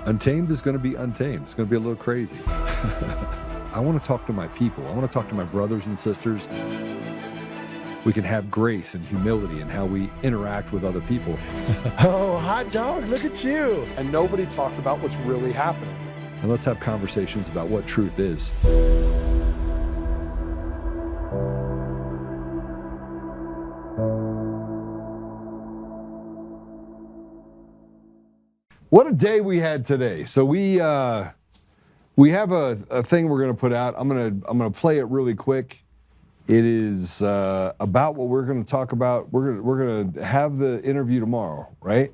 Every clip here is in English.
Untamed is going to be untamed. It's going to be a little crazy. I want to talk to my people. I want to talk to my brothers and sisters. We can have grace and humility in how we interact with other people. Oh, hot dog, look at you. And nobody talked about what's really happening. And let's have conversations about what truth is. What a day we had today. So we have a thing we're going to put out. I'm gonna play it really quick. It is about what we're going to talk about. We're going to have the interview tomorrow, right?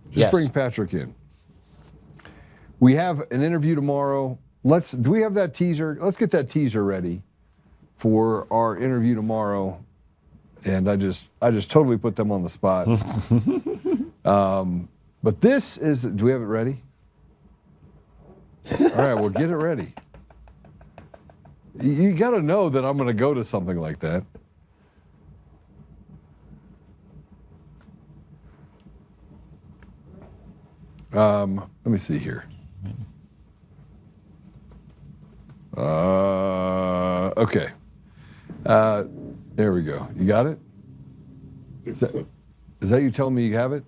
Just bring Patrick in. We have an interview tomorrow. Do we have that teaser? Let's get that teaser ready for our interview tomorrow. And I just totally put them on the spot. But this is, do we have it ready? All right, well, get it ready. You got to know that I'm going to go to something like that. Let me see here. Okay. There we go. You got it? Is that you telling me you have it?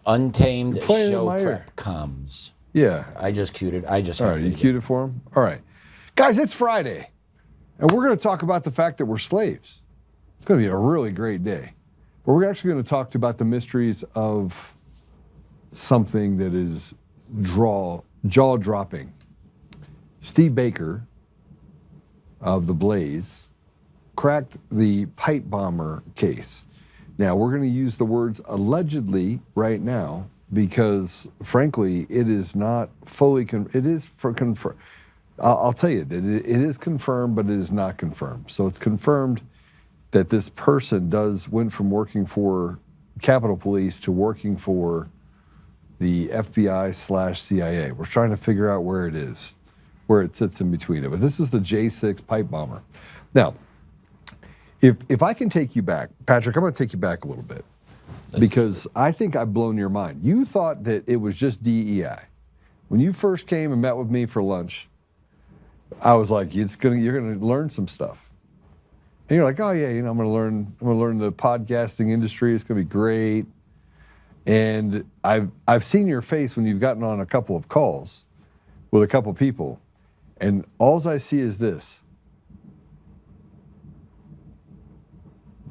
Untamed show prep comms. Yeah. I just queued it. All right, you queued it for him? All right. Guys, it's Friday, and we're going to talk about the fact that we're slaves. It's going to be a really great day. But we're actually going to talk about the mysteries of something that is jaw-dropping. Steve Baker of The Blaze cracked the pipe bomber case. Now, we're going to use the words allegedly right now because, frankly, it is not fully, I'll tell you that it is confirmed, but it is not confirmed. So it's confirmed that this person went from working for Capitol Police to working for the FBI/CIA. We're trying to figure out where it is, where it sits in between it. But this is the J6 pipe bomber. Now, if I can take you back, Patrick, I'm going to take you back a little bit because I think I've blown your mind. You thought that it was just DEI. When you first came and met with me for lunch, I was like, you're going to learn some stuff. And you're like, oh yeah, I'm going to learn the podcasting industry. It's going to be great. And I've seen your face when you've gotten on a couple of calls with a couple people, and all I see is this.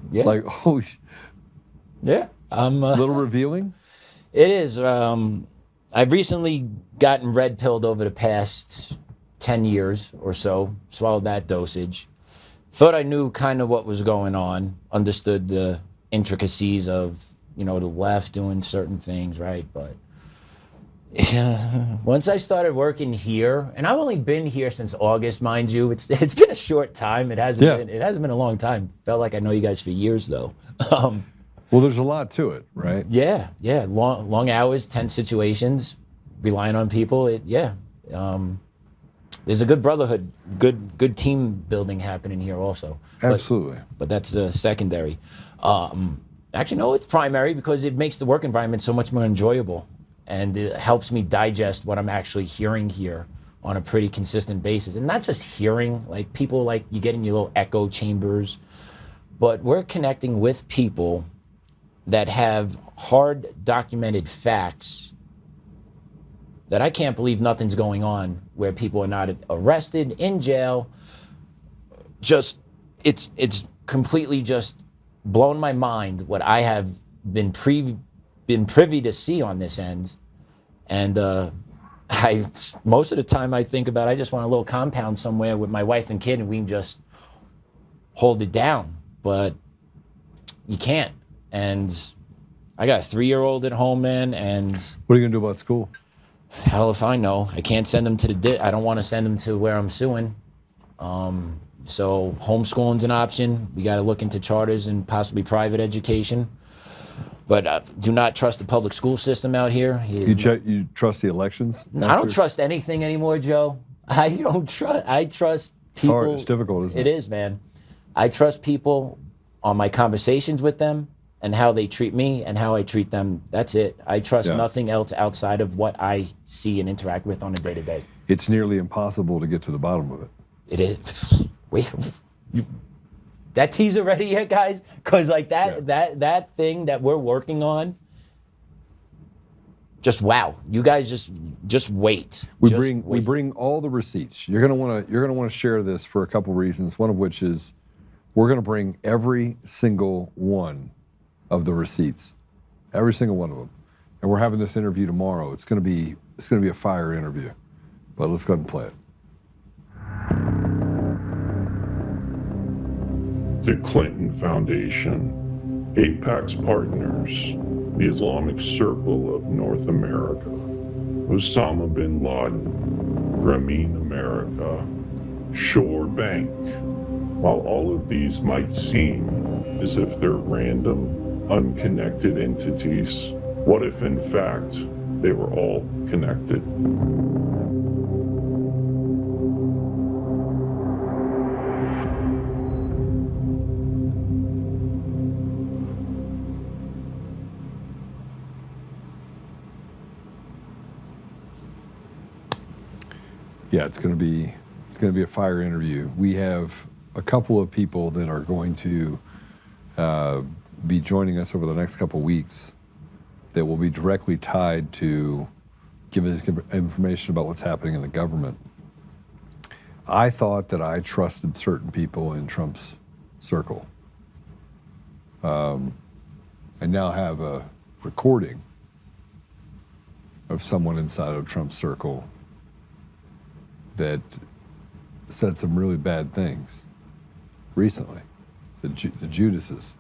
Yeah. Like, oh, yeah. A little revealing? It is. I've recently gotten red pilled over the past 10 years or so, swallowed that dosage. Thought I knew kind of what was going on, understood the intricacies of, the left doing certain things, right? But once I started working here, and I've only been here since August, mind you. It's been a short time. It hasn't been a long time. Felt like I know you guys for years though. Well, there's a lot to it, right? Yeah. Long hours, tense situations, relying on people. There's a good brotherhood, good team building happening here also. Absolutely. But that's secondary. Actually, no, it's primary because it makes the work environment so much more enjoyable. And it helps me digest what I'm actually hearing here on a pretty consistent basis. And not just hearing, like people like you get in your little echo chambers, but we're connecting with people that have hard documented facts that I can't believe nothing's going on, where people are not arrested, in jail. Just, it's completely just blown my mind what I have been privy to see on this end. And most of the time I think about, I just want a little compound somewhere with my wife and kid and we can just hold it down, but you can't. And I got a 3-year-old at home, man, and... What are you gonna do about school? Hell if I know. I can't send them to I don't want to send them to where I'm suing. So homeschooling's an option. We got to look into charters and possibly private education. But do not trust the public school system out here. You trust the elections? I don't trust anything anymore, Joe. I trust people. It's hard. It's difficult, isn't it? It is, man. I trust people on my conversations with them. and how they treat me and how I treat them. That's it. I trust nothing else outside of what I see and interact with on a day-to-day. It's nearly impossible to get to the bottom of it. It is. Wait, that teaser ready yet, guys? Because like that thing that we're working on, just wow. You guys just wait. We bring all the receipts. You're gonna want to share this for a couple reasons. One of which is we're gonna bring every single one of the receipts, every single one of them, and we're having this interview tomorrow. It's gonna be a fire interview, but let's go ahead and play it. The Clinton Foundation, AIPAC's partners, the Islamic Circle of North America, Osama bin Laden, Grameen America, Shore Bank. While all of these might seem as if they're random, unconnected entities, what if in fact they were all connected? Yeah, it's going to be a fire interview. We have a couple of people that are going to be joining us over the next couple weeks that will be directly tied to giving us information about what's happening in the government. I thought that I trusted certain people in Trump's circle. I now have a recording of someone inside of Trump's circle that said some really bad things recently, the Judases.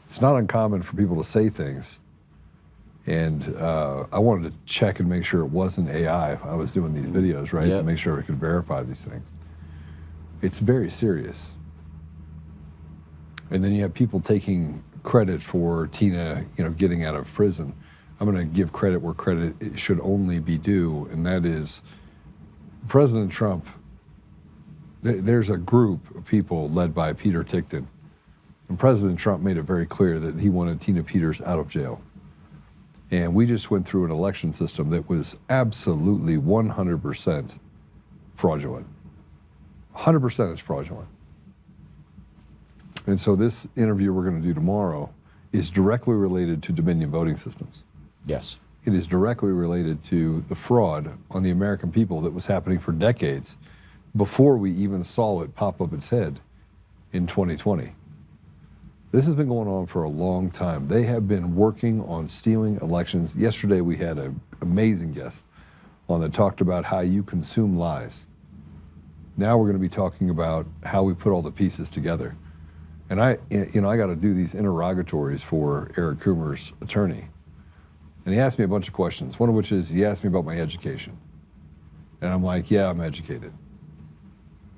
It's not uncommon for people to say things, and I wanted to check and make sure it wasn't AI. I was doing these videos, right, to make sure we could verify these things. It's very serious. And then you have people taking credit for Tina, getting out of prison. I'm going to give credit where credit should only be due, and that is President Trump. There's a group of people led by Peter Tickton, and President Trump made it very clear that he wanted Tina Peters out of jail. And we just went through an election system that was absolutely 100% fraudulent. 100% is fraudulent. And so this interview we're going to do tomorrow is directly related to Dominion voting systems. Yes. It is directly related to the fraud on the American people that was happening for decades before we even saw it pop up its head in 2020. This has been going on for a long time. They have been working on stealing elections. Yesterday we had an amazing guest on that talked about how you consume lies. Now we're going to be talking about how we put all the pieces together. And I got to do these interrogatories for Eric Coomer's attorney. And he asked me a bunch of questions, one of which is he asked me about my education. And I'm like, yeah, I'm educated.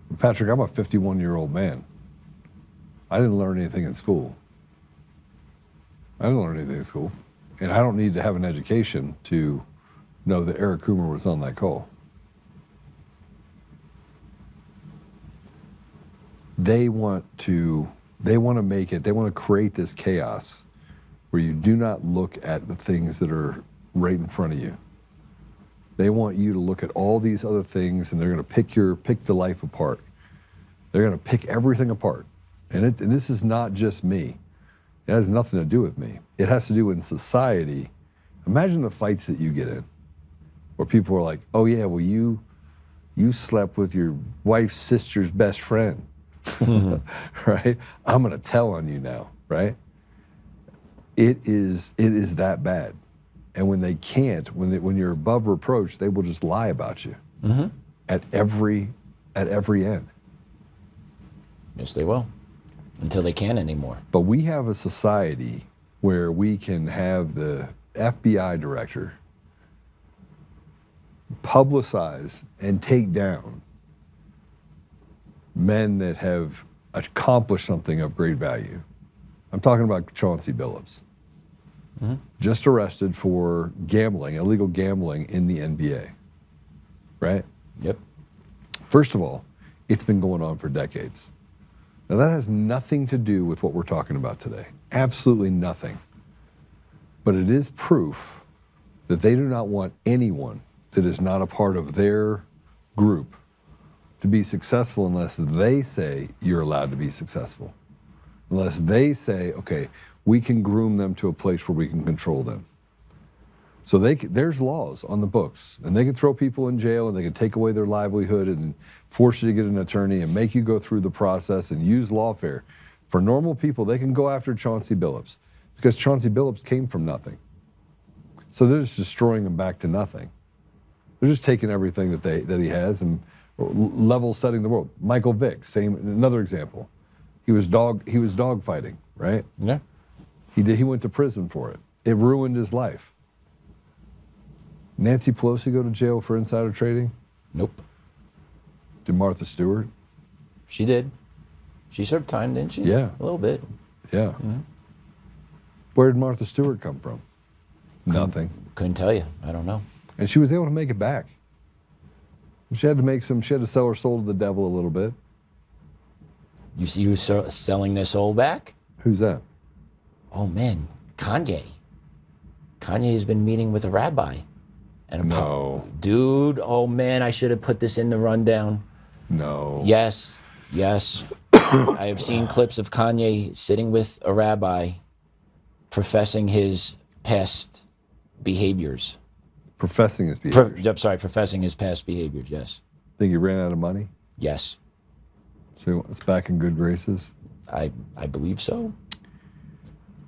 But Patrick, I'm a 51-year-old man. I didn't learn anything in school. And I don't need to have an education to know that Eric Coomer was on that call. They want to create this chaos where you do not look at the things that are right in front of you. They want you to look at all these other things, and they're going to pick the life apart. They're going to pick everything apart. And this is not just me. It has nothing to do with me. It has to do with society. Imagine the fights that you get in, where people are like, oh yeah, well you slept with your wife's sister's best friend, right? I'm going to tell on you now, right? It is that bad. And when they can't, when you're above reproach, they will just lie about you at every end. Yes, they will, until they can't anymore. But we have a society where we can have the FBI director publicize and take down men that have accomplished something of great value. I'm talking about Chauncey Billups. Just arrested for gambling, illegal gambling in the NBA, right? Yep. First of all, it's been going on for decades. Now that has nothing to do with what we're talking about today. absolutely nothing. But it is proof that they do not want anyone that is not a part of their group to be successful unless they say you're allowed to be successful. Unless they say, okay, we can groom them to a place where we can control them. So there's laws on the books, and they can throw people in jail, and they can take away their livelihood and force you to get an attorney and make you go through the process and use lawfare. For normal people, they can go after Chauncey Billups because Chauncey Billups came from nothing. So they're just destroying him back to nothing. They're just taking everything that he has and level setting the world. Michael Vick, another example. He was dog fighting, right? Yeah. He went to prison for it. It ruined his life. Nancy Pelosi go to jail for insider trading? Nope. Did Martha Stewart? She did. She served time, didn't she? Yeah. A little bit. Yeah. Mm-hmm. Where did Martha Stewart come from? Nothing. Couldn't tell you. I don't know. And she was able to make it back. She had to sell her soul to the devil a little bit. You see who's selling their soul back? Who's that? Oh, man. Kanye. Kanye has been meeting with a rabbi. And dude, oh, man, I should have put this in the rundown. No. Yes. I have seen clips of Kanye sitting with a rabbi professing his past behaviors. Professing his behaviors? I'm sorry, professing his past behaviors, yes. Think he ran out of money? Yes. So it's back in good graces? I believe so.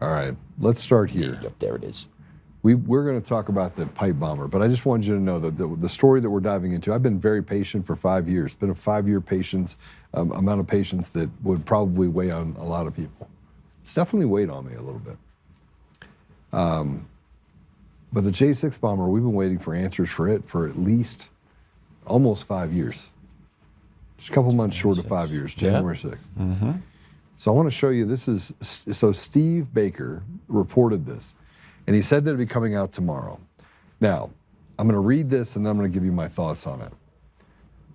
All right, let's start here. Yep, there it is. We're going to talk about the pipe bomber, but I just wanted you to know that the story that we're diving into, I've been very patient for 5 years. It's been a 5-year patience, amount of patience that would probably weigh on a lot of people. It's definitely weighed on me a little bit. But the J6 bomber, we've been waiting for answers for it for at least almost 5 years. Just a couple months short of 5 years, January 6th. Mm-hmm. So I want to show you, so Steve Baker reported this, and he said that it'd be coming out tomorrow. Now, I'm going to read this, and then I'm going to give you my thoughts on it.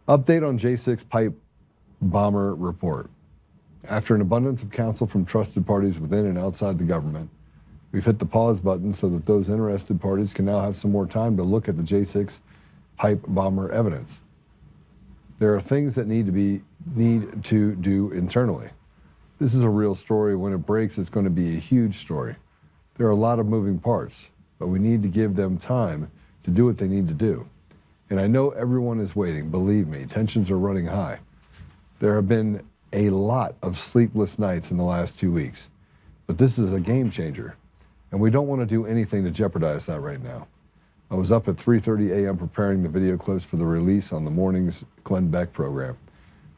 Update on J6 pipe bomber report. After an abundance of counsel from trusted parties within and outside the government, we've hit the pause button so that those interested parties can now have some more time to look at the J6 pipe bomber evidence. There are things that need to do internally. This is a real story. When it breaks, it's going to be a huge story. There are a lot of moving parts, but we need to give them time to do what they need to do. And I know everyone is waiting. Believe me, tensions are running high. There have been a lot of sleepless nights in the last 2 weeks, but this is a game changer. And we don't want to do anything to jeopardize that right now. I was up at 3:30 a.m. preparing the video clips for the release on the morning's Glenn Beck program.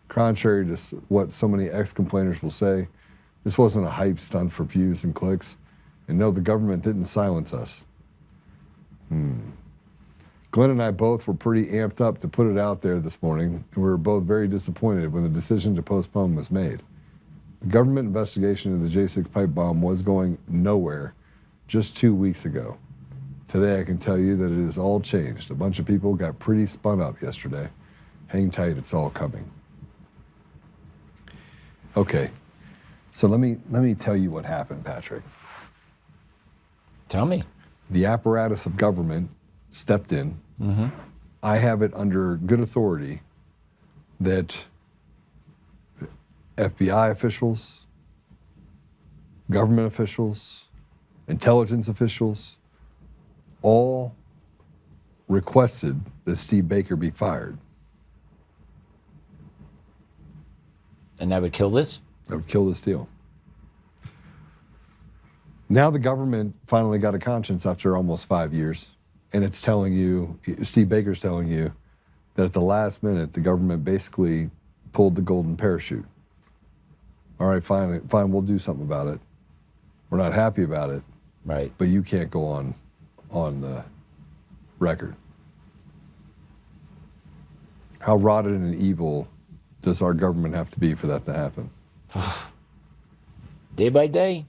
Contrary to what so many ex-complainers will say, this wasn't a hype stunt for views and clicks. And no, the government didn't silence us. Glenn and I both were pretty amped up to put it out there this morning, and we were both very disappointed when the decision to postpone was made. The government investigation into the J6 pipe bomb was going nowhere just 2 weeks ago. Today I can tell you that it has all changed. A bunch of people got pretty spun up yesterday. Hang tight, it's all coming. Okay, so let me tell you what happened, Patrick. Tell me. The apparatus of government stepped in. Mm-hmm. I have it under good authority that FBI officials, government officials, intelligence officials, all requested that Steve Baker be fired. And that would kill this? That would kill this deal. Now the government finally got a conscience after almost 5 years, and it's telling you, Steve Baker's telling you, that at the last minute, the government basically pulled the golden parachute. All right, fine, we'll do something about it. We're not happy about it, right? But you can't go on the record. How rotted and evil does our government have to be for that to happen? Day by day,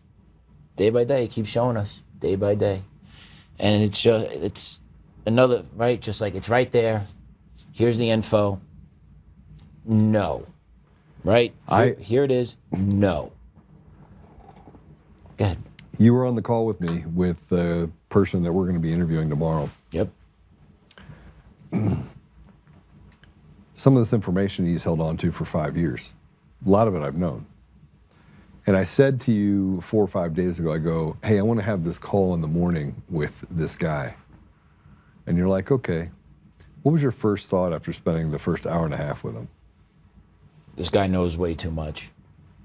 it keeps showing us, day by day. And it's another, right, just like it's right there. Here's the info. No. Right? Here it is. No. Go ahead. You were on the call with me with the person that we're going to be interviewing tomorrow. Yep. Some of this information he's held on to for 5 years. A lot of it I've known. And I said to you 4 or 5 days ago, I go, hey, I want to have this call in the morning with this guy. And you're like, okay. What was your first thought after spending the first hour and a half with him? This guy knows way too much.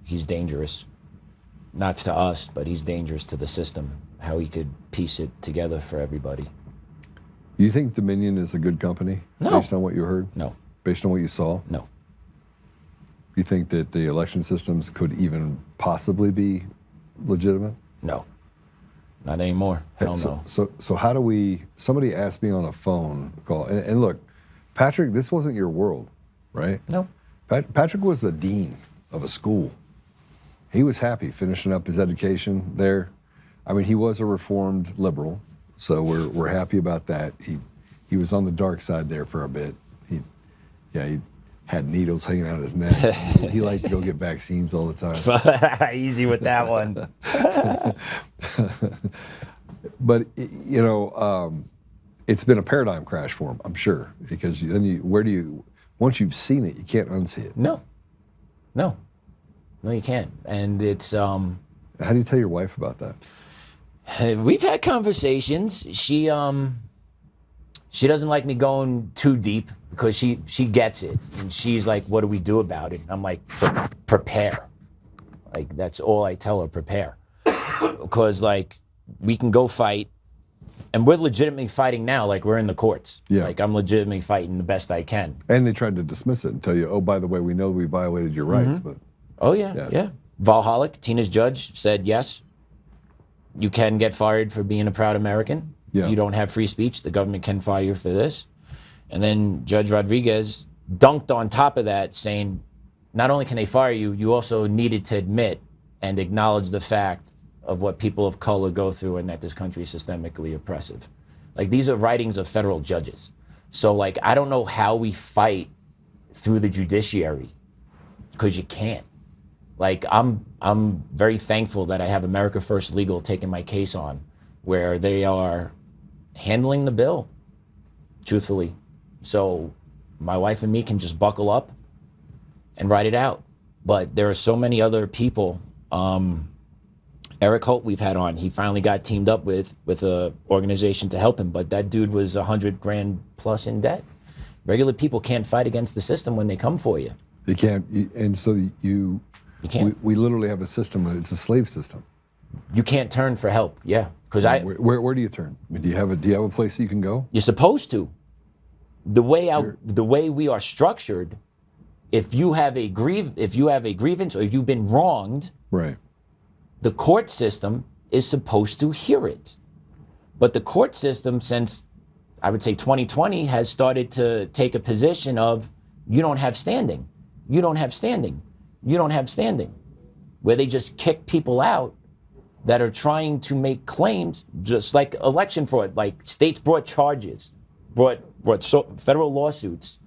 He's dangerous. Not to us, but he's dangerous to the system. How he could piece it together for everybody. You think Dominion is a good company? No. Based on what you heard? No. Based on what you saw? No. You think that the election systems could even possibly be legitimate? No. Not anymore. Hell no. So how do we, somebody asked me on a phone call, and look, Patrick, this wasn't your world, right? No. Patrick was the dean of a school. He was happy finishing up his education there. I mean, he was a reformed liberal, so we're happy about that. He was on the dark side there for a bit. He had needles hanging out of his neck. He liked to go get vaccines all the time. Easy with that one. But you know, it's been a paradigm crash for him, I'm sure, because then once you've seen it, you can't unsee it. No. No, you can't. And it's How do you tell your wife about that? we've had conversations. She doesn't like me going too deep because she gets it. And she's like, what do we do about it? And I'm like, prepare. Like, that's all I tell her, prepare. Because, like, we can go fight, and we're legitimately fighting now, like we're in the courts. Yeah. Like, I'm legitimately fighting the best I can. And they tried to dismiss it and tell you, oh, by the way, we know we violated your rights, but Oh, yeah. Valhalla, Tina's judge, said, yes, you can get fired for being a proud American. Yeah. You don't have free speech. The government can fire you for this. And then Judge Rodriguez dunked on top of that, saying, not only can they fire you, you also needed to admit and acknowledge the fact of what people of color go through and that this country is systemically oppressive. Like, these are writings of federal judges. So, like, I don't know how we fight through the judiciary, because you can't. Like, I'm very thankful that I have America First Legal taking my case on, where they are handling the bill, truthfully. So my wife and me can just buckle up and write it out. But there are so many other people. Eric Holt we've had on. He finally got teamed up with a organization to help him, but that dude was $100 grand plus in debt. Regular people can't fight against the system when they come for you. they can't. And so You can't. we literally have a system. It's a slave system. You can't turn for help. Yeah, because Where do you turn? I mean, do you have a place that you can go? you're supposed to. The way we are structured, if you have a grievance or you've been wronged, Right. the court system is supposed to hear it. But the court system, since I would say 2020, has started to take a position of, you don't have standing, you don't have standing, you don't have standing, where they just kick people out that are trying to make claims, just like election fraud. Like, states brought charges, brought federal lawsuits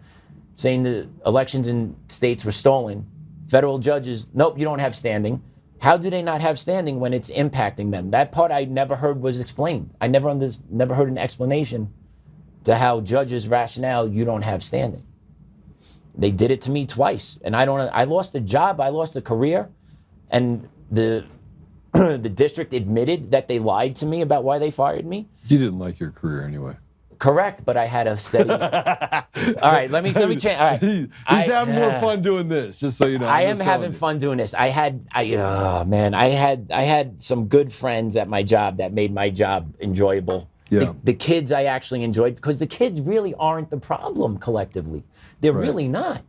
saying the elections in states were stolen. Federal judges, nope, you don't have standing. How do they not have standing when it's impacting them? That part I never heard was explained. I never heard an explanation to how judges' rationale, you don't have standing. They did it to me twice, and I lost a job, I lost a career, and the district admitted that they lied to me about why they fired me. You didn't like your career anyway. Correct, but I had a steady. All right, let me change. All right, He's having more fun doing this, just so you know. I am having fun doing this. I had some good friends at my job that made my job enjoyable. Yeah. The kids I actually enjoyed, because the kids really aren't the problem collectively. They're really not.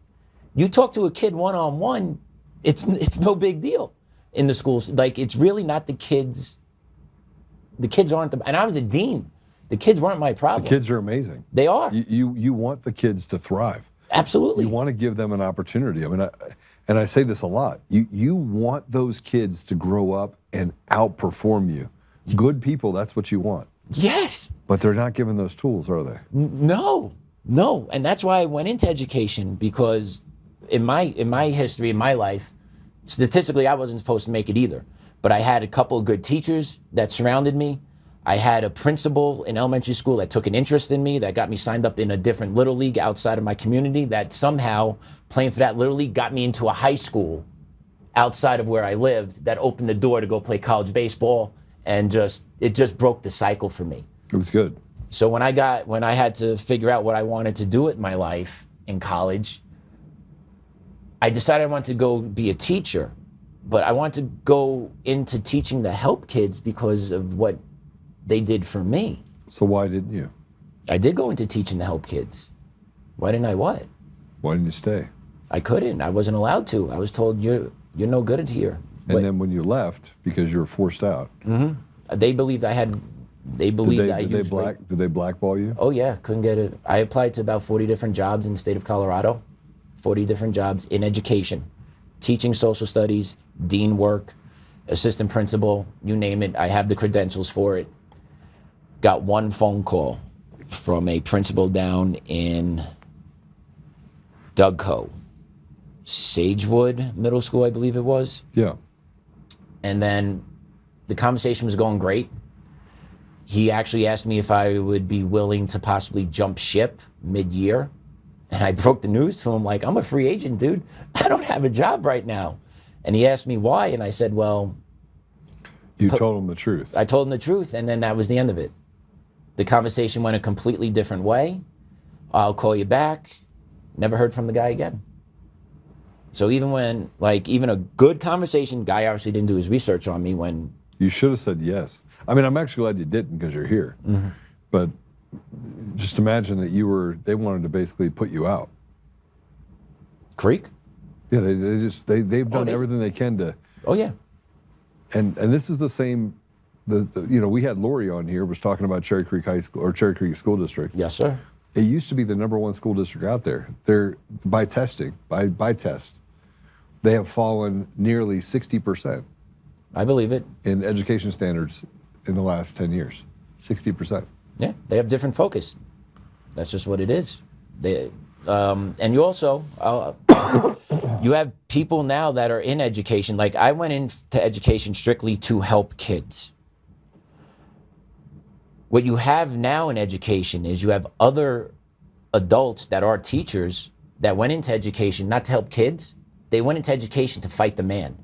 You talk to a kid one-on-one, it's no big deal in the schools. Like, it's really not the kids. The kids aren't and I was a dean. The kids weren't my problem. The kids are amazing. They are. You want the kids to thrive. Absolutely. You want to give them an opportunity. I mean, I say this a lot. You want those kids to grow up and outperform you. Good people, that's what you want. Yes. But they're not given those tools, are they? No. And that's why I went into education, because in my history, in my life, statistically, I wasn't supposed to make it either. But I had a couple of good teachers that surrounded me. I had a principal in elementary school that took an interest in me, that got me signed up in a different little league outside of my community, that somehow playing for that little league got me into a high school outside of where I lived, that opened the door to go play college baseball, and it just broke the cycle for me. It was good. So when I had to figure out what I wanted to do with my life in college, I decided I wanted to go be a teacher, but I wanted to go into teaching to help kids because of what they did for me. So why didn't you? I did go into teaching to help kids. Why didn't I what? Why didn't you stay? I couldn't. I wasn't allowed to. I was told, you're no good at here. And then when you left, because you were forced out. They believed I had, they believed Did they blackball you? Oh yeah, couldn't get it. I applied to about 40 different jobs in the state of Colorado, 40 different jobs in education, teaching social studies, dean work, assistant principal, you name it. I have the credentials for it. Got one phone call from a principal down in Dougco, Sagewood Middle School, I believe it was. Yeah. And then the conversation was going great. He actually asked me if I would be willing to possibly jump ship mid-year. And I broke the news to him like, I'm a free agent, dude. I don't have a job right now. And he asked me why, and I said, well... You told him the truth. I told him the truth, and then that was the end of it. The conversation went a completely different way. I'll call you back. Never heard from the guy again. So even when, like, even a good conversation, guy obviously didn't do his research on me when... You should have said yes. I mean, I'm actually glad you didn't because you're here. But just imagine that they wanted to basically put you out. Creek? Yeah, they've done everything they can to... Oh, yeah. And this is the same, we had Lori on here, was talking about Cherry Creek High School, or Cherry Creek School District. Yes, sir. It used to be the #1 school district out there. They're, by test, they have fallen nearly 60%. I believe it. In education standards in the last 10 years. 60%. Yeah, they have different focus. That's just what it is. And you also, you have people now that are in education. Like, I went into education strictly to help kids. What you have now in education is you have other adults that are teachers that went into education not to help kids. They went into education to fight the man.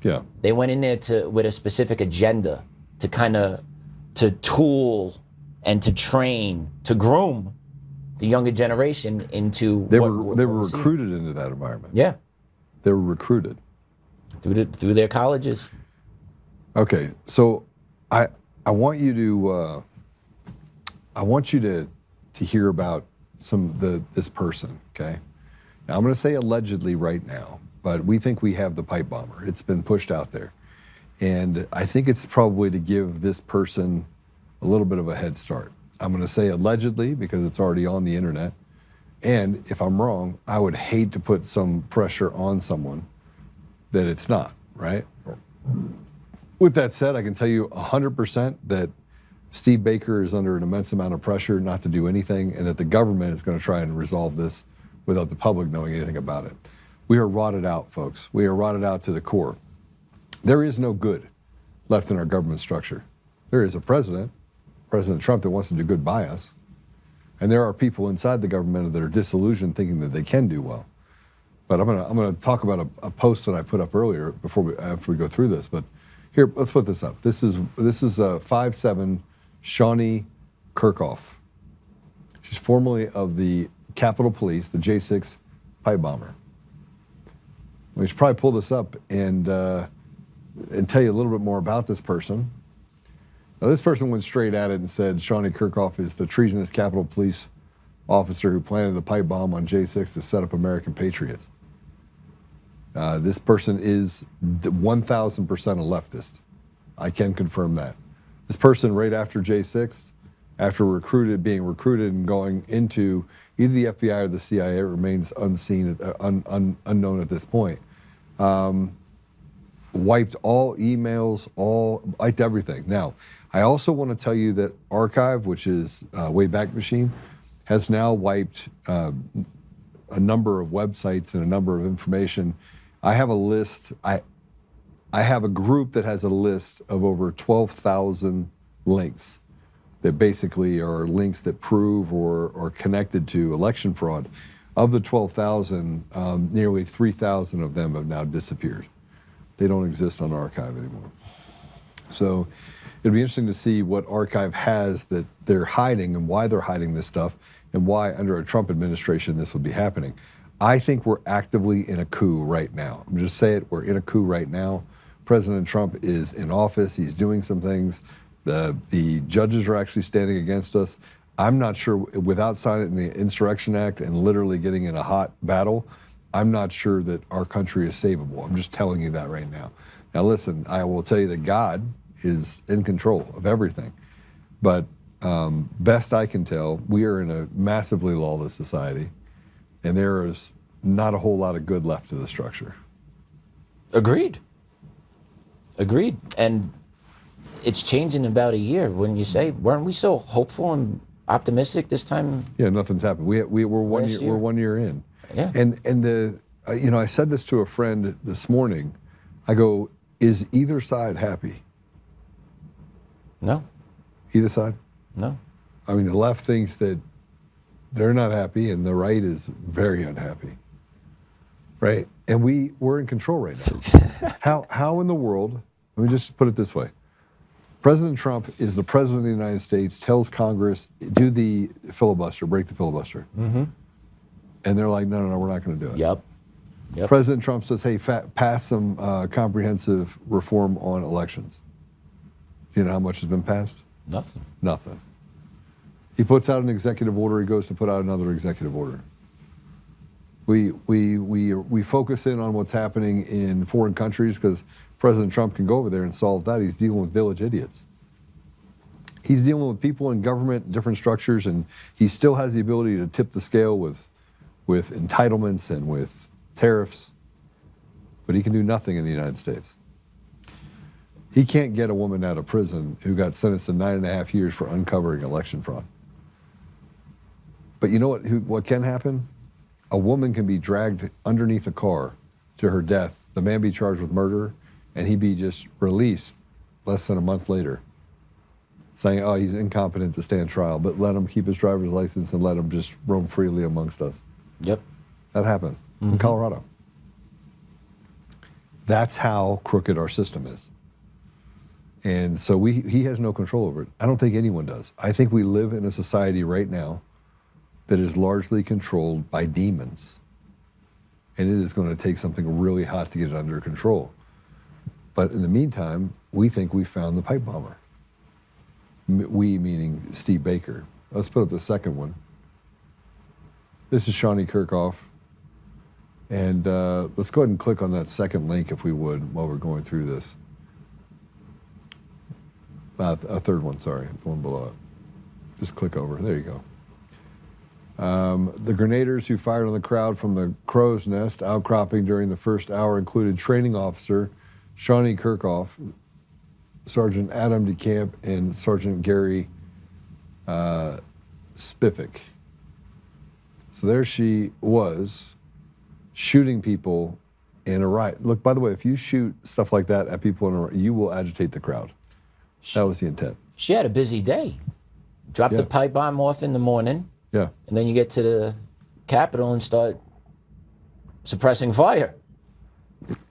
Yeah. They went in there with a specific agenda to tool and to train, to groom the younger generation into they were recruited into that environment. Yeah. They were recruited. Through their colleges. Okay, so I want you to hear about this person, okay? Now I'm gonna say allegedly right now, but we think we have the pipe bomber. It's been pushed out there. And I think it's probably to give this person a little bit of a head start. I'm gonna say allegedly because it's already on the internet. And if I'm wrong, I would hate to put some pressure on someone that it's not, right? With that said, I can tell you 100% that Steve Baker is under an immense amount of pressure not to do anything, and that the government is gonna try and resolve this without the public knowing anything about it. We are rotted out, folks. We are rotted out to the core. There is no good left in our government structure. There is a president, President Trump, that wants to do good by us. And there are people inside the government that are disillusioned thinking that they can do well. But I'm gonna talk about a post that I put up earlier after we go through this. But here, let's put this up. This is 5'7" Shawnee Kirkhoff. She's formerly of the Capitol Police, the J6 pipe bomber. We should probably pull this up and tell you a little bit more about this person. Now, this person went straight at it and said Shawnee Kirkhoff is the treasonous Capitol Police officer who planted the pipe bomb on J6 to set up American patriots. This person is 1,000% a leftist. I can confirm that. This person, right after J6, after being recruited and going into either the FBI or the CIA, remains unknown at this point, wiped all emails, wiped everything. Now, I also want to tell you that Archive, which is Wayback Machine, has now wiped a number of websites and a number of information. I have a list. I I have a group that has a list of over 12,000 links that basically are links that prove or are connected to election fraud. Of the 12,000, nearly 3,000 of them have now disappeared. They don't exist on archive anymore. So it'd be interesting to see what archive has that they're hiding and why they're hiding this stuff and why under a Trump administration this would be happening. I think we're actively in a coup right now. I'm just saying it, we're in a coup right now. President Trump is in office, he's doing some things. The judges are actually standing against us. I'm not sure, without signing the Insurrection Act and literally getting in a hot battle, I'm not sure that our country is savable. I'm just telling you that right now. Now listen, I will tell you that God is in control of everything. But best I can tell, we are in a massively lawless society, and there is not a whole lot of good left to the structure. Agreed. Agreed. And it's changed in about a year. When you say, weren't we so hopeful and optimistic this time? Yeah, nothing's happened. We're 1 year. We're 1 year in. Yeah. And I said this to a friend this morning. I go, is either side happy? No. Either side? No. I mean, the left thinks that they're not happy, and the right is very unhappy. Right? And we're in control right now. How in the world? Let me just put it this way. President Trump is the president of the United States, tells Congress, do the filibuster, break the filibuster. Mm-hmm. And they're like, no, we're not going to do it. Yep. President Trump says, hey, pass some comprehensive reform on elections. Do you know how much has been passed? Nothing. He puts out an executive order, he goes to put out another executive order. We focus in on what's happening in foreign countries because President Trump can go over there and solve that. He's dealing with village idiots. He's dealing with people in government, different structures, and he still has the ability to tip the scale with entitlements and with tariffs, but he can do nothing in the United States. He can't get a woman out of prison who got sentenced to 9.5 years for uncovering election fraud. But you know what can happen? A woman can be dragged underneath a car to her death, the man be charged with murder, and he be just released less than a month later, saying, oh, he's incompetent to stand trial, but let him keep his driver's license and let him just roam freely amongst us. Yep. That happened in Colorado. That's how crooked our system is. And so he has no control over it. I don't think anyone does. I think we live in a society right now that is largely controlled by demons. And it is going to take something really hot to get it under control. But in the meantime, we think we found the pipe bomber. We meaning Steve Baker. Let's put up the second one. This is Shawnee Kirkhoff. And let's go ahead and click on that second link if we would while we're going through this. A third one, sorry, the one below it. Just click over, there you go. The grenaders who fired on the crowd from the crow's nest outcropping during the first hour included training officer Shawnee Kirkhoff, Sergeant Adam DeCamp, and Sergeant Gary Spiffik. So there she was, shooting people in a riot. Look, by the way, if you shoot stuff like that at people in a riot, you will agitate the crowd. That was the intent. She had a busy day. Dropped the pipe bomb off in the morning. Yeah. And then you get to the Capitol and start suppressing fire.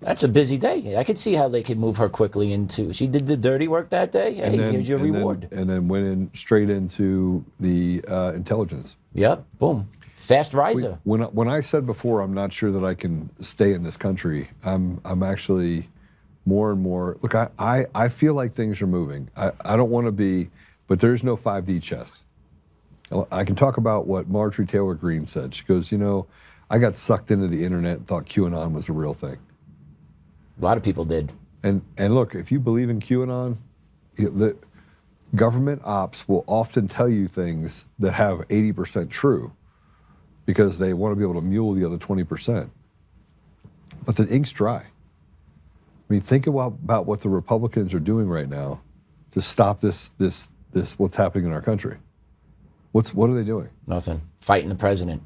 That's a busy day. I could see how they could move her quickly into. She did the dirty work that day. Hey, here's your reward. And then went in straight into the intelligence. Yep. Boom. Fast riser. When I said before, I'm not sure that I can stay in this country. I'm actually more and more. Look, I feel like things are moving. I don't want to be, but there's no 5D chess. I can talk about what Marjorie Taylor Greene said. She goes, I got sucked into the internet and thought QAnon was a real thing. A lot of people did. And look, if you believe in QAnon, the government ops will often tell you things that have 80% true because they want to be able to mule the other 20%. But the ink's dry. I mean, think about what the Republicans are doing right now to stop this what's happening in our country. What are they doing? Nothing. Fighting the president.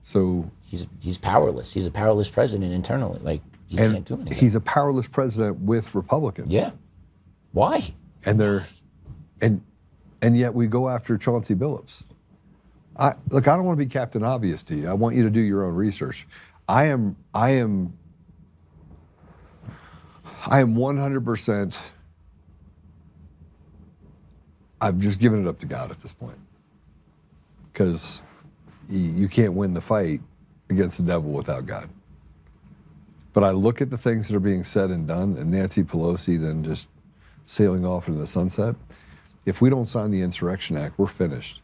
So he's powerless. He's a powerless president internally. Like, You can't do anything. He's a powerless president with Republicans. Yeah. Why? And they're, and yet we go after Chauncey Billups. Look, I don't want to be Captain Obvious to you. I want you to do your own research. I am 100%. I've just given it up to God at this point, because you can't win the fight against the devil without God. But I look at the things that are being said and done, and Nancy Pelosi then just sailing off into the sunset. If we don't sign the Insurrection Act, we're finished.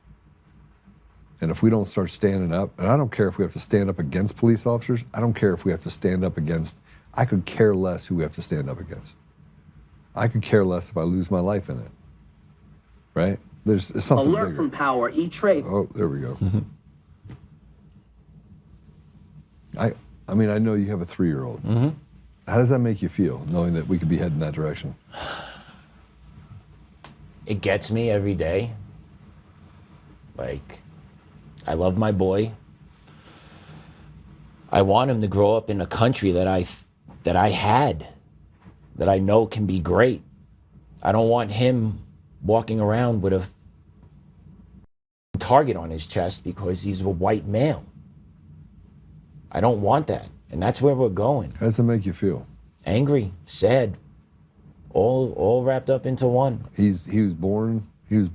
And if we don't start standing up, and I don't care if we have to stand up against police officers, I don't care if we have to stand up against, I could care less who we have to stand up against. I could care less if I lose my life in it, right? There's something Alert bigger. from power, E-Trade. Oh, there we go. I mean, I know you have a 3-year-old. How does that make you feel, knowing that we could be heading that direction? It gets me every day. Like, I love my boy. I want him to grow up in a country that I know can be great. I don't want him walking around with a target on his chest because he's a white male. I don't want that, and that's where we're going. How does it make you feel? Angry, sad, all wrapped up into one. He was born, you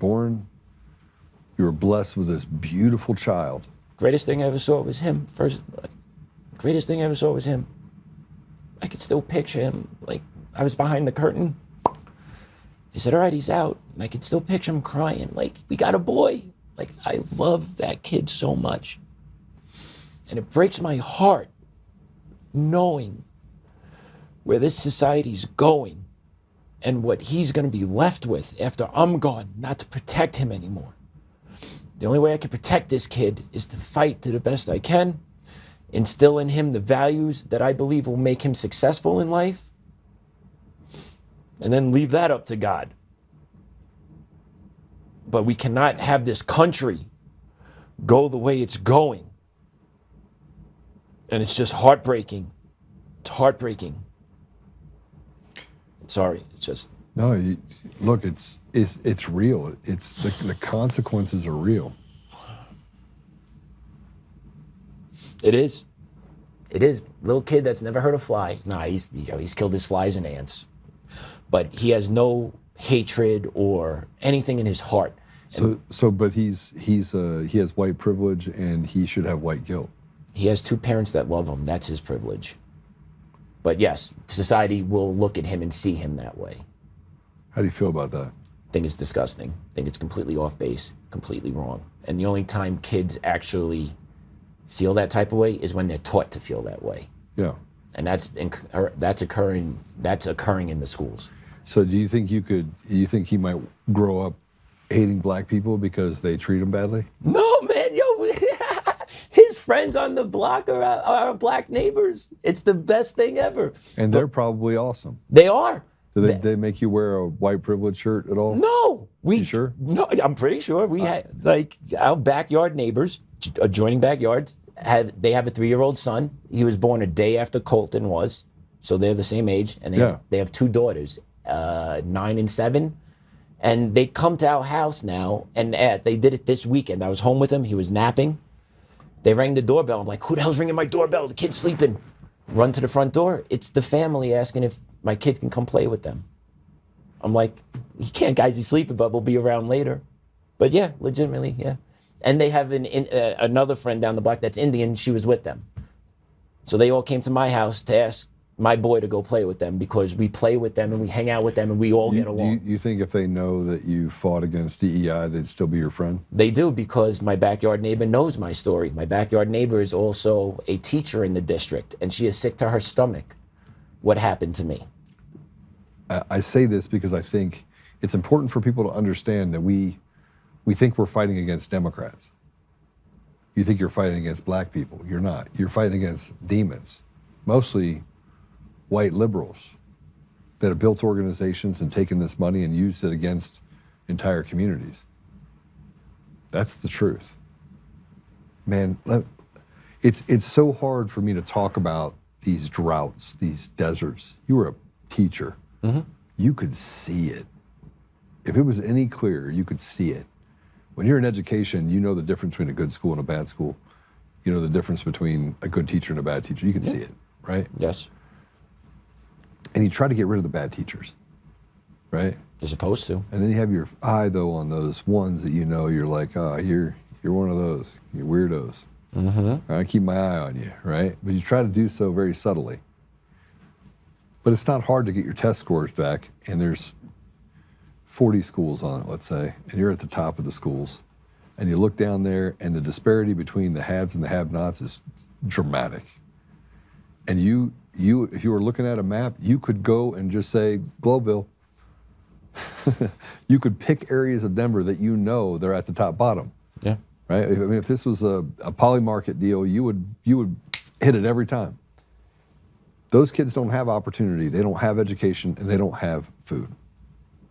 were blessed with this beautiful child. Greatest thing I ever saw was him. Greatest thing I ever saw was him. I could still picture him. Like, I was behind the curtain. He said, all right, he's out. And I could still picture him crying. Like, we got a boy. Like, I love that kid so much. And it breaks my heart knowing where this society's going and what he's going to be left with after I'm gone, not to protect him anymore. The only way I can protect this kid is to fight to the best I can, instill in him the values that I believe will make him successful in life, and then leave that up to God. But we cannot have this country go the way it's going. And it's just heartbreaking. It's heartbreaking. Sorry, it's just... No, look, it's real. It's the consequences are real. It is. It is. Little kid that's never heard a fly. Nah, he's killed his flies and ants. But he has no hatred or anything in his heart. But he has white privilege and he should have white guilt. He has 2 parents that love him. That's his privilege. But yes, society will look at him and see him that way. How do you feel about that? I think it's disgusting. I think it's completely off base, completely wrong. And the only time kids actually feel that type of way is when they're taught to feel that way. Yeah. And that's occurring in the schools. So do you think he might grow up hating black people because they treat him badly? No, man, yo, his friends on the block are black neighbors. It's the best thing ever. And they're probably awesome. They are. Do they make you wear a white privilege shirt at all? No. You sure? No, I'm pretty sure. We had, like, our backyard neighbors, adjoining backyards, they have a 3-year-old son. He was born a day after Colton was, so they're the same age. And they have 2 daughters, 9 and 7. And they come to our house now, and they did it this weekend. I was home with him. He was napping. They rang the doorbell. I'm like, who the hell's ringing my doorbell? The kid's sleeping. Run to the front door. It's the family asking if my kid can come play with them. I'm like, he can't, guys, he's sleeping, but we'll be around later. But yeah, legitimately, yeah. And they have another friend down the block that's Indian. She was with them. So they all came to my house to ask my boy to go play with them because we play with them and we hang out with them and we all get along. You think if they know that you fought against DEI, they'd still be your friend? They do, because my backyard neighbor knows my story. My backyard neighbor is also a teacher in the district, and she is sick to her stomach what happened to me. I say this because I think it's important for people to understand that we think we're fighting against Democrats. You think you're fighting against black people. You're not. You're fighting against demons, mostly white liberals that have built organizations and taken this money and used it against entire communities. That's the truth. Man, it's so hard for me to talk about these droughts, these deserts. You were a teacher. You could see it. If it was any clearer, you could see it. When you're in education, you know the difference between a good school and a bad school. You know the difference between a good teacher and a bad teacher. You can see it, right? Yes. And you try to get rid of the bad teachers, right? You're supposed to. And then you have your eye, though, on those ones that you know you're like, oh, you're one of those. You're weirdos. I keep my eye on you, right? But you try to do so very subtly. But it's not hard to get your test scores back, and there's 40 schools on it, let's say, and you're at the top of the schools, and you look down there, and the disparity between the haves and the have-nots is dramatic. And you, if you were looking at a map, you could go and just say, Globeville. You could pick areas of Denver that you know they're at the top bottom. Yeah. Right? I mean, if this was a poly-market deal, you would hit it every time. Those kids don't have opportunity, they don't have education, and they don't have food.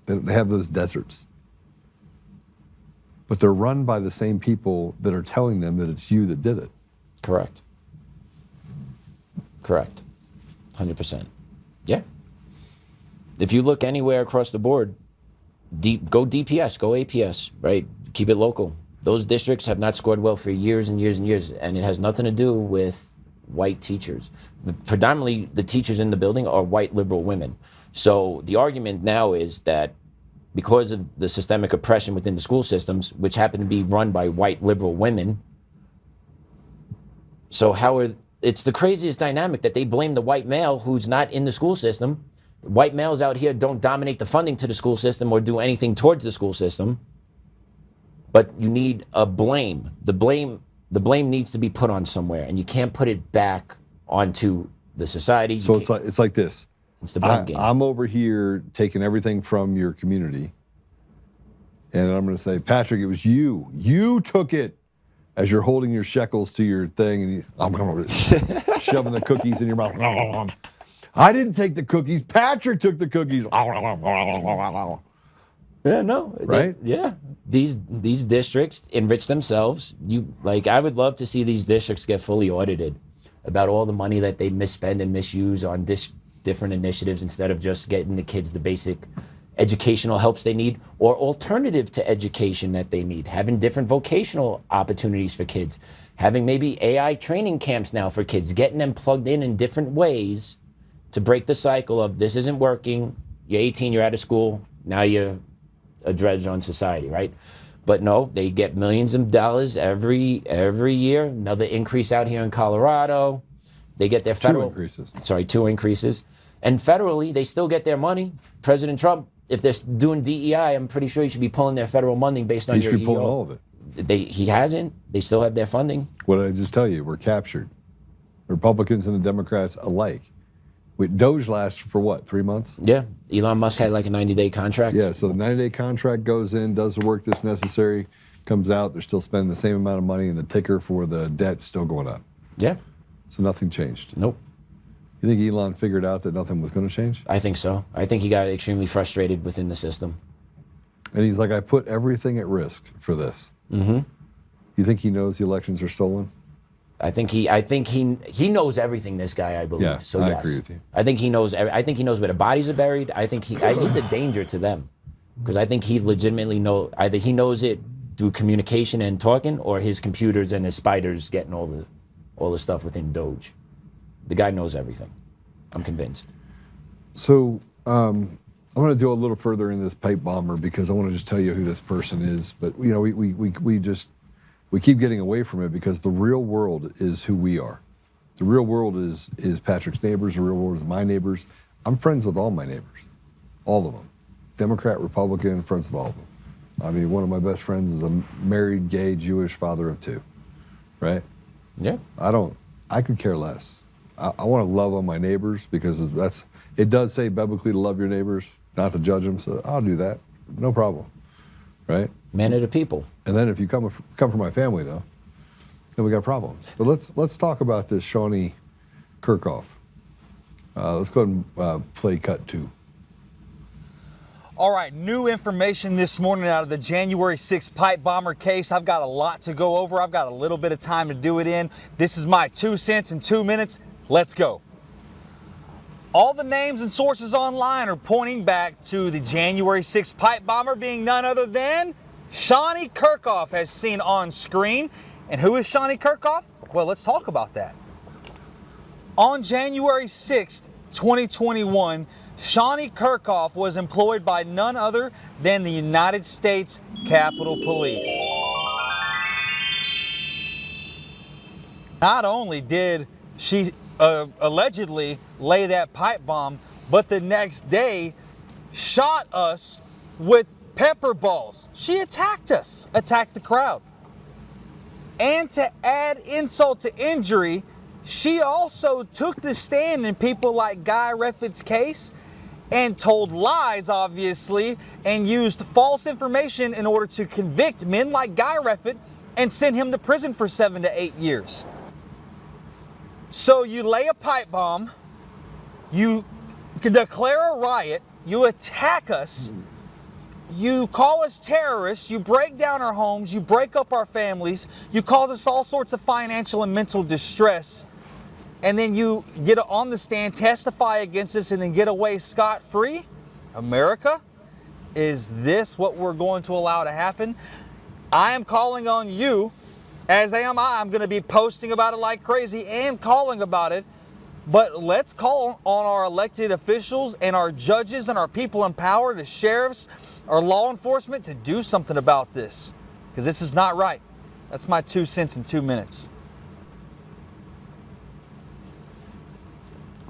They have those deserts. But they're run by the same people that are telling them that it's you that did it. Correct. Correct. 100%. Yeah. If you look anywhere across the board, go DPS, go APS, right? Keep it local. Those districts have not scored well for years and years and years, and it has nothing to do with white teachers. Predominantly, the teachers in the building are white liberal women. So the argument now is that because of the systemic oppression within the school systems, which happen to be run by white liberal women, it's the craziest dynamic that they blame the white male who's not in the school system. White males out here don't dominate the funding to the school system or do anything towards the school system. But you need a blame. The blame needs to be put on somewhere, and you can't put it back onto the society. So it's like this. It's the blame game. I'm over here taking everything from your community, and I'm going to say, Patrick, it was you. You took it as you're holding your shekels to your thing, and shoving the cookies in your mouth. I didn't take the cookies. Patrick took the cookies. Yeah, no. Right? Yeah. These districts enrich themselves. I would love to see these districts get fully audited about all the money that they misspend and misuse on different initiatives instead of just getting the kids the basic educational helps they need or alternative to education that they need, having different vocational opportunities for kids, having maybe AI training camps now for kids, getting them plugged in different ways to break the cycle of this isn't working, you're 18, you're out of school, now you're a dredge on society, right? But no, they get millions of dollars every year. Another increase out here in Colorado. They get their federal... 2 increases. Sorry, 2 increases. And federally, they still get their money. President Trump, if they're doing DEI, I'm pretty sure he should be pulling their federal funding based on He your should be pulling EO. all of it. He hasn't. They still have their funding. What did I just tell you? We're captured. Republicans and the Democrats alike. Doge lasts for what, 3 months? Yeah. Elon Musk had like a 90-day contract. Yeah, so the 90-day contract goes in, does the work that's necessary, comes out, they're still spending the same amount of money, and the ticker for the debt's still going up. Yeah. So nothing changed. Nope. You think Elon figured out that nothing was going to change? I think so. I think he got extremely frustrated within the system. And he's like, I put everything at risk for this. You think he knows the elections are stolen? I think he knows everything. This guy, I believe. Yeah, so I yes. agree with you. I think he knows. I think he knows where the bodies are buried. I think he's a danger to them, because I think he legitimately either he knows it through communication and talking, or his computers and his spiders getting all the stuff within Doge. The guy knows everything. I'm convinced. So I'm going to do a little further in this pipe bomber because I want to just tell you who this person is. But you know, we keep getting away from it because the real world is who we are. The real world is Patrick's neighbors. The real world is my neighbors. I'm friends with all my neighbors, all of them. Democrat, Republican, friends with all of them. I mean, one of my best friends is a married, gay, Jewish father of 2, right? Yeah. I could care less. I want to love on my neighbors because it does say biblically to love your neighbors, not to judge them, so I'll do that, no problem, right? Man of the people. And then if you come from my family, though, then we got problems. But let's talk about this Shawnee Kirkhoff. Let's go ahead and play cut 2. All right, new information this morning out of the January 6th pipe bomber case. I've got a lot to go over. I've got a little bit of time to do it in. This is my 2 cents in 2 minutes. Let's go. All the names and sources online are pointing back to the January 6th pipe bomber being none other than Shawnee Kirkhoff, as seen on screen. And who is Shawnee Kirkhoff? Well, let's talk about that. On January 6th, 2021, Shawnee Kirkhoff was employed by none other than the United States Capitol Police. Not only did she allegedly lay that pipe bomb, but the next day shot us with pepper balls. She attacked us, attacked the crowd. And to add insult to injury, she also took the stand in people like Guy Reffitt's case and told lies, obviously, and used false information in order to convict men like Guy Reffitt and send him to prison for 7 to 8 years. So you lay a pipe bomb, you declare a riot, you attack us, you call us terrorists, you break down our homes, you break up our families, you cause us all sorts of financial and mental distress, and then you get on the stand, testify against us, and then get away scot-free? America, is this what we're going to allow to happen? I am calling on you, as am I. I'm going to be posting about it like crazy and calling about it. But let's call on our elected officials and our judges and our people in power, the sheriffs, our law enforcement, to do something about this. Because this is not right. That's my 2 cents in 2 minutes.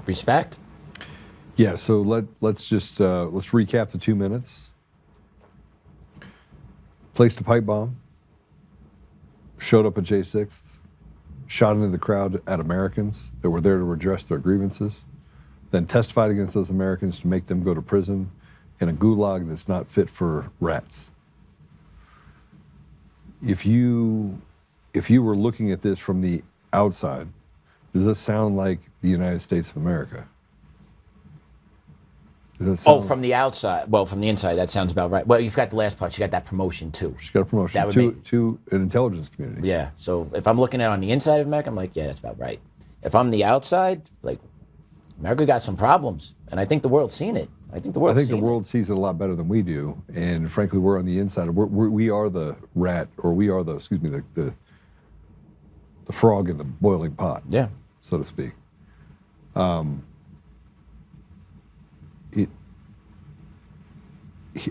Respect. Yeah, so let's just let's recap the 2 minutes. Placed a pipe bomb. Showed up at J6th. Shot into the crowd at Americans that were there to redress their grievances. Then testified against those Americans to make them go to prison in a gulag that's not fit for rats. If you were looking at this from the outside, does this sound like the United States of America? From the outside. Well, from the inside, that sounds about right. Well, you've got the last part. She got that promotion too. She got a promotion to an intelligence community. Yeah. So if I'm looking at it on the inside of America, I'm like, yeah, that's about right. If I'm the outside, like, America got some problems, and I think the world's seen it. I think the world sees it a lot better than we do, and frankly, we're on the inside. We are the rat, or we are the frog in the boiling pot. Yeah. So to speak. I'm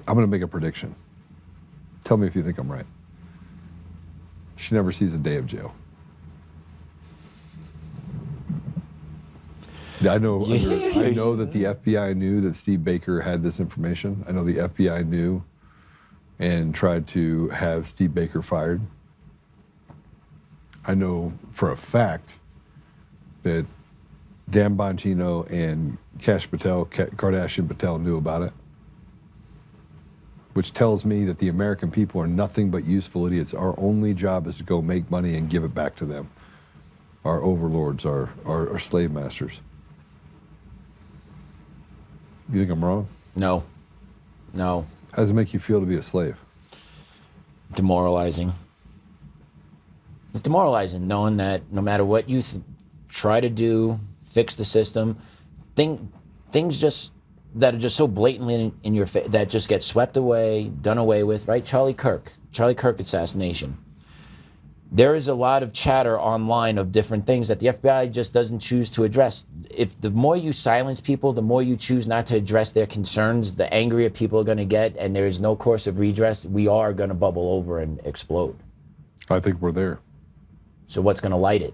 going to make a prediction. Tell me if you think I'm right. She never sees a day of jail. I know. I know that the FBI knew that Steve Baker had this information. I know the FBI knew and tried to have Steve Baker fired. I know for a fact that Dan Bongino and Kardashian Patel knew about it, which tells me that the American people are nothing but useful idiots. Our only job is to go make money and give it back to them. Our overlords, our slave masters. You think I'm wrong? No. No. How does it make you feel to be a slave? Demoralizing. It's demoralizing knowing that no matter what you try to do, fix the system, things just that are just so blatantly in your face, that just get swept away, done away with, right? Charlie Kirk assassination. There is a lot of chatter online of different things that the FBI just doesn't choose to address. If the more you silence people, the more you choose not to address their concerns, the angrier people are going to get, and there is no course of redress. We are going to bubble over and explode. I think we're there. So what's going to light it?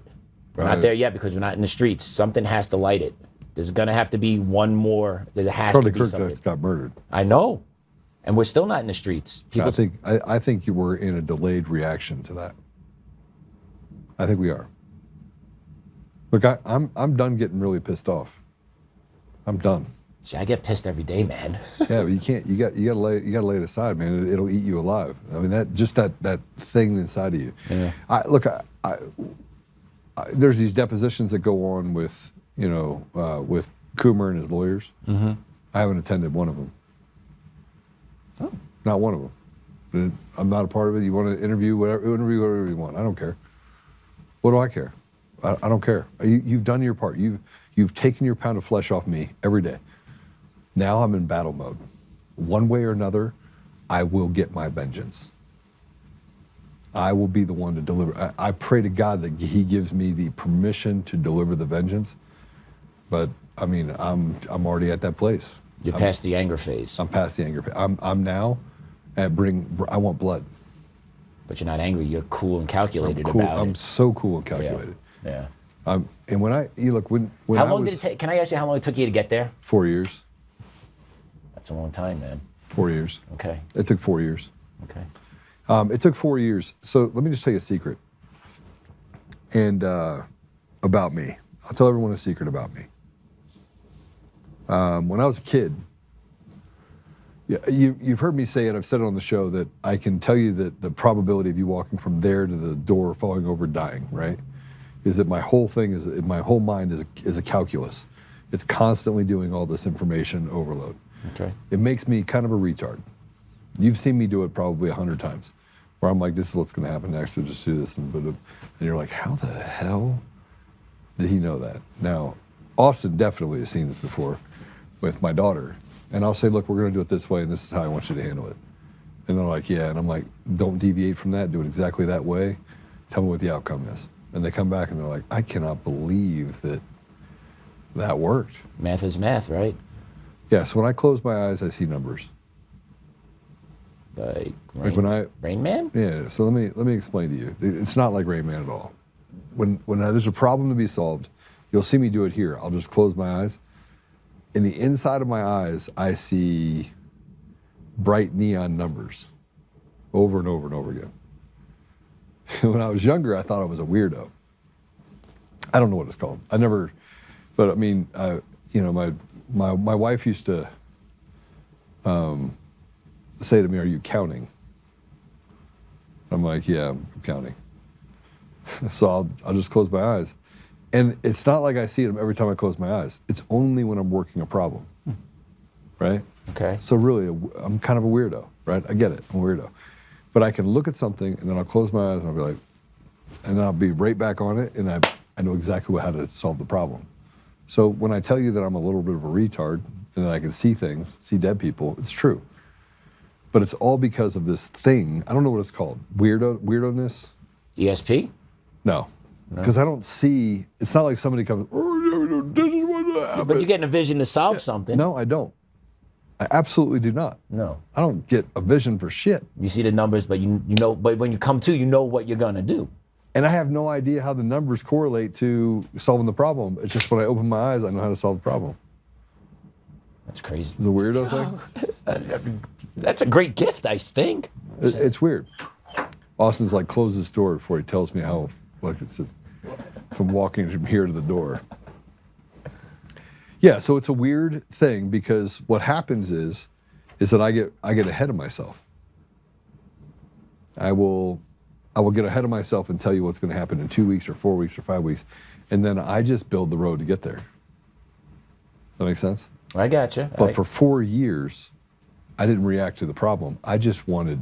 We're not there yet because we're not in the streets. Something has to light it. There's going to have to be one more. There has to be something. Charlie Kirk got murdered. I know. And we're still not in the streets. People I think you were in a delayed reaction to that. I think we are. Look, I'm done getting really pissed off. I'm done. See, I get pissed every day, man. Yeah, but you can't. You gotta lay it aside, man. It'll eat you alive. I mean, that thing inside of you. Yeah. There's these depositions that go on with with Coomer and his lawyers. Mm-hmm. I haven't attended one of them. Oh. Not one of them. I'm not a part of it. You want to interview whatever you want. I don't care. What do I care? I don't care. You've done your part. You've taken your pound of flesh off me every day. Now I'm in battle mode. One way or another, I will get my vengeance. I will be the one to deliver. I pray to God that he gives me the permission to deliver the vengeance. But I mean, I'm already at that place. You're past the anger phase. I'm past the anger phase. I'm now at I want blood. But you're not angry. You're cool and calculated I'm cool. about it. I'm so cool and calculated. Yeah. And when you look, when how I long was, did it take? Can I ask you how long it took you to get there? 4 years. That's a long time, man. 4 years. Okay. It took 4 years. Okay. It took 4 years. So let me just tell you a secret. And about me. I'll tell everyone a secret about me. When I was a kid, you've heard me say it, I've said it on the show, that I can tell you that the probability of you walking from there to the door, falling over, dying, right? Is that my whole mind is a calculus. It's constantly doing all this information overload. Okay. It makes me kind of a retard. You've seen me do it probably 100 times, where I'm like, this is what's gonna happen next, so just do this, and you're like, how the hell did he know that? Now, Austin definitely has seen this before with my daughter, and I'll say, look, we're gonna do it this way, and this is how I want you to handle it. And they're like, yeah, and I'm like, don't deviate from that, do it exactly that way, tell me what the outcome is. And they come back and they're like, I cannot believe that worked. Math is math, right? Yeah, so when I close my eyes, I see numbers. Like Rain Man? Yeah, so let me explain to you. It's not like Rain Man at all. When there's a problem to be solved, you'll see me do it here. I'll just close my eyes. In the inside of my eyes, I see bright neon numbers over and over and over again. When I was younger, I thought I was a weirdo. I don't know what it's called. But I mean, my wife used to say to me, are you counting? I'm like, yeah, I'm counting. So I'll just close my eyes. And it's not like I see them every time I close my eyes. It's only when I'm working a problem, right? Okay. So really, I'm kind of a weirdo, right? I get it, I'm a weirdo. But I can look at something and then I'll close my eyes and I'll be like, and then I'll be right back on it, and I know exactly how to solve the problem. So when I tell you that I'm a little bit of a retard and that I can see things, see dead people, it's true. But it's all because of this thing. I don't know what it's called. Weirdoness? ESP? No. Because I don't see, it's not like somebody comes, oh, this is what happened. But you're getting a vision to solve something. No, I don't. I absolutely do not. No. I don't get a vision for shit. You see the numbers, but you know, but when you come to, you know what you're gonna do. And I have no idea how the numbers correlate to solving the problem. It's just when I open my eyes, I know how to solve the problem. That's crazy. The weirdo thing? That's a great gift, I think. It's weird. Austin's like, close this door before he tells me how, like it's just, from walking from here to the door. Yeah, so it's a weird thing because what happens is that I get ahead of myself. I will get ahead of myself and tell you what's going to happen in 2 weeks or 4 weeks or 5 weeks, and then I just build the road to get there. That make sense? I gotcha. But for 4 years, I didn't react to the problem. I just was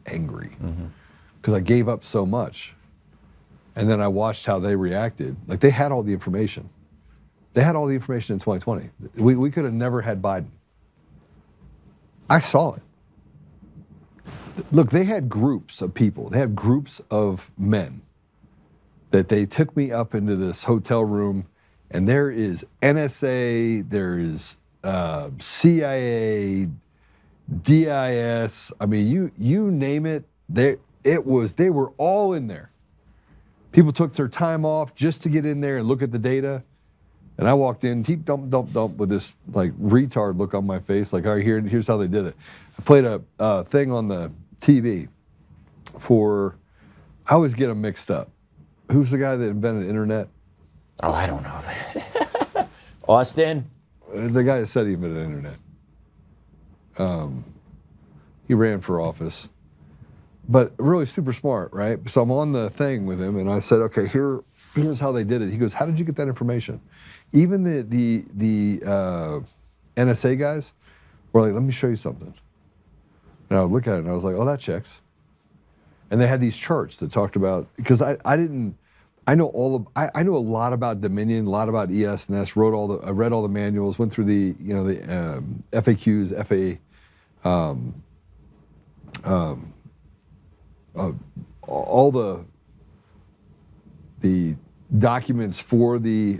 angry because I gave up so much. And then I watched how they reacted. Like, they had all the information. They had all the information in 2020. We could have never had Biden. I saw it. Look, they had groups of people. They had groups of men that they took me up into this hotel room, and there is NSA, there is CIA, DIS. I mean, you name it. They were all in there. People took their time off just to get in there and look at the data. And I walked in, deep dump with this like retard look on my face, like, all right, here's how they did it. I played a thing on the TV I always get them mixed up. Who's the guy that invented the internet? Oh, I don't know that. Austin? The guy that said he invented the internet. He ran for office, but really super smart, right? So I'm on the thing with him and I said, okay, here's how they did it. He goes, how did you get that information? Even the NSA guys were like, let me show you something. And I would look at it and I was like, oh, that checks. And they had these charts that talked about, because I didn't, I know I know a lot about Dominion, a lot about ES&S. I read all the manuals, went through the FAQs, all the documents for the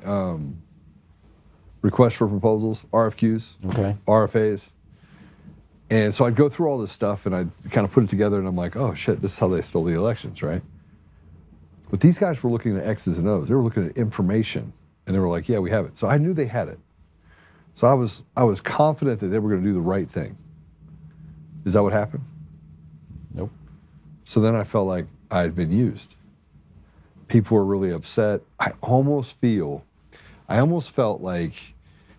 request for proposals, RFQs, RFAs. And so I'd go through all this stuff and I'd kind of put it together and I'm like, oh shit, this is how they stole the elections, right? But these guys were looking at X's and O's. They were looking at information and they were like, yeah, we have it. So I knew they had it. So I was confident that they were going to do the right thing. Is that what happened? Nope. So then I felt like I had been used. People were really upset. I almost felt like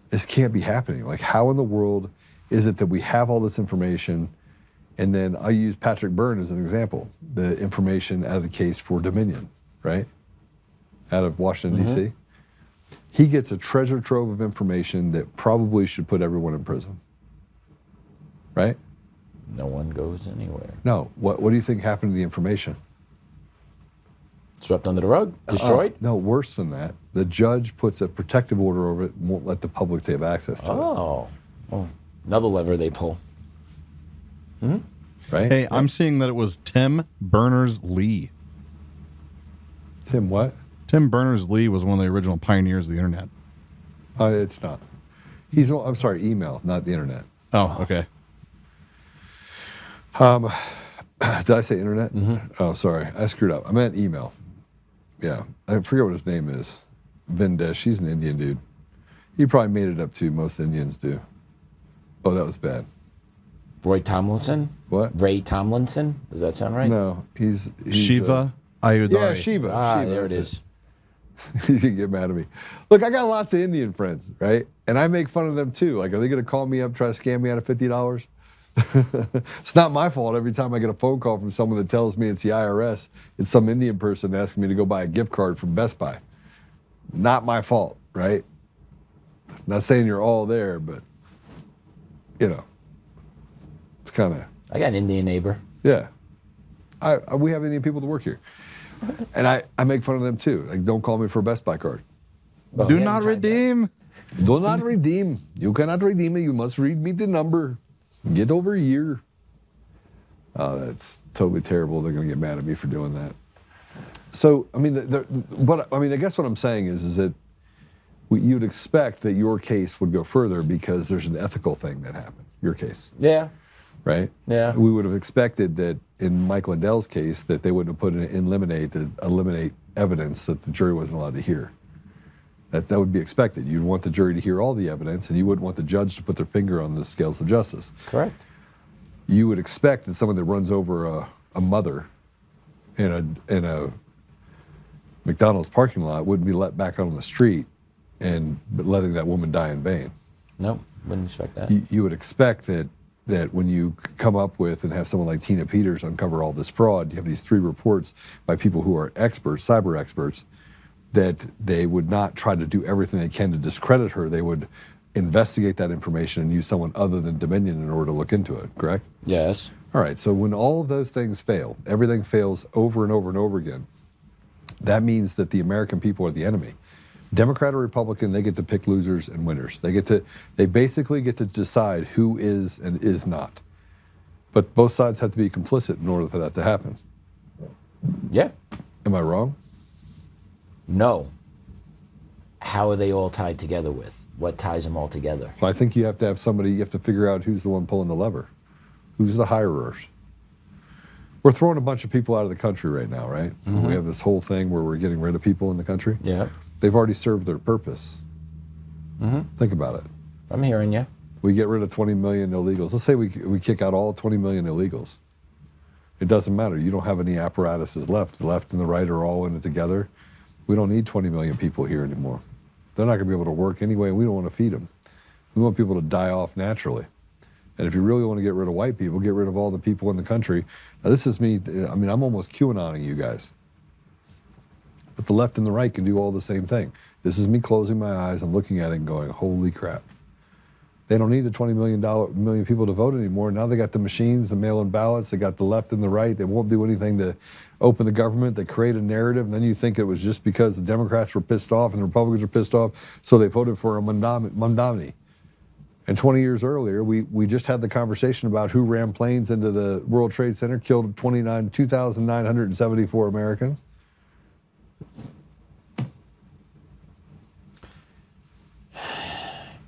this can't be happening. Like, how in the world is it that we have all this information? And then I use Patrick Byrne as an example, the information out of the case for Dominion, right? Out of Washington, D.C. He gets a treasure trove of information that probably should put everyone in prison, right? No one goes anywhere. No. What do you think happened to the information? Swept under the rug? Destroyed? No, worse than that. The judge puts a protective order over it and won't let the public have access to it. Oh. Well, another lever they pull. Right? Hey, I'm seeing that it was Tim Berners-Lee. Tim what? Tim Berners-Lee was one of the original pioneers of the internet. It's not. I'm sorry, email, not the internet. Oh, okay. Did I say internet? Oh, sorry. I screwed up. I meant email. Yeah. I forget what his name is. Vindesh. He's an Indian dude. He probably made it up too. Most Indians do. Oh, that was bad. Roy Tomlinson? What? Ray Tomlinson? Does that sound right? No, he's Shiva Ayudhari. Yeah, Shiva. Ah, Shiva, there it that's is. He's gonna get mad at me. Look, I got lots of Indian friends, right? And I make fun of them too. Like, are they gonna call me up, try to scam me out of $50? It's not my fault every time I get a phone call from someone that tells me it's the IRS. It's some Indian person asking me to go buy a gift card from Best Buy. Not my fault, right? Not saying you're all there, but you know, it's kind of. I got an Indian neighbor. Yeah, we have Indian people that work here, and I make fun of them too. Like, don't call me for a Best Buy card. Well, Do he not hasn't tried that. redeem. Do not redeem. You cannot redeem it. You must read me the number. Get over here. Oh, that's totally terrible. They're going to get mad at me for doing that. So, I mean, I guess what I'm saying is that you'd expect that your case would go further because there's an ethical thing that happened. Your case, Yeah. right? Yeah. We would have expected that in Mike Lindell's case that they wouldn't have put in eliminate evidence that the jury wasn't allowed to hear. That would be expected. You'd want the jury to hear all the evidence, and you wouldn't want the judge to put their finger on the scales of justice. Correct. You would expect that someone that runs over a mother in a McDonald's parking lot wouldn't be let back on the street and letting that woman die in vain. Nope, wouldn't expect that. You would expect that when you come up with and have someone like Tina Peters uncover all this fraud, you have these 3 reports by people who are experts, cyber experts, that they would not try to do everything they can to discredit her. They would investigate that information and use someone other than Dominion in order to look into it, correct? Yes. All right, so when all of those things fail, everything fails over and over and over again, that means that the American people are the enemy. Democrat or Republican, they get to pick losers and winners. They basically get to decide who is and is not. But both sides have to be complicit in order for that to happen. Yeah. Am I wrong? No. How are they all tied together with? What ties them all together? Well, I think you have to have somebody, you have to figure out who's the one pulling the lever. Who's the hirers? We're throwing a bunch of people out of the country right now, right? We have this whole thing where we're getting rid of people in the country. Yeah. They've already served their purpose. Think about it. I'm hearing you. We get rid of 20 million illegals. Let's say we kick out all 20 million illegals. It doesn't matter. You don't have any apparatuses left. The left and the right are all in it together. We don't need 20 million people here anymore. They're not going to be able to work anyway, and we don't want to feed them. We want people to die off naturally. And if you really want to get rid of white people, get rid of all the people in the country. Now, this is me. I mean, I'm almost QAnoning you guys. But the left and the right can do all the same thing. This is me closing my eyes and looking at it and going, holy crap. They don't need the 20 million people to vote anymore. Now they got the machines, the mail-in ballots, they got the left and the right. They won't do anything to open the government. They create a narrative, and then you think it was just because the Democrats were pissed off and the Republicans were pissed off, so they voted for a Mamdani. And 20 years earlier, we just had the conversation about who ran planes into the World Trade Center, killed 2,974 Americans.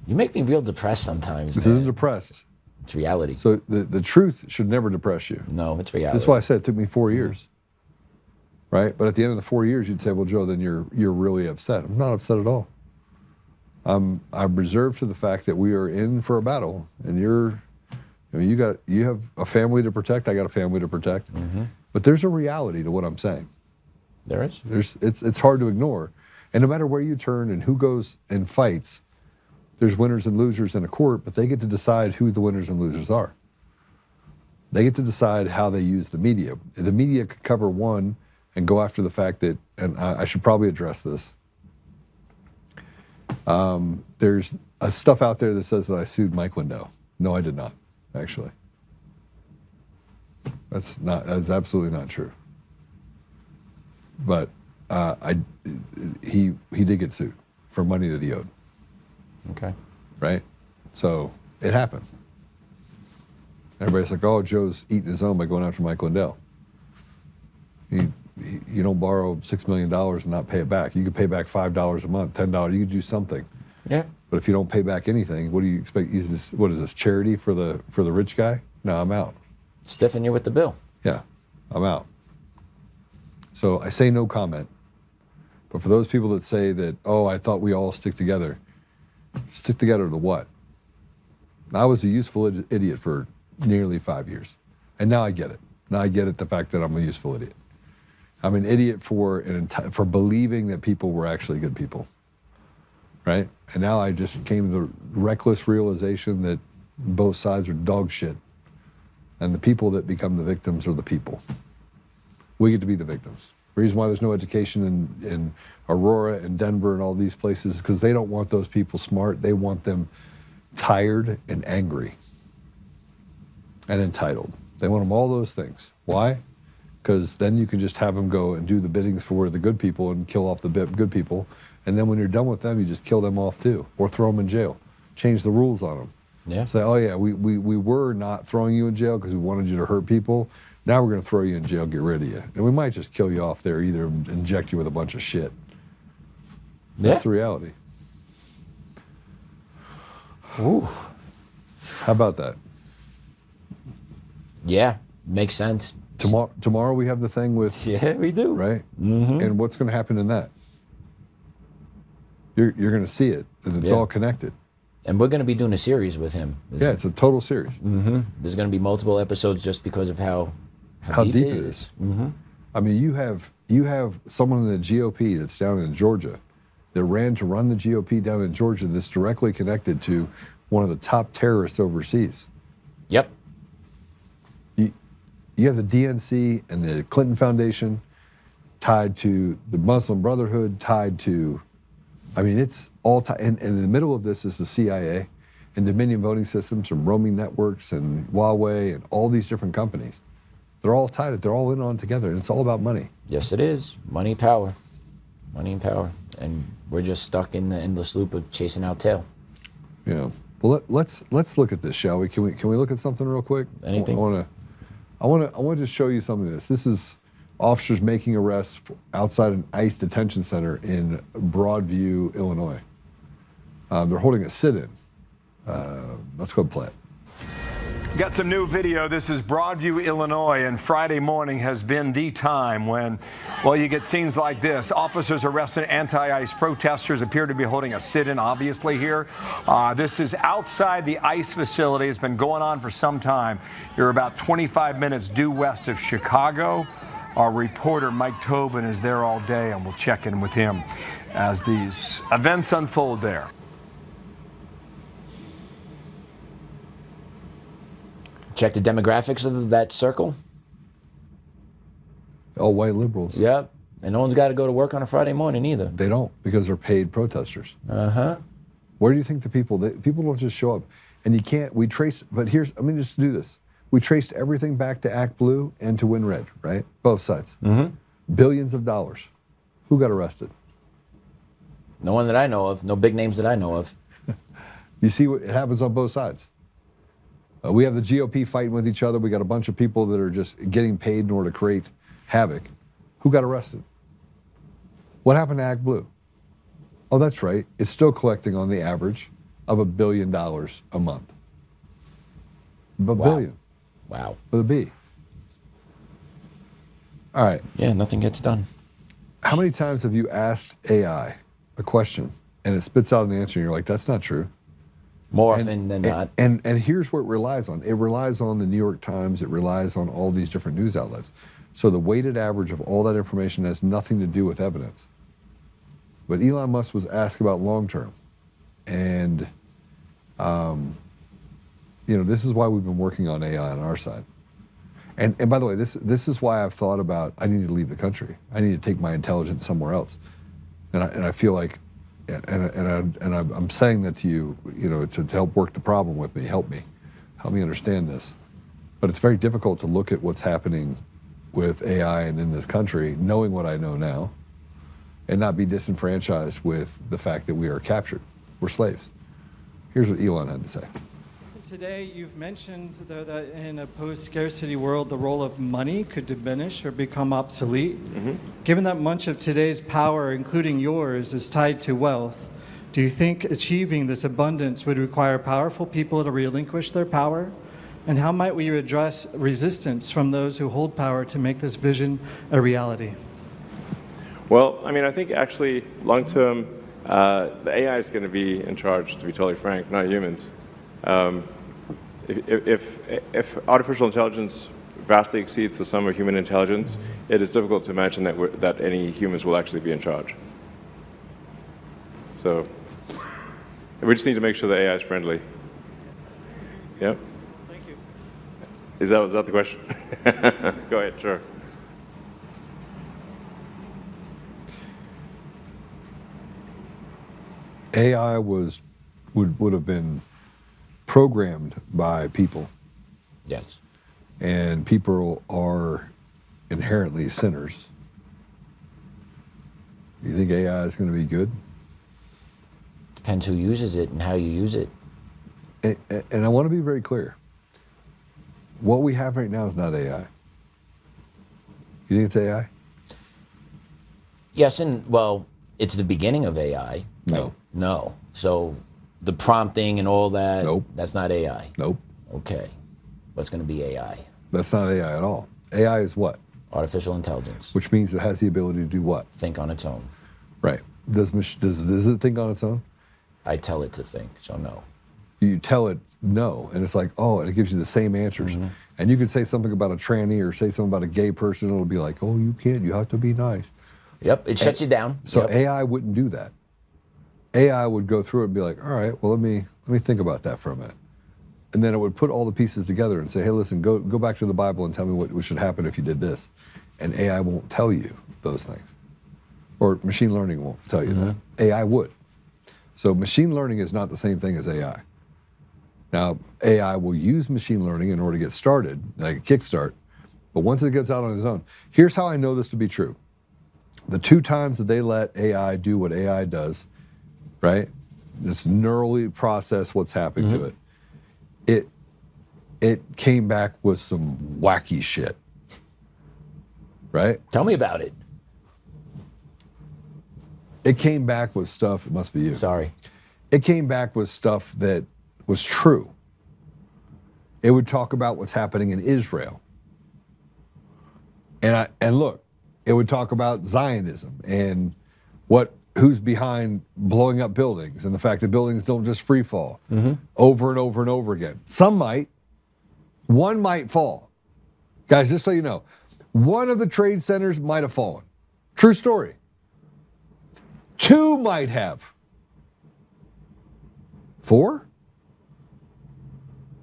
You make me real depressed sometimes. This man. isn't depressed. It's reality. So the truth should never depress you. No, it's reality. That's why I said it took me 4 years. Right? But at the end of the 4 years, you'd say, well, Joe, then you're really upset. I'm not upset at all. I'm reserved to the fact that we are in for a battle, and you have a family to protect. I got a family to protect. But there's a reality to what I'm saying. There is. It's hard to ignore. And no matter where you turn and who goes and fights, there's winners and losers in a court, but they get to decide who the winners and losers are. They get to decide how they use the media. The media could cover one and go after the fact that, and I should probably address this. There's stuff out there that says that I sued Mike Lindell. No, I did not, actually. That's absolutely not true. But he did get sued for money that he owed. Okay. Right? So it happened. Everybody's like, oh, Joe's eating his own by going after Mike Lindell. You don't borrow $6 million and not pay it back. You could pay back $5 a month, $10. You could do something. Yeah. But if you don't pay back anything, what do you expect? What is this, charity for the rich guy? No, I'm out. Stiffen you with the bill. Yeah, I'm out. So I say no comment. But for those people that say that, oh, I thought we all stick together to what? I was a useful idiot for nearly 5 years. And now I get it. Now I get it, the fact that I'm a useful idiot. I'm an idiot for believing that people were actually good people, right? And now I just came to the reckless realization that both sides are dog shit. And the people that become the victims are the people. We get to be the victims. The reason why there's no education in Aurora and Denver and all these places is because they don't want those people smart. They want them tired and angry and entitled. They want them all those things. Why? Because then you can just have them go and do the biddings for the good people and kill off the good people. And then when you're done with them, you just kill them off too, or throw them in jail. Change the rules on them. Yeah. Say, oh yeah, we were not throwing you in jail because we wanted you to hurt people. Now we're going to throw you in jail, get rid of you. And we might just kill you off there, either inject you with a bunch of shit. That's the reality. Ooh. How about that? Yeah, makes sense. Tomorrow we have the thing with... Yeah, we do. Right? And what's going to happen in that? You're going to see it, and it's all connected. And we're going to be doing a series with him. Yeah, it's a total series. There's going to be multiple episodes just because of how deep it is. I mean, you have someone in the GOP that's down in Georgia that ran to run the GOP down in Georgia that's directly connected to one of the top terrorists overseas. Yep. You have the DNC and the Clinton Foundation tied to the Muslim Brotherhood, tied to, I mean, it's all tied. And in the middle of this is the CIA and Dominion Voting Systems and roaming networks and Huawei and all these different companies. They're all tied. They're all in on together, and it's all about money. Yes, it is. Money, power. Money and power. And we're just stuck in the endless loop of chasing our tail. Yeah. Well, let's look at this, shall we? Can we look at something real quick? Anything? I want to just show you something of this. This is officers making arrests outside an ICE detention center in Broadview, Illinois. They're holding a sit-in. Let's go play it. Got some new video. This is Broadview, Illinois, and Friday morning has been the time when, well, you get scenes like this. Officers arresting anti-ICE protesters appear to be holding a sit-in, obviously, here. This is outside the ICE facility. It's been going on for some time. You're about 25 minutes due west of Chicago. Our reporter, Mike Tobin, is there all day, and we'll check in with him as these events unfold there. Check the demographics of that circle. All white liberals. Yep. And no one's got to go to work on a Friday morning either. They don't, because they're paid protesters. Uh-huh. Where do you think the people don't just show up? And you can't, we trace, but here's, I mean, just do this. We traced everything back to Act Blue and to Win Red, right? Both sides. Billions of dollars. Who got arrested? No one that I know of. No big names that I know of. You see what it happens on both sides. We have the GOP fighting with each other. We got a bunch of people that are just getting paid in order to create havoc. Who got arrested? What happened to Act Blue? Oh, that's right. It's still collecting on the average of $1 billion a month. Billion. Wow. With a B. All right. Yeah, nothing gets done. How many times have you asked AI a question and it spits out an answer and you're like, that's not true? More often than not. And here's what it relies on. It relies on the New York Times. It relies on all these different news outlets. So the weighted average of all that information has nothing to do with evidence. But Elon Musk was asked about long-term. And, you know, this is why we've been working on AI on our side. And by the way, this is why I've thought about, I need to leave the country. I need to take my intelligence somewhere else. And I feel like, I'm saying that to you, you know, to help work the problem with me, help me understand this. But it's very difficult to look at what's happening with AI and in this country, knowing what I know now, and not be disenfranchised with the fact that we are captured. We're slaves. Here's what Elon had to say. Today, you've mentioned, though, that in a post-scarcity world, the role of money could diminish or become obsolete. Given that much of today's power, including yours, is tied to wealth, do you think achieving this abundance would require powerful people to relinquish their power? And how might we address resistance from those who hold power to make this vision a reality? Well, I mean, I think actually, long-term, the AI is going to be in charge, to be totally frank, not humans. If artificial intelligence vastly exceeds the sum of human intelligence, it is difficult to imagine that any humans will actually be in charge. So we just need to make sure the AI is friendly. Yep. Thank you. Was that the question? Go ahead, sure. AI would have been programmed by people. Yes. And people are inherently sinners. You think AI is going to be good? Depends who uses it and how you use it. And I want to be very clear. What we have right now is not AI. You think it's AI? Yes, and well, it's the beginning of AI. No. Like, no. So the prompting and all that, Nope. That's not AI. Nope. Okay. What's going to be AI? That's not AI at all. AI is what? Artificial intelligence. Which means it has the ability to do what? Think on its own. Right. Does it think on its own? I tell it to think, so no. You tell it no, and it's like, oh, and it gives you the same answers. And you could say something about a tranny or say something about a gay person, and it'll be like, oh, you can't, you have to be nice. Yep, it shuts you down. So Yep. AI wouldn't do that. AI would go through it and be like, all right, well, let me think about that for a minute. And then it would put all the pieces together and say, hey, listen, go back to the Bible and tell me what should happen if you did this. And AI won't tell you those things. Or machine learning won't tell you that. AI would. So machine learning is not the same thing as AI. Now, AI will use machine learning in order to get started, like a kickstart. But once it gets out on its own, here's how I know this to be true. The 2 times that they let AI do what AI does, right? Just neurally process what's happening to it. It came back with some wacky shit, right? Tell me about it. It came back with stuff, it must be you. Sorry. It came back with stuff that was true. It would talk about what's happening in Israel. And look, it would talk about Zionism and who's behind blowing up buildings and the fact that buildings don't just free fall over and over and over again. Some might. One might fall. Guys, just so you know, one of the trade centers might have fallen. True story. 2 might have. 4?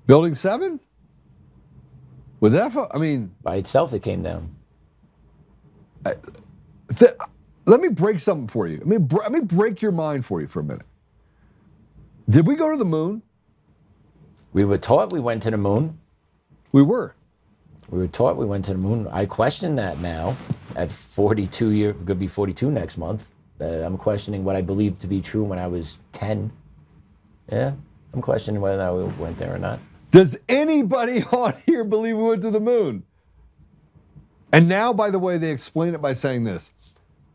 Building 7? Would that fall? I mean, By itself, it came down. let me break something for you. Let me break your mind for you for a minute. Did we go to the moon? We were taught we went to the moon. We were. We were taught we went to the moon. I question that now at 42 years, going to be 42 next month. That I'm questioning what I believed to be true when I was 10. Yeah, I'm questioning whether or not we went there or not. Does anybody on here believe we went to the moon? And now, by the way, they explain it by saying this.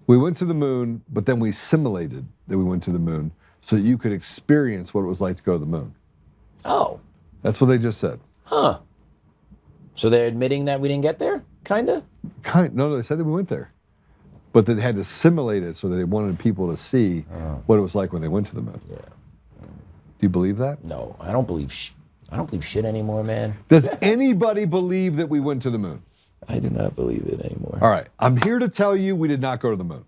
We went to the moon, but then we simulated that we went to the moon so that you could experience what it was like to go to the moon. Oh. That's what they just said. Huh. So they're admitting that we didn't get there? Kinda? No, they said that we went there. But they had to simulate it so that they wanted people to see what it was like when they went to the moon. Yeah. Do you believe that? No, I don't believe shit anymore, man. Does anybody believe that we went to the moon? I do not believe it anymore. All right, I'm here to tell you we did not go to the moon.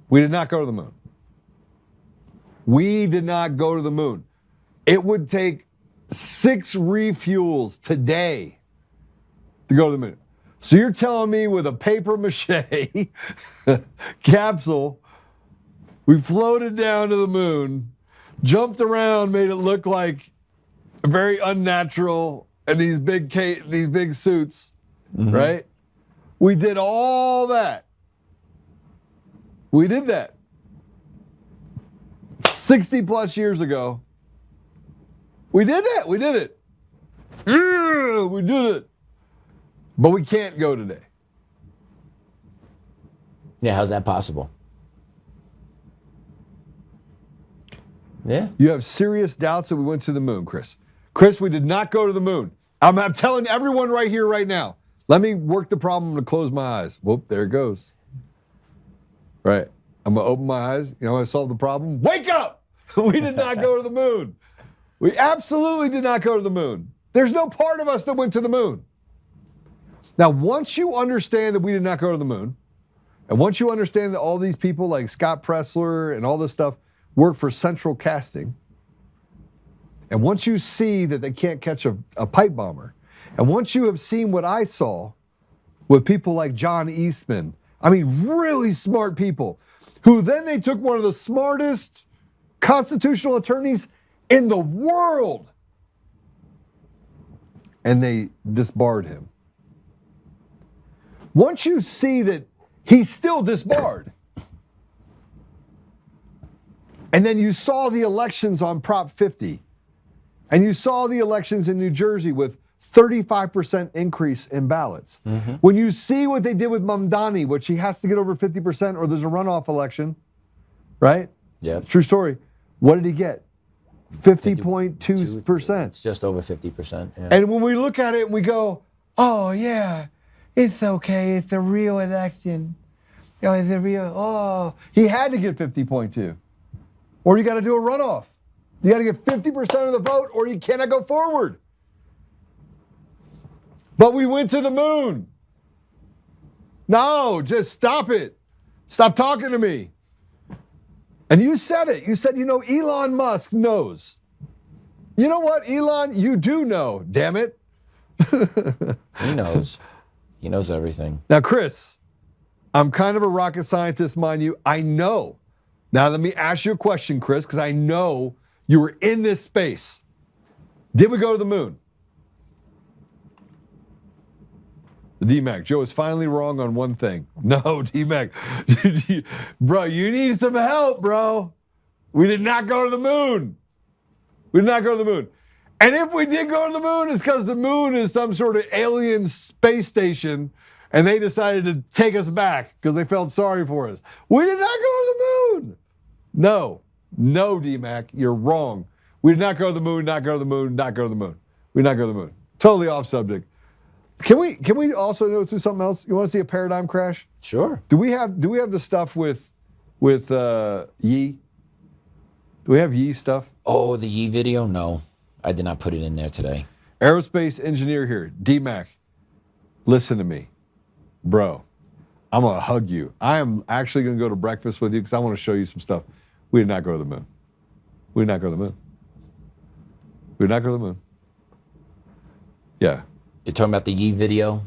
We did not go to the moon. We did not go to the moon. It would take 6 refuels today to go to the moon. So you're telling me with a paper mache capsule, we floated down to the moon, jumped around, made it look like very unnatural, and these big suits, right? We did all that. We did that 60 plus years ago. We did that. We did it. Yeah, we did it. But we can't go today. Yeah, how's that possible? Yeah. You have serious doubts that we went to the moon, Chris. Chris, we did not go to the moon. I'm telling everyone right here, right now. Let me work the problem. I'm going to close my eyes. Whoop, there it goes. Right. I'm going to open my eyes. You know how I solve the problem? Wake up! We did not go to the moon. We absolutely did not go to the moon. There's no part of us that went to the moon. Now, once you understand that we did not go to the moon, and once you understand that all these people like Scott Pressler and all this stuff work for central casting, and once you see that they can't catch a pipe bomber, and once you have seen what I saw with people like John Eastman, I mean really smart people, who then they took one of the smartest constitutional attorneys in the world and they disbarred him. Once you see that he's still disbarred, and then you saw the elections on Prop 50, and you saw the elections in New Jersey with 35% increase in ballots. When you see what they did with Mamdani, which he has to get over 50% or there's a runoff election, right? Yeah. True story. What did he get? 50.2%. It's just over 50%. Yeah. And when we look at it and we go, oh yeah, it's okay, it's a real election. Oh, it's a real, he had to get 50.2. Or you got to do a runoff. You got to get 50% of the vote or you cannot go forward. But we went to the moon. No, just stop it. Stop talking to me. And you said it. You said, Elon Musk knows. You know what, Elon? You do know, damn it. He knows. He knows everything. Now, Chris, I'm kind of a rocket scientist, mind you. I know. Now, let me ask you a question, Chris, because I know you were in this space. Did we go to the moon? The DMAC, Joe is finally wrong on one thing. No, DMAC, bro, you need some help, bro. We did not go to the moon. We did not go to the moon. And if we did go to the moon, it's because the moon is some sort of alien space station and they decided to take us back because they felt sorry for us. We did not go to the moon. No, DMAC, you're wrong. We did not go to the moon, not go to the moon, not go to the moon. We did not go to the moon. Totally off subject. Can we also go through something else? You want to see a paradigm crash? Sure. Do we have the stuff with Yi? Do we have Yi stuff? Oh, the Yi video? No, I did not put it in there today. Aerospace engineer here, DMAC. Listen to me, bro. I'm gonna hug you. I am actually gonna go to breakfast with you because I want to show you some stuff. We did not go to the moon. We did not go to the moon. We did not go to the moon. Yeah. You're talking about the Yi video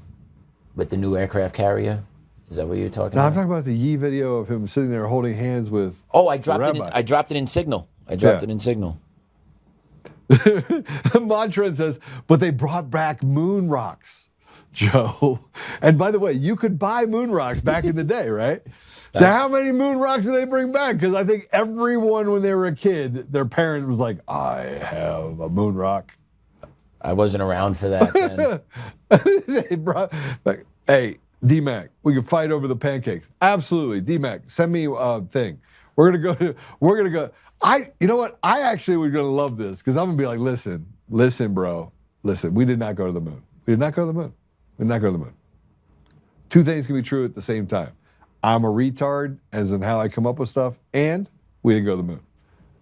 with the new aircraft carrier? Is that what you're talking No, about? I'm talking about the Yi video of him sitting there holding hands with. Oh, I dropped it in Signal. I dropped it in Signal. Montreal says, but they brought back moon rocks, Joe. And by the way, you could buy moon rocks back in the day, right? So how many moon rocks did they bring back? Because I think everyone, when they were a kid, their parent was like, I have a moon rock. I wasn't around for that then. They brought back, hey, D-Mac, we can fight over the pancakes. Absolutely, D-Mac, send me a thing. We're gonna go, you know what? I actually was gonna love this because I'm gonna be like, listen, bro, listen, we did not go to the moon. We did not go to the moon. We did not go to the moon. Two things can be true at the same time. I'm a retard as in how I come up with stuff, and we didn't go to the moon.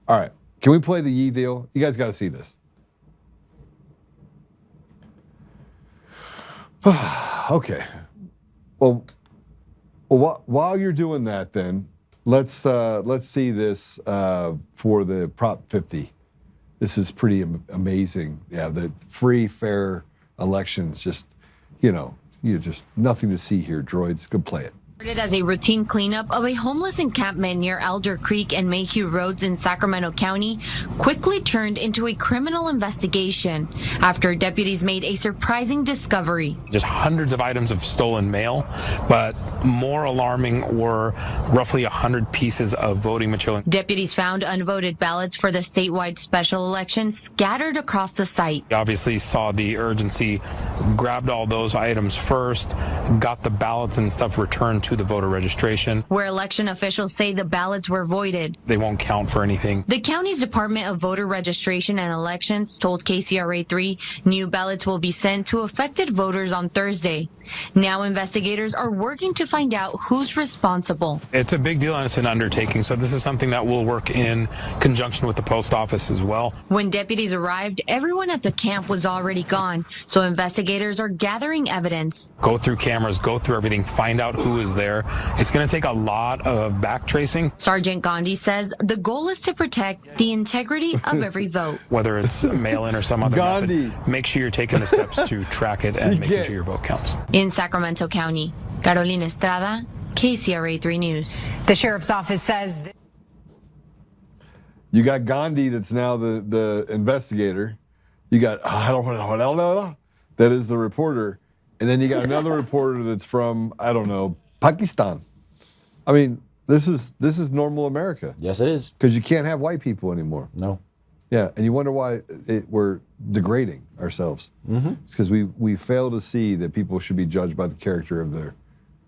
All right, can we play the Yee deal? You guys gotta see this. Okay. Well, while you're doing that, then let's see this for the Prop 50. This is pretty amazing. Yeah, the free, fair elections. Just just nothing to see here. Droids, go play it. As a routine cleanup of a homeless encampment near Elder Creek and Mayhew Roads in Sacramento County quickly turned into a criminal investigation after deputies made a surprising discovery. Just hundreds of items of stolen mail, but more alarming were roughly 100 pieces of voting material. Deputies found unvoted ballots for the statewide special election scattered across the site. We obviously saw the urgency, grabbed all those items first, got the ballots and stuff returned to the voter registration. Where election officials say the ballots were voided. They won't count for anything. The county's Department of Voter Registration and Elections told KCRA3 new ballots will be sent to affected voters on Thursday. Now investigators are working to find out who's responsible. It's a big deal and it's an undertaking, so this is something that will work in conjunction with the post office as well. When deputies arrived, everyone at the camp was already gone, so investigators are gathering evidence. Go through cameras, go through everything, find out who is there. It's going to take a lot of back tracing. Sergeant Gandhi says the goal is to protect the integrity of every vote. Whether it's mail-in or some other method, make sure you're taking the steps to track it and making sure your vote counts. In Sacramento County, Carolina Estrada, KCRA3 News. The sheriff's office says you got Gandhi, that's now the investigator. You got that is the reporter, and then you got another reporter that's from Pakistan. I mean, this is normal America. Yes, it is. Because you can't have white people anymore. No. Yeah, and you wonder why we're degrading ourselves. Mm-hmm. It's because we fail to see that people should be judged by the character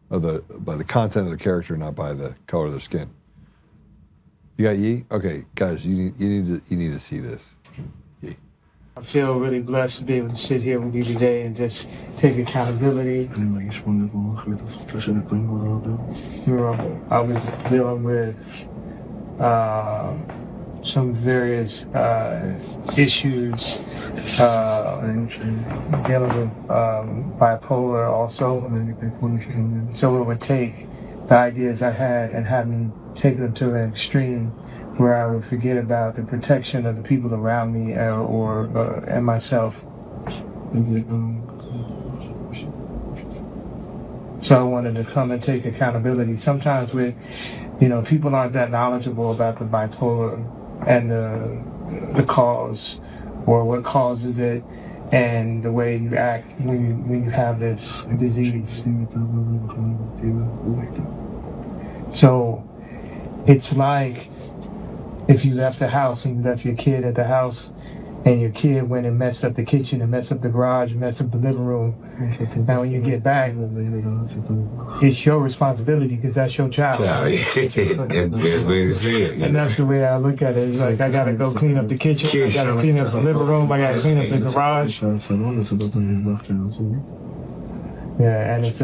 by the content of the character, not by the color of their skin. You got Yee? Okay, guys, you need to see this. Yee. I feel really blessed to be able to sit here with you today and just take accountability. I was dealing with some various issues, dealing with bipolar also. So it would take the ideas I had and have me take them to an extreme where I would forget about the protection of the people around me and myself. So I wanted to come and take accountability. Sometimes people aren't that knowledgeable about the bipolar and the cause or what causes it and the way you act when you have this disease. So it's like if you left the house and you left your kid at the house and your kid went and messed up the kitchen and messed up the garage and messed up the living room. Now when you get back, it's your responsibility because that's your child. And that's the way I look at it. It's like I gotta go clean up the kitchen, I gotta clean up the living room, I gotta clean up the garage. Yeah, and it's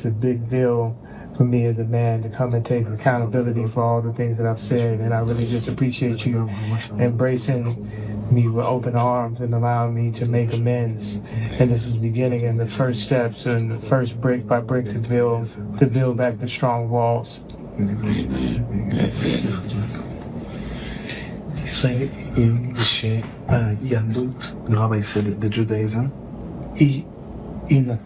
a big deal for me as a man to come and take accountability for all the things that I've said, and I really just appreciate you embracing me with open arms and allowing me to make amends. And this is the beginning and the first steps and the first brick by brick to build back the strong walls. Say się Jandut, grabaj sobie the Judaism I na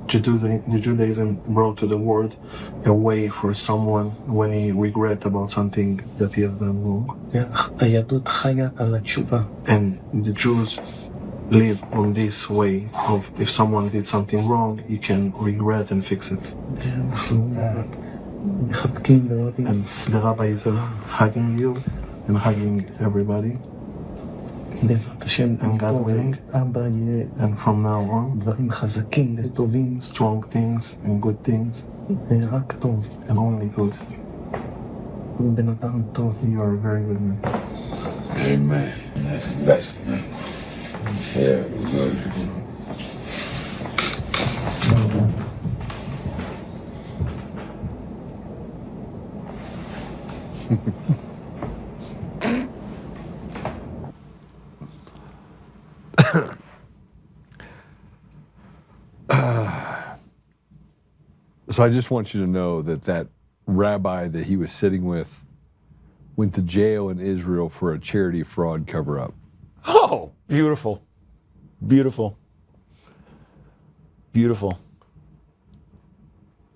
Judaism brought to the world a way for someone when he regret about something that he has done wrong. And the Jews live on this way of if someone did something wrong, he can regret and fix it. And the rabbi is hugging you and hugging everybody. And God willing, and from now on, strong things and good things, and only good. You are a very good man. Amen. That's the best, man. Very good. So I just want you to know that that rabbi that he was sitting with went to jail in Israel for a charity fraud cover-up. Oh, beautiful. Beautiful. Beautiful.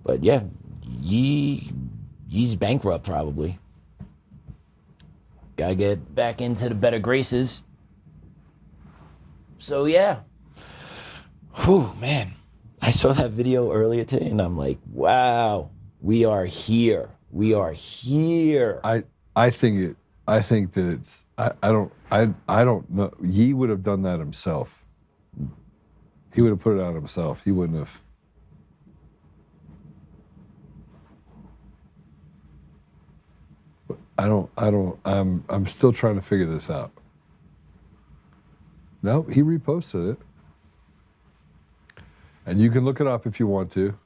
But yeah, he's bankrupt probably. Gotta get back into the better graces. So yeah. Whew, man. I saw that video earlier today and I'm like, wow, we are here. We are here. I think that it's I don't know. He would have done that himself. He would have put it out himself. He wouldn't have. I'm still trying to figure this out. No, he reposted it. And you can look it up if you want to.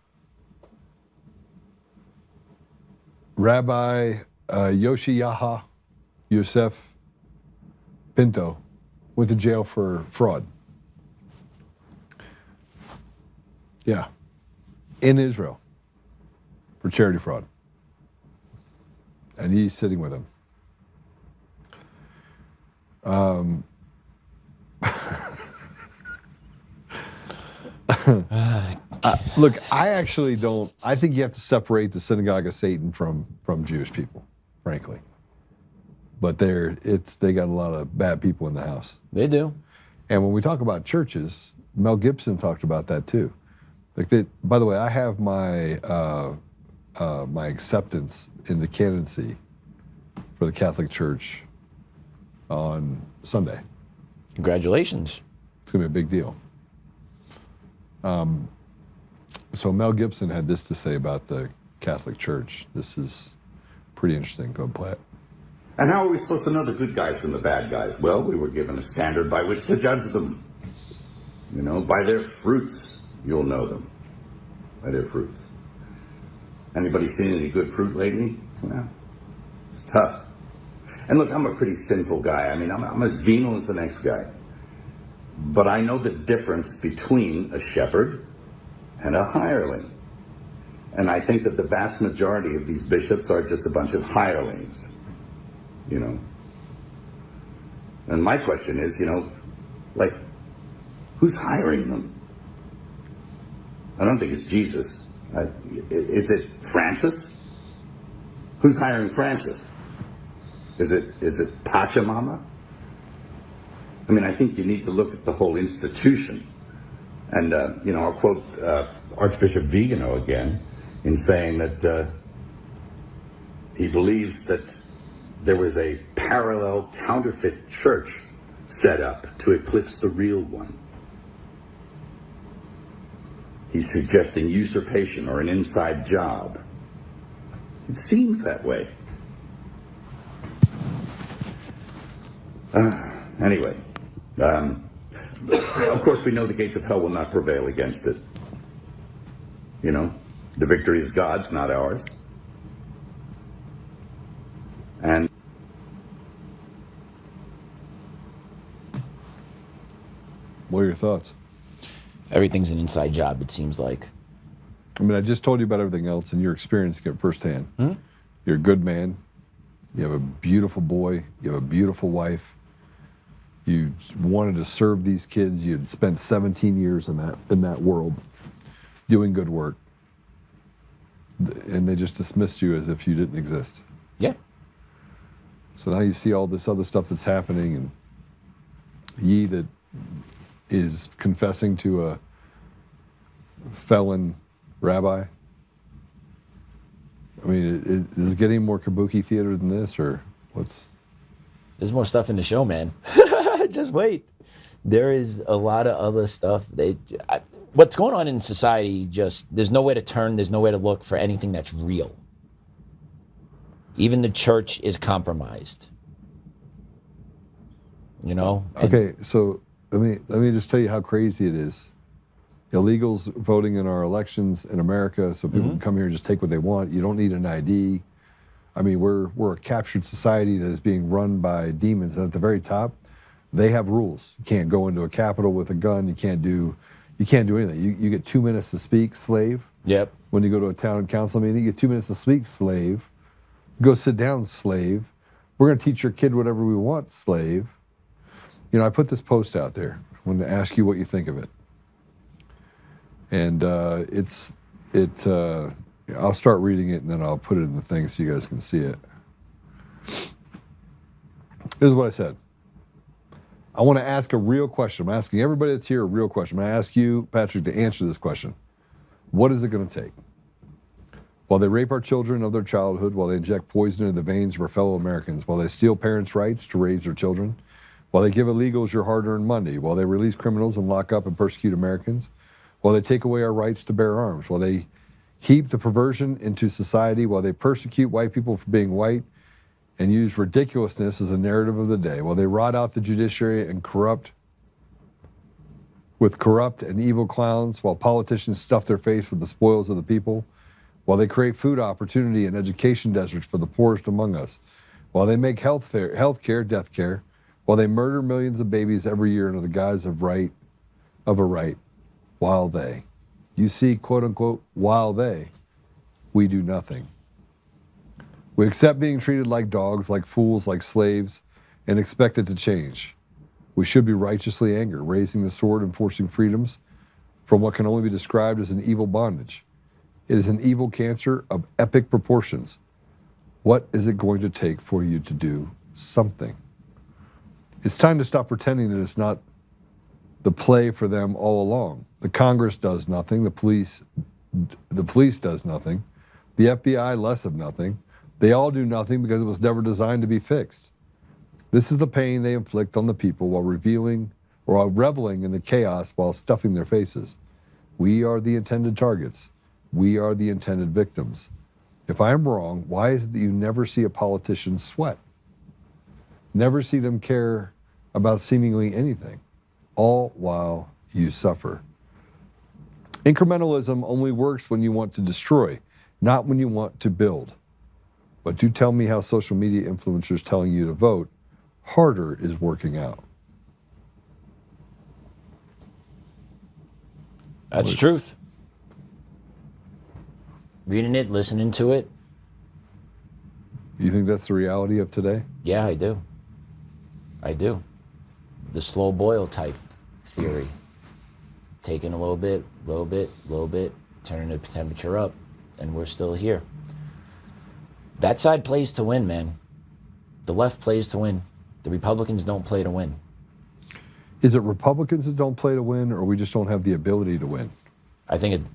Rabbi Yoshiyaha Yosef Pinto went to jail for fraud. Yeah. In Israel for charity fraud. And he's sitting with him. Look, I actually don't. I think you have to separate the synagogue of Satan from Jewish people, frankly. But they got a lot of bad people in the house. They do. And when we talk about churches, Mel Gibson talked about that too. Like by the way, I have my my acceptance into candidacy for the Catholic Church on Sunday. Congratulations. It's gonna be a big deal. So Mel Gibson had this to say about the Catholic Church. This is pretty interesting. Go play it. And how are we supposed to know the good guys from the bad guys? Well, we were given a standard by which to judge them. You know, by their fruits, you'll know them. By their fruits. Anybody seen any good fruit lately? Well, it's tough. And look, I'm a pretty sinful guy. I mean, I'm as venal as the next guy. But I know the difference between a shepherd and a hireling. And I think that the vast majority of these bishops are just a bunch of hirelings, you know. And my question is, you know, like, who's hiring them? I don't think it's Jesus. Is it Francis? Who's hiring Francis? Is it Pachamama? I mean, I think you need to look at the whole institution. And, you know, I'll quote Archbishop Vigano again in saying that he believes that there was a parallel counterfeit church set up to eclipse the real one. He's suggesting usurpation or an inside job. It seems that way. Anyway. Of course, we know the gates of hell will not prevail against it. You know, the victory is God's, not ours. And what are your thoughts? Everything's an inside job, it seems like. I mean, I just told you about everything else, and you're experiencing it firsthand. You're a good man. You have a beautiful boy. You have a beautiful wife. You wanted to serve these kids. You had spent 17 years in that world doing good work. And they just dismissed you as if you didn't exist. Yeah. So now you see all this other stuff that's happening, and Yi that is confessing to a felon rabbi. I mean, is it getting more kabuki theater than this, or what's? There's more stuff in the show, man. Just wait. There is a lot of other stuff. What's going on in society, there's nowhere to turn, there's nowhere to look for anything that's real. Even the church is compromised. You know? Okay, so let me just tell you how crazy it is. Illegals voting in our elections in America, so people can come here and just take what they want. You don't need an ID. I mean, we're a captured society that is being run by demons, and at the very top, they have rules. You can't go into a Capitol with a gun. You can't do anything. You get 2 minutes to speak, slave. Yep. When you go to a town council meeting, you get 2 minutes to speak, slave. Go sit down, slave. We're going to teach your kid whatever we want, slave. You know, I put this post out there. I wanted to ask you what you think of it. And I'll start reading it and then I'll put it in the thing so you guys can see it. This is what I said. I want to ask a real question. I'm asking everybody that's here a real question. I'm going to ask you, Patrick, to answer this question. What is it going to take? While they rape our children of their childhood, while they inject poison into the veins of our fellow Americans, while they steal parents' rights to raise their children, while they give illegals your hard-earned money, while they release criminals and lock up and persecute Americans, while they take away our rights to bear arms, while they heap the perversion into society, while they persecute white people for being white and use ridiculousness as a narrative of the day, while they rot out the judiciary and corrupt and evil clowns, while politicians stuff their face with the spoils of the people, while they create food opportunity and education deserts for the poorest among us, while they make health care death care, while they murder millions of babies every year under the guise of a right, while they, you see, quote unquote, while they, we do nothing. We accept being treated like dogs, like fools, like slaves, and expect it to change. We should be righteously angry, raising the sword and forcing freedoms from what can only be described as an evil bondage. It is an evil cancer of epic proportions. What is it going to take for you to do something? It's time to stop pretending that it's not the play for them all along. The Congress does nothing. The police does nothing. The FBI less of nothing. They all do nothing because it was never designed to be fixed. This is the pain they inflict on the people while reveling in the chaos while stuffing their faces. We are the intended targets. We are the intended victims. If I'm wrong, why is it that you never see a politician sweat? Never see them care about seemingly anything, all while you suffer. Incrementalism only works when you want to destroy, not when you want to build. But do tell me how social media influencers telling you to vote harder is working out. That's truth. Reading it, listening to it. You think that's the reality of today? Yeah, I do. I do. The slow boil type theory. Taking a little bit, turning the temperature up, and we're still here. That side plays to win, man. The left plays to win. The Republicans don't play to win. Is it Republicans that don't play to win, or we just don't have the ability to win? I think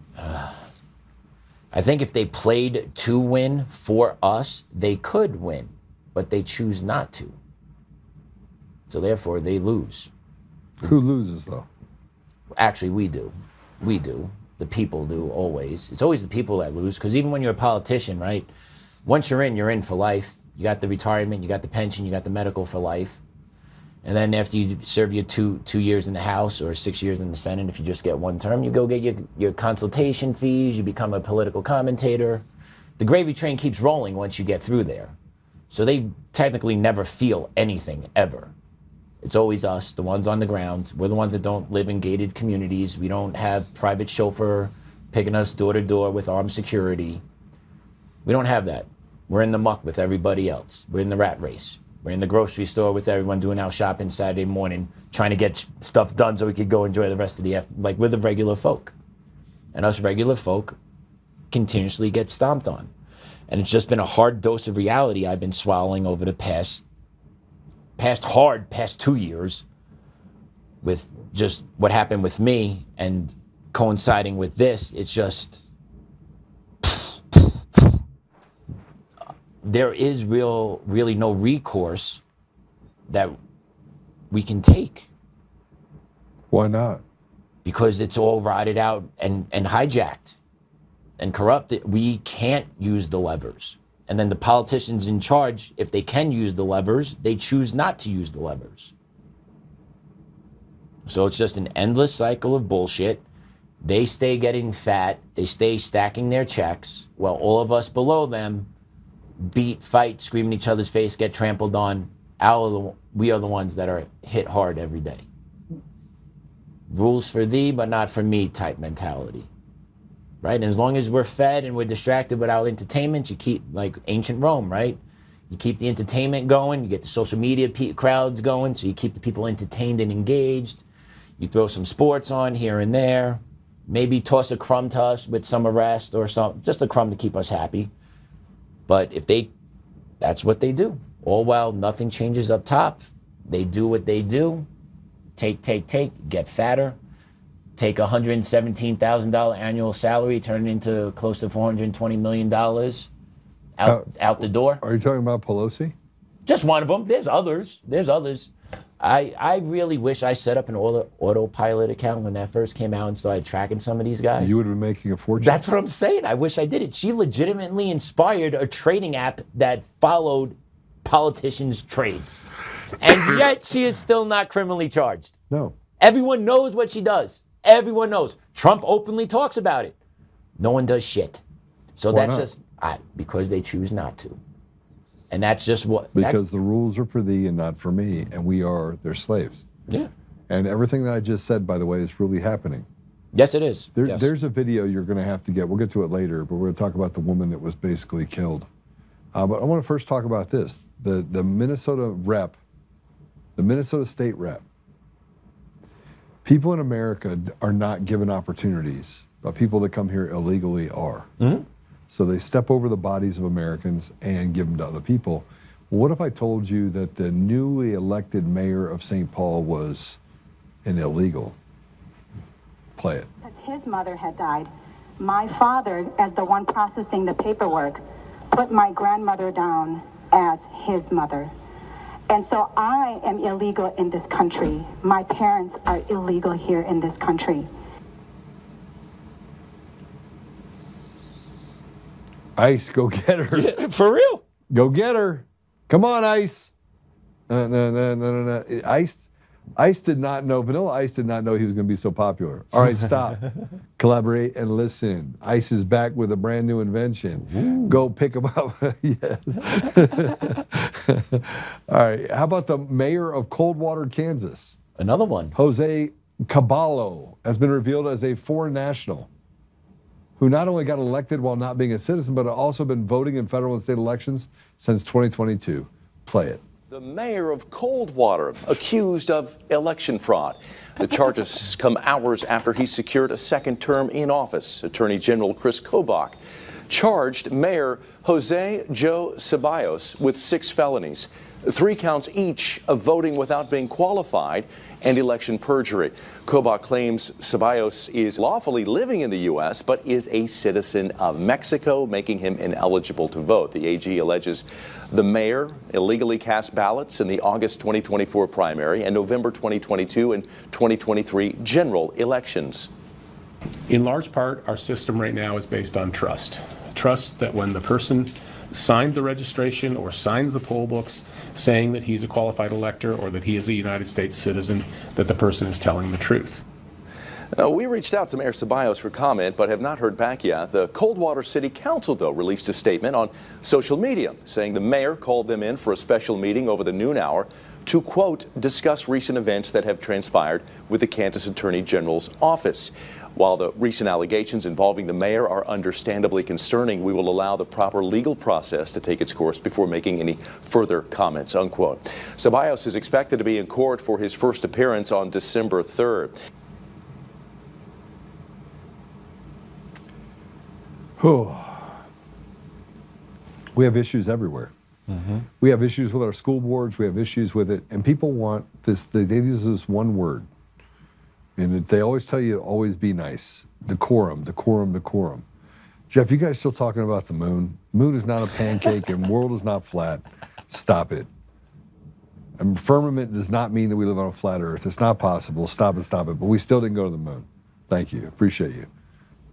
if they played to win for us, they could win, but they choose not to. So therefore, they lose. Who loses, though? Actually, we do. We do. The people do, always. It's always the people that lose, because even when you're a politician, right? Once you're in for life. You got the retirement, you got the pension, you got the medical for life. And then after you serve your two years in the House or 6 years in the Senate, if you just get one term, you go get your consultation fees, you become a political commentator. The gravy train keeps rolling once you get through there. So they technically never feel anything, ever. It's always us, the ones on the ground. We're the ones that don't live in gated communities. We don't have private chauffeur picking us door to door with armed security. We don't have that. We're in the muck with everybody else. We're in the rat race. We're in the grocery store with everyone doing our shopping Saturday morning, trying to get stuff done so we could go enjoy the rest of the afternoon. Like, we're the regular folk. And us regular folk continuously get stomped on. And it's just been a hard dose of reality I've been swallowing over the past 2 years with just what happened with me and coinciding with this. It's just, there is really no recourse that we can take. Why not? Because it's all rotted out and hijacked and corrupted. We can't use the levers. And then the politicians in charge, if they can use the levers, they choose not to use the levers. So it's just an endless cycle of bullshit. They stay getting fat. They stay stacking their checks while all of us below them beat, fight, scream in each other's face, get trampled on. We are the ones that are hit hard every day. Rules for thee, but not for me type mentality. Right? And as long as we're fed and we're distracted with our entertainment, you keep, like ancient Rome, right? You keep the entertainment going, you get the social media crowds going, so you keep the people entertained and engaged. You throw some sports on here and there, maybe toss a crumb to us with some arrest or something, just a crumb to keep us happy. But that's what they do. All while nothing changes up top. They do what they do. Take, get fatter. Take $117,000 annual salary, turn it into close to $420 million out the door. Are you talking about Pelosi? Just one of them. There's others. I really wish I set up an autopilot account when that first came out and started tracking some of these guys. You would have been making a fortune. That's what I'm saying. I wish I did it. She legitimately inspired a trading app that followed politicians' trades. And yet she is still not criminally charged. No. Everyone knows what she does. Everyone knows. Trump openly talks about it. No one does shit. So Why that's not? because they choose not to. And that's just what... Because the rules are for thee and not for me, and we are their slaves. Yeah. And everything that I just said, by the way, is really happening. Yes, it is. Yes. There's a video you're going to have to get. We'll get to it later, but we're going to talk about the woman that was basically killed. But I want to first talk about this. The Minnesota rep, the Minnesota state rep. People in America are not given opportunities, but people that come here illegally are. Mm-hmm. So they step over the bodies of Americans and give them to other people. What if I told you that the newly elected mayor of St. Paul was an illegal? Play it. Because his mother had died, my father, as the one processing the paperwork, put my grandmother down as his mother. And so I am illegal in this country. My parents are illegal here in this country. ICE, go get her. Yeah, for real? Go get her. Come on, ICE. No. ICE did not know, Vanilla Ice did not know he was going to be so popular. All right, stop. Collaborate and listen. ICE is back with a brand new invention. Ooh. Go pick them up. Yes. All right, how about the mayor of Coldwater, Kansas? Another one. Jose Ceballos has been revealed as a foreign national who not only got elected while not being a citizen, but also been voting in federal and state elections since 2022. Play it. The mayor of Coldwater accused of election fraud. The charges come hours after he secured a second term in office. Attorney General Chris Kobach charged Mayor Jose Ceballos with 6 felonies, 3 counts each of voting without being qualified and election perjury. Kobach claims Ceballos is lawfully living in the U.S. but is a citizen of Mexico, making him ineligible to vote. The AG alleges the mayor illegally cast ballots in the August 2024 primary and November 2022 and 2023 general elections. In large part, our system right now is based on trust. Trust that when the person signed the registration or signs the poll books saying that he's a qualified elector or that he is a United States citizen, that the person is telling the truth. We reached out to Mayor Ceballos for comment, but have not heard back yet. The Coldwater City Council, though, released a statement on social media saying the mayor called them in for a special meeting over the noon hour to, quote, discuss recent events that have transpired with the Kansas Attorney General's office. While the recent allegations involving the mayor are understandably concerning, we will allow the proper legal process to take its course before making any further comments, unquote. Ceballos is expected to be in court for his first appearance on December 3rd. We have issues everywhere. We have issues with our school boards. We have issues with it. And people want this, they use this one word. And they always tell you, always be nice. Decorum, decorum, decorum. Jeff, you guys still talking about the moon? Moon is not a pancake and world is not flat. Stop it. And firmament does not mean that we live on a flat earth. It's not possible. Stop it, stop it. But we still didn't go to the moon. Thank you. Appreciate you.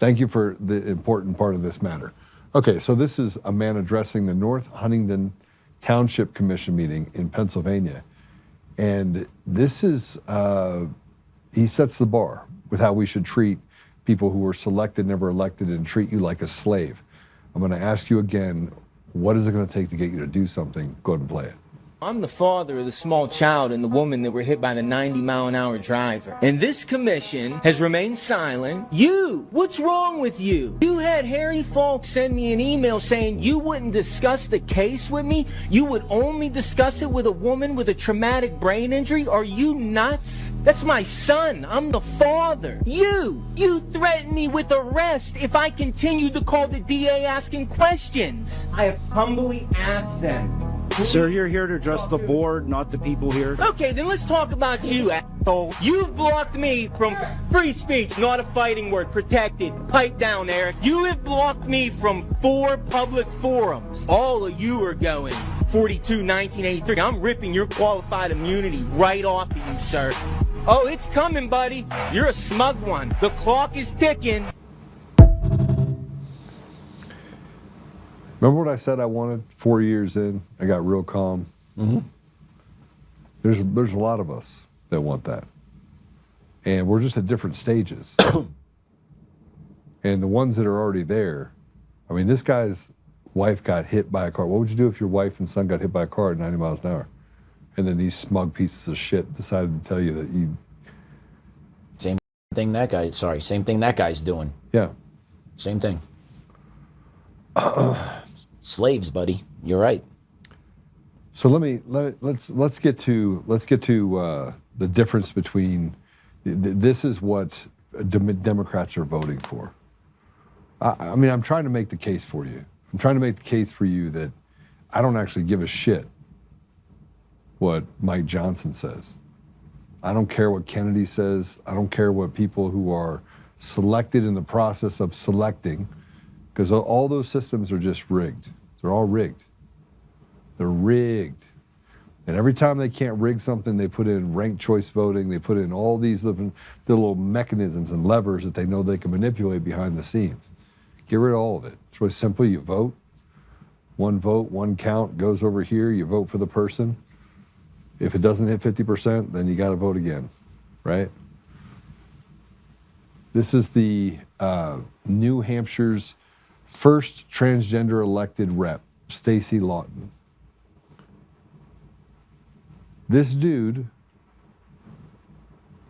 Thank you for the important part of this matter. Okay, so this is a man addressing the North Huntingdon Township Commission meeting in Pennsylvania. And this is, he sets the bar with how we should treat people who were selected, never elected, and treat you like a slave. I'm gonna ask you again, what is it gonna take to get you to do something? Go ahead and play it. I'm the father of the small child and the woman that were hit by the 90-mile-an-hour driver. And this commission has remained silent. You! What's wrong with you? You had Harry Falk send me an email saying you wouldn't discuss the case with me? You would only discuss it with a woman with a traumatic brain injury? Are you nuts? That's my son. I'm the father. You threatened me with arrest if I continued to call the DA asking questions. I have humbly asked them. Sir, you're here to address the board, not the people here. Okay, then let's talk about you, asshole. You've blocked me from free speech, not a fighting word, protected. Pipe down, Eric. You have blocked me from 4 public forums. All of you are going 42-1983. I'm ripping your qualified immunity right off of you, sir. Oh, it's coming, buddy. You're a smug one. The clock is ticking. Remember what I said I wanted 4 years in? I got real calm. There's a lot of us that want that. And we're just at different stages. And the ones that are already there, I mean, this guy's wife got hit by a car. What would you do if your wife and son got hit by a car at 90 miles an hour? And then these smug pieces of shit decided to tell you that you... Same thing that guy's doing. Yeah. Same thing. Slaves, buddy. You're right. So let's get to the difference between this is what Democrats are voting for. I mean, I'm trying to make the case for you. I'm trying to make the case for you that I don't actually give a shit what Mike Johnson says. I don't care what Kennedy says. I don't care what people who are selected in the process of selecting, because all those systems are just rigged. They're all rigged. They're rigged. And every time they can't rig something, they put in ranked choice voting. They put in all these little mechanisms and levers that they know they can manipulate behind the scenes. Get rid of all of it. It's really simple. You vote, one count goes over here. You vote for the person. If it doesn't hit 50%, then you got to vote again, right? This is the New Hampshire's first transgender elected rep, Stacie Laughton. This dude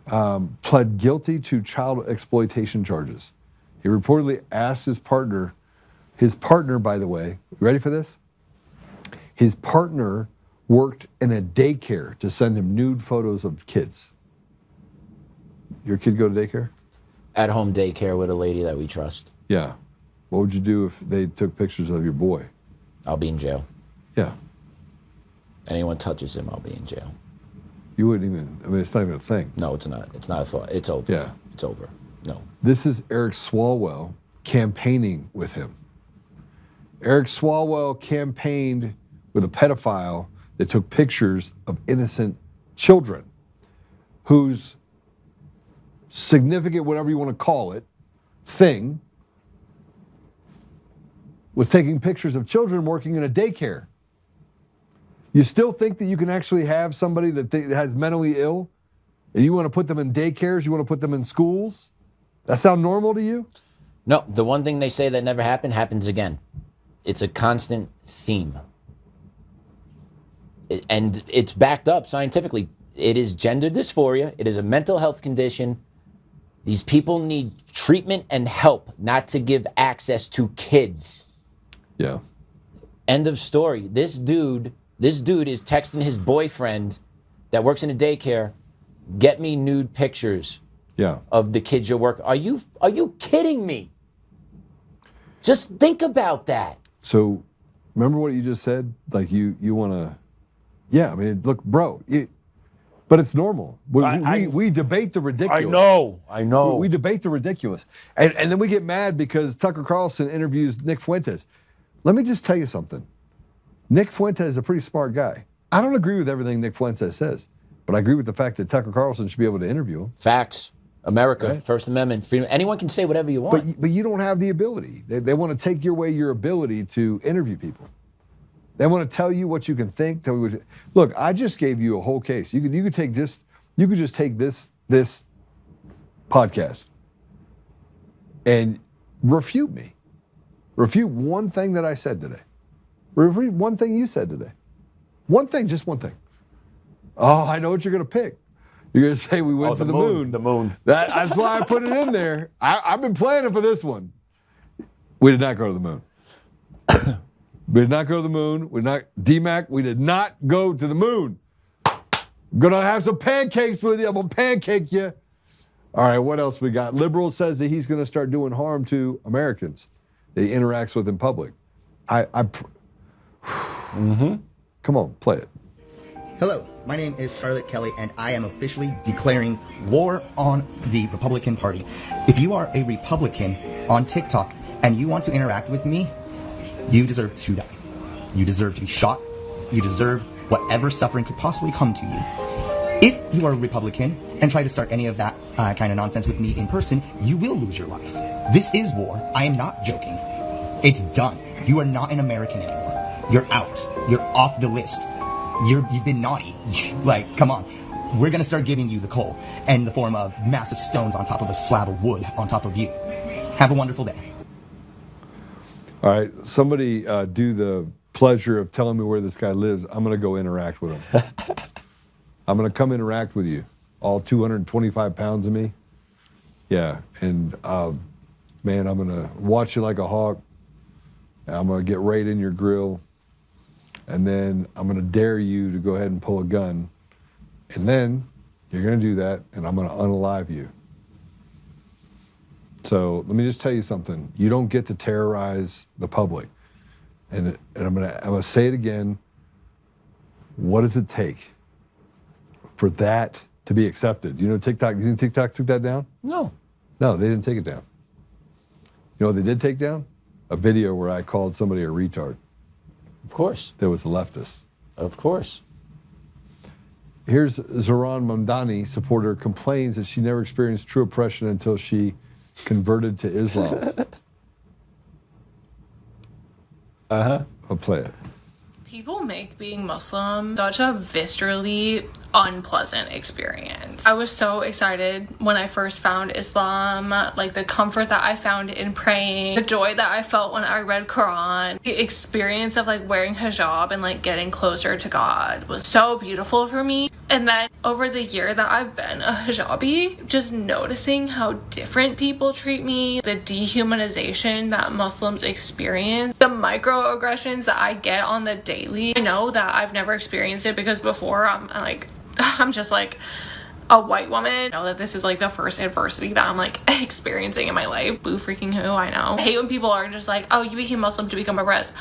pled guilty to child exploitation charges. He reportedly asked his partner, by the way, you ready for this? His partner worked in a daycare to send him nude photos of kids. Your kid go to daycare? At-home daycare with a lady that we trust. Yeah. What would you do if they took pictures of your boy? I'll be in jail. Yeah. Anyone touches him, I'll be in jail. You wouldn't even, I mean, it's not even a thing. No, it's not. It's not a thought. It's over. Yeah. It's over. No. This is Eric Swalwell campaigning with him. Eric Swalwell campaigned with a pedophile that took pictures of innocent children whose significant, whatever you want to call it, thing was taking pictures of children working in a daycare. You still think that you can actually have somebody that has mentally ill and you want to put them in daycares, you want to put them in schools? That sound normal to you? No, the one thing they say that never happened happens again. It's a constant theme. And it's backed up scientifically. It is gender dysphoria. It is a mental health condition These people need treatment and help, not to give access to kids. Yeah. End of story. This dude is texting his boyfriend that works in a daycare, get me nude pictures of the kids you work. Are you kidding me? Just think about that. So remember what you just said? Like you want to, yeah, I mean, look, bro, but it's normal. We debate the ridiculous. I know. We debate the ridiculous. And then we get mad because Tucker Carlson interviews Nick Fuentes. Let me just tell you something. Nick Fuentes is a pretty smart guy. I don't agree with everything Nick Fuentes says, but I agree with the fact that Tucker Carlson should be able to interview him. Facts. America, right? First Amendment, freedom. Anyone can say whatever you want. But you don't have the ability. They want to take away your ability to interview people. They want to tell you what you can think. Tell you what look, I just gave you a whole case. You could take this. You could just take this podcast and refute me. Refute one thing that I said today. Refute one thing you said today. One thing, just one thing. Oh, I know what you're going to pick. You're going to say we went to the moon. The moon. That's why I put it in there. I've been planning for this one. We did not go to the moon. We did not go to the moon. DMAC, we did not go to the moon. I'm going to have some pancakes with you. I'm going to pancake you. All right, what else we got? Liberal says that he's going to start doing harm to Americans that he interacts with in public. Come on, play it. Hello, my name is Scarlett Kelly, and I am officially declaring war on the Republican Party. If you are a Republican on TikTok and you want to interact with me, you deserve to die. You deserve to be shot. You deserve whatever suffering could possibly come to you. If you are a Republican and try to start any of that kind of nonsense with me in person, you will lose your life. This is war. I am not joking. It's done. You are not an American anymore. You're out. You're off the list. You've been naughty. Like, come on. We're going to start giving you the coal in the form of massive stones on top of a slab of wood on top of you. Have a wonderful day. All right, somebody do the pleasure of telling me where this guy lives. I'm going to go interact with him. I'm going to come interact with you. All 225 pounds of me. Yeah, and man, I'm going to watch you like a hawk. I'm going to get right in your grill. And then I'm going to dare you to go ahead and pull a gun. And then you're going to do that, and I'm going to unalive you. So let me just tell you something. You don't get to terrorize the public. And I'm going to say it again. What does it take for that to be accepted? You know, TikTok, you think TikTok took that down? No. No, they didn't take it down. You know what they did take down? A video where I called somebody a retard. Of course. There was a leftist. Of course. Here's Zoran Mamdani, supporter, complains that she never experienced true oppression until she converted to Islam. I'll play it. People make being Muslim such a viscerally unpleasant experience. I was so excited when I first found Islam, like the comfort that I found in praying, the joy that I felt when I read Quran, the experience of like wearing hijab and like getting closer to God was so beautiful for me. And then over the year that I've been a hijabi, just noticing how different people treat me, the dehumanization that Muslims experience, the microaggressions that I get on the daily. I know that I've never experienced it because before I'm just like a white woman. I know that this is like the first adversity that I'm like experiencing in my life. Boo freaking who, I know. I hate when people are just like, oh, you became Muslim to become oppressed.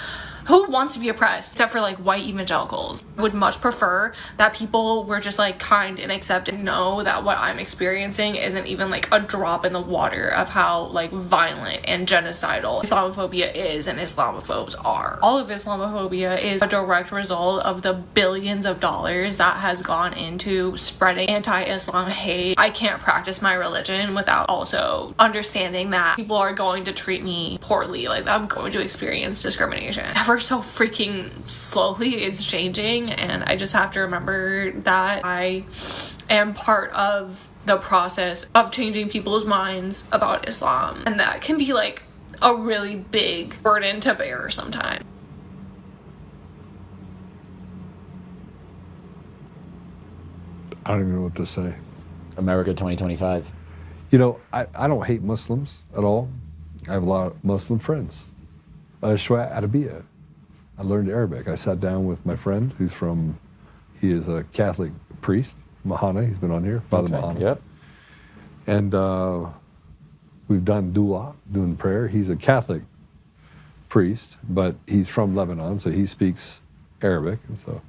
Who wants to be oppressed except for like white evangelicals? I would much prefer that people were just like kind and accepting, know that what I'm experiencing isn't even like a drop in the water of how like violent and genocidal Islamophobia is and Islamophobes are. All of Islamophobia is a direct result of the billions of dollars that has gone into spreading anti-Islam hate. I can't practice my religion without also understanding that people are going to treat me poorly, like I'm going to experience discrimination. Ever so freaking slowly it's changing, and I just have to remember that I am part of the process of changing people's minds about Islam, and that can be like a really big burden to bear sometimes. I don't even know what to say. America 2025. You know, I don't hate Muslims at all. I have a lot of Muslim friends. Shwa Arabiya. I learned Arabic. I sat down with my friend he is a Catholic priest, Mahana. He's been on here, Father Mahana. Yep. And we've done dua, doing prayer. He's a Catholic priest, but he's from Lebanon, so he speaks Arabic. And so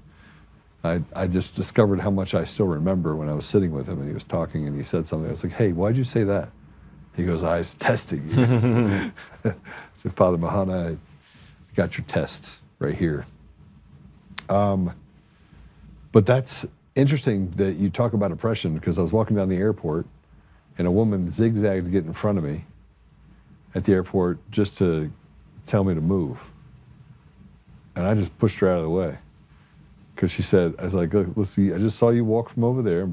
I just discovered how much I still remember when I was sitting with him and he was talking and he said something. I was like, hey, why'd you say that? He goes, I was testing you. I said, Father Mahana, I got your test right here. But that's interesting that you talk about oppression, because I was walking down the airport and a woman zigzagged to get in front of me at the airport just to tell me to move. And I just pushed her out of the way. Because she said, I was like, look, let's see, I just saw you walk from over there. I'm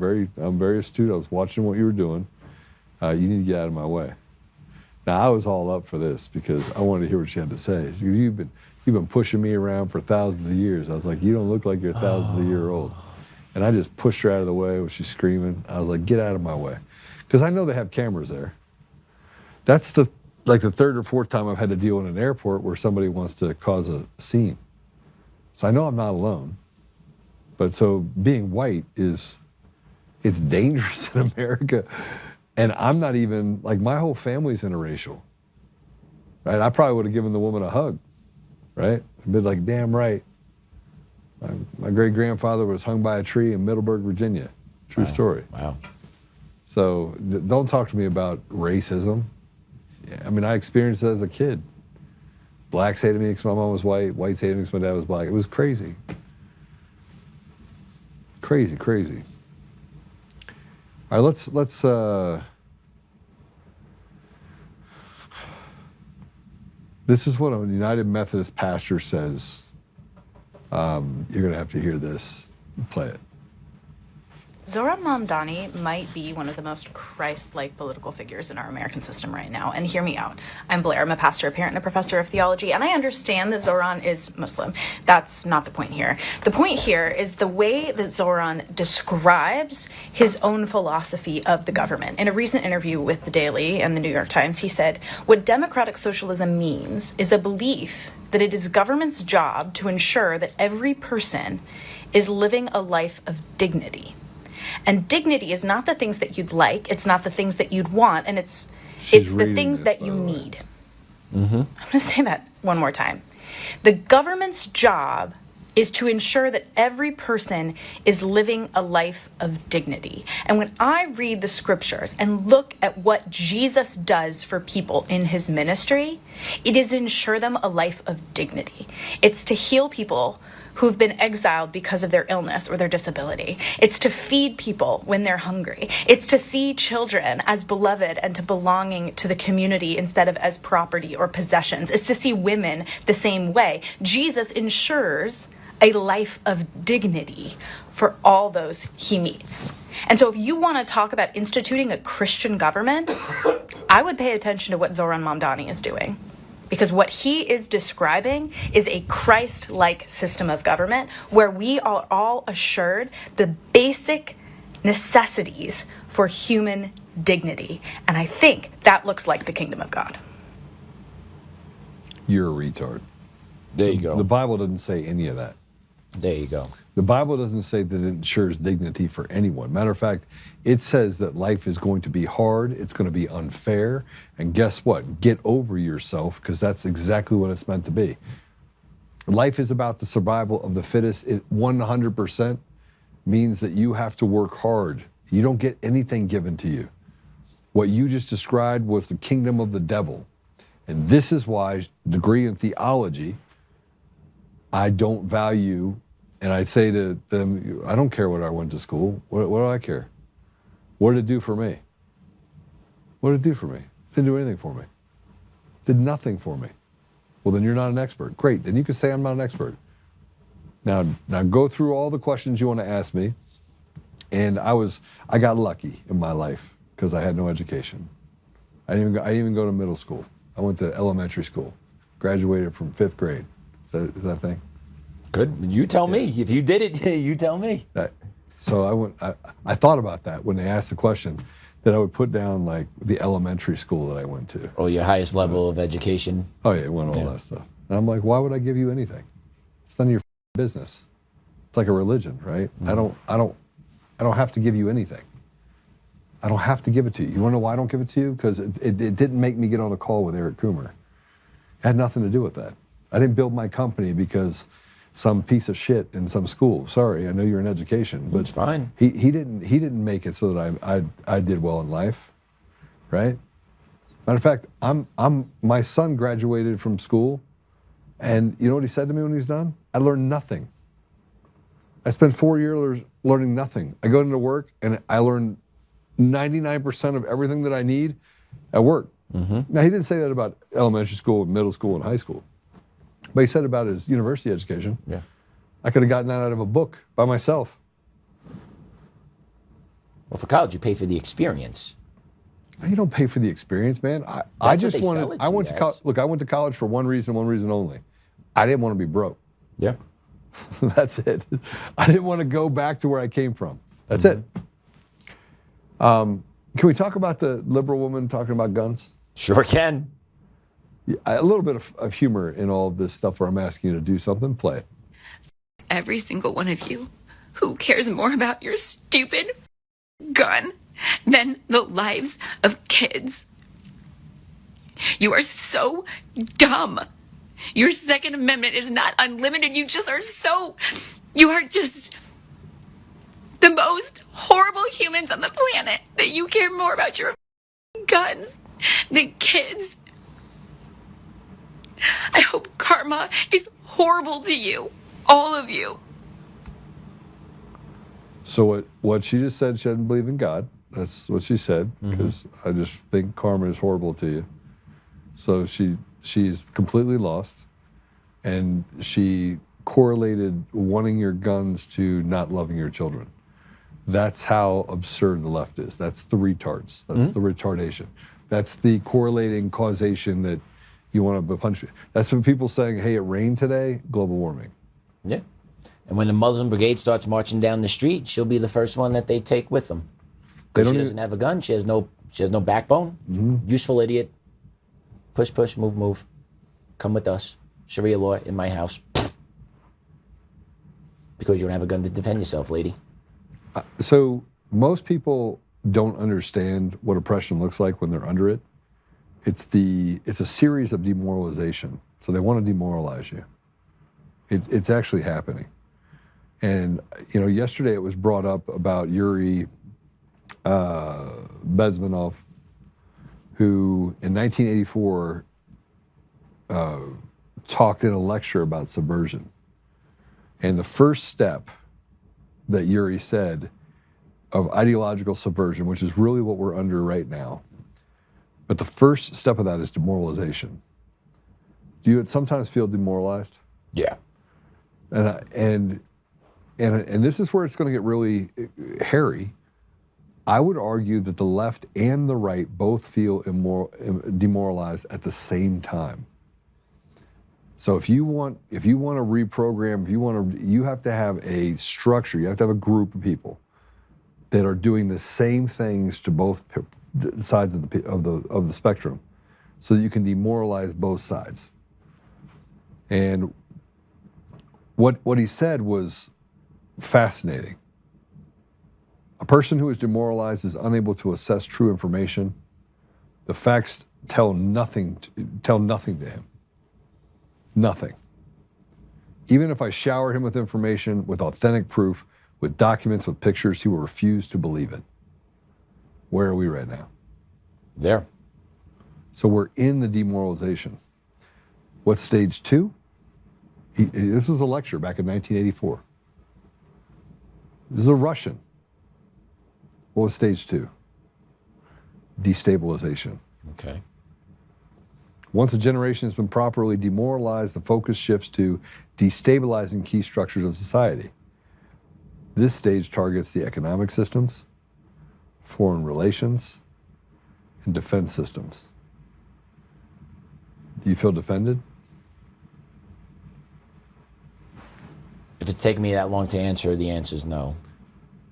very astute. I was watching what you were doing. You need to get out of my way. Now, I was all up for this because I wanted to hear what she had to say. She goes, you've been pushing me around for thousands of years. I was like, you don't look like you're thousands of years old. And I just pushed her out of the way when she's screaming. I was like, get out of my way. Because I know they have cameras there. That's the third or fourth time I've had to deal in an airport where somebody wants to cause a scene. So I know I'm not alone. But so being white it's dangerous in America. And I'm not even, like, my whole family's interracial, right? I probably would have given the woman a hug, right? I'd been like, damn right. My great-grandfather was hung by a tree in Middleburg, Virginia. True story. Wow. So don't talk to me about racism. I mean, I experienced it as a kid. Blacks hated me because my mom was white. Whites hated me because my dad was black. It was crazy. Crazy, crazy. All right, let's this is what a United Methodist pastor says. You're gonna have to hear this. Play it. Zoran Mamdani might be one of the most Christ-like political figures in our American system right now. And hear me out. I'm Blair. I'm a pastor, a parent, and a professor of theology. And I understand that Zoran is Muslim. That's not the point here. The point here is the way that Zoran describes his own philosophy of the government. In a recent interview with The Daily and the New York Times, he said, what democratic socialism means is a belief that it is government's job to ensure that every person is living a life of dignity. And dignity is not the things that you'd like, it's not the things that you'd want, and it's the things that you need. Mm-hmm. I'm going to say that one more time. The government's job is to ensure that every person is living a life of dignity. And when I read the scriptures and look at what Jesus does for people in his ministry, it is ensure them a life of dignity. It's to heal people who've been exiled because of their illness or their disability. It's to feed people when they're hungry. It's to see children as beloved and to belonging to the community instead of as property or possessions. It's to see women the same way. Jesus ensures a life of dignity for all those he meets. And so if you want to talk about instituting a Christian government, I would pay attention to what Zoran Mamdani is doing. Because what he is describing is a Christ-like system of government where we are all assured the basic necessities for human dignity. And I think that looks like the kingdom of God. You're a retard. There you go. The Bible doesn't say any of that. There you go. The Bible doesn't say that it ensures dignity for anyone. Matter of fact, it says that life is going to be hard, it's going to be unfair, and guess what? Get over yourself, because that's exactly what it's meant to be. Life is about the survival of the fittest. It 100% means that you have to work hard. You don't get anything given to you. What you just described was the kingdom of the devil. And this is why, degree in theology, I don't value, and I say to them, I don't care what I went to school. What do I care? What did it do for me? What did it do for me? It didn't do anything for me. It did nothing for me. Well, then you're not an expert. Great, then you can say I'm not an expert. Now go through all the questions you want to ask me. And I got lucky in my life because I had no education. I didn't even go to middle school. I went to elementary school, graduated from 5th grade. Is that a thing? Good. You tell me. If you did it, you tell me. So I thought about that when they asked the question. that I would put down like the elementary school that I went to. Or your highest level of education. Oh yeah, went all that stuff. And I'm like, why would I give you anything? It's none of your business. It's like a religion, right? I don't have to give you anything. I don't have to give it to you. You want to know why I don't give it to you? Because it didn't make me get on a call with Eric Coomer. It had nothing to do with that. I didn't build my company because some piece of shit in some school. Sorry, I know you're in education, but it's fine. He didn't make it so that I did well in life, right? Matter of fact, my son graduated from school, and you know what he said to me when he was done? I learned nothing. I spent 4 years learning nothing. I go into work and I learned 99% of everything that I need at work. Now, he didn't say that about elementary school, middle school, and high school. But he said about his university education. Yeah. I could have gotten that out of a book by myself. Well, for college, you pay for the experience. You don't pay for the experience, man. I just wanted. I went to college. Look, I went to college for one reason only. I didn't want to be broke. Yeah. That's it. I didn't want to go back to where I came from. That's it. Can we talk about the liberal woman talking about guns? Sure can. A little bit of humor in all of this stuff where I'm asking you to do something. Play it. Every single one of you who cares more about your stupid gun than the lives of kids. You are so dumb. Your Second Amendment is not unlimited. You are just the most horrible humans on the planet, that you care more about your guns than kids. I hope karma is horrible to you, all of you. So what she just said, she doesn't believe in God. That's what she said, because I just think karma is horrible to you. So she's completely lost, and she correlated wanting your guns to not loving your children. That's how absurd the left is. That's the retards. That's the retardation. That's the correlating causation that you want to punch. That's when people saying, hey, it rained today, global warming. Yeah. And when the Muslim brigade starts marching down the street, she'll be the first one that they take with them. Because she doesn't have a gun. She has no backbone. Useful idiot. Push, push, move, move. Come with us. Sharia law in my house. Because you don't have a gun to defend yourself, lady. So most people don't understand what oppression looks like when they're under it. It's a series of demoralization. So they want to demoralize you. It's actually happening. And yesterday it was brought up about Yuri Bezmenov, who in 1984 talked in a lecture about subversion. And the first step that Yuri said of ideological subversion, which is really what we're under right now, but the first step of that is demoralization. Do you sometimes feel demoralized? Yeah. And this is where it's going to get really hairy. I would argue that the left and the right both feel demoralized at the same time. So if you want to reprogram, you have to have a structure. You have to have a group of people that are doing the same things to both sides of the spectrum, so that you can demoralize both sides. And what he said was fascinating. A person who is demoralized is unable to assess true information. The facts tell nothing to him. Nothing. Even if I shower him with information, with authentic proof, with documents, with pictures, he will refuse to believe it. Where are we right now? There. So we're in the demoralization. What's stage 2? This was a lecture back in 1984. This is a Russian. What was stage 2? Destabilization. Okay. Once a generation has been properly demoralized, the focus shifts to destabilizing key structures of society. This stage targets the economic systems, foreign relations, and defense systems. Do you feel defended? If it's taken me that long to answer, the answer is no.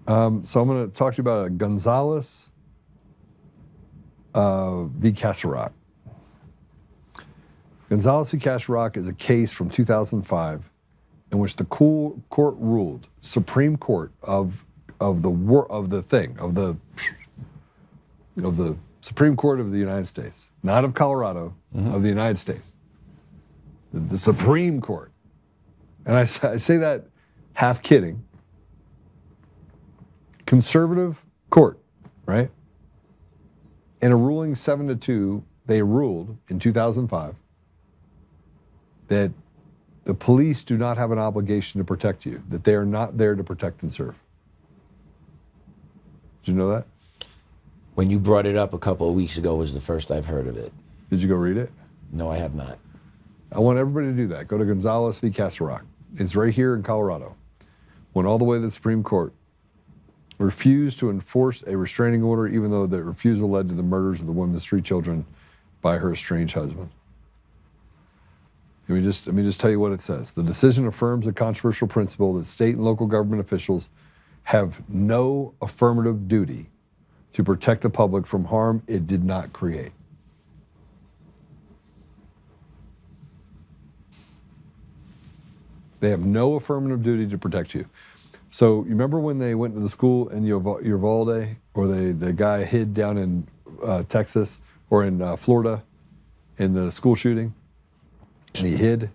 So I'm going to talk to you about Gonzales v. Castle Rock. Gonzalez v. Castle Rock is a case from 2005 in which the court ruled, Supreme Court of the Supreme Court of the United States, not of Colorado, of the United States, the Supreme Court. And I say that half kidding. Conservative court, right? In a ruling 7-2, they ruled in 2005 that the police do not have an obligation to protect you, that they are not there to protect and serve. Did you know that? When you brought it up a couple of weeks ago was the first I've heard of it. Did you go read it? No, I have not. I want everybody to do that. Go to Gonzalez v. Castle Rock. It's right here in Colorado. Went all the way to the Supreme Court. Refused to enforce a restraining order, even though the refusal led to the murders of the woman's 3 children by her estranged husband. Let me just tell you what it says. The decision affirms the controversial principle that state and local government officials have no affirmative duty to protect the public from harm it did not create. They have no affirmative duty to protect you. So you remember when they went to the school in Uvalde, or the guy hid down in Texas or in Florida in the school shooting? And he hid.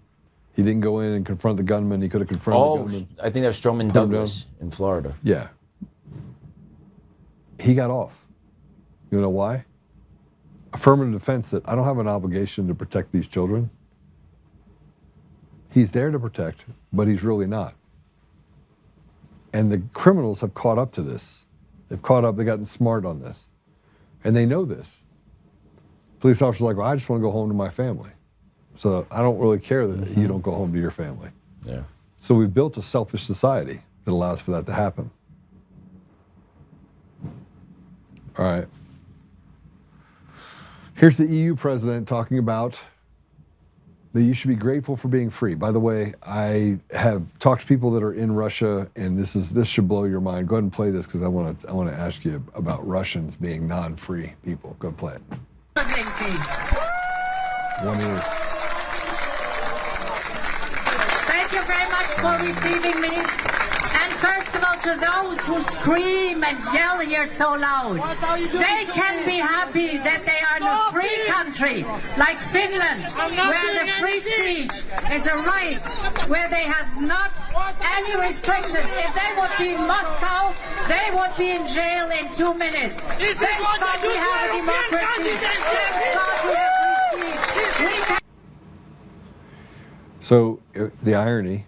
He didn't go in and confront the gunman. He could have confronted the gunman. I think that was Stroman Douglas in Florida. Yeah. He got off. You know why? Affirmative defense that I don't have an obligation to protect these children. He's there to protect, but he's really not. And the criminals have caught up to this. They've gotten smart on this. And they know this. Police officers are like, well, I just want to go home to my family. So I don't really care that you don't go home to your family. Yeah. So we've built a selfish society that allows for that to happen. All right. Here's the EU president talking about that you should be grateful for being free. By the way, I have talked to people that are in Russia, and this should blow your mind. Go ahead and play this because I want to ask you about Russians being non-free people. Go play it. 1 minute. Thank you very much for receiving me. And first of all, to those who scream and yell here so loud, they can be happy that they are in a free country like Finland, where the free speech is a right, where they have not any restrictions. If they would be in Moscow, they would be in jail in 2 minutes. Thank God we have a democracy. Thank God we have free speech. So the irony.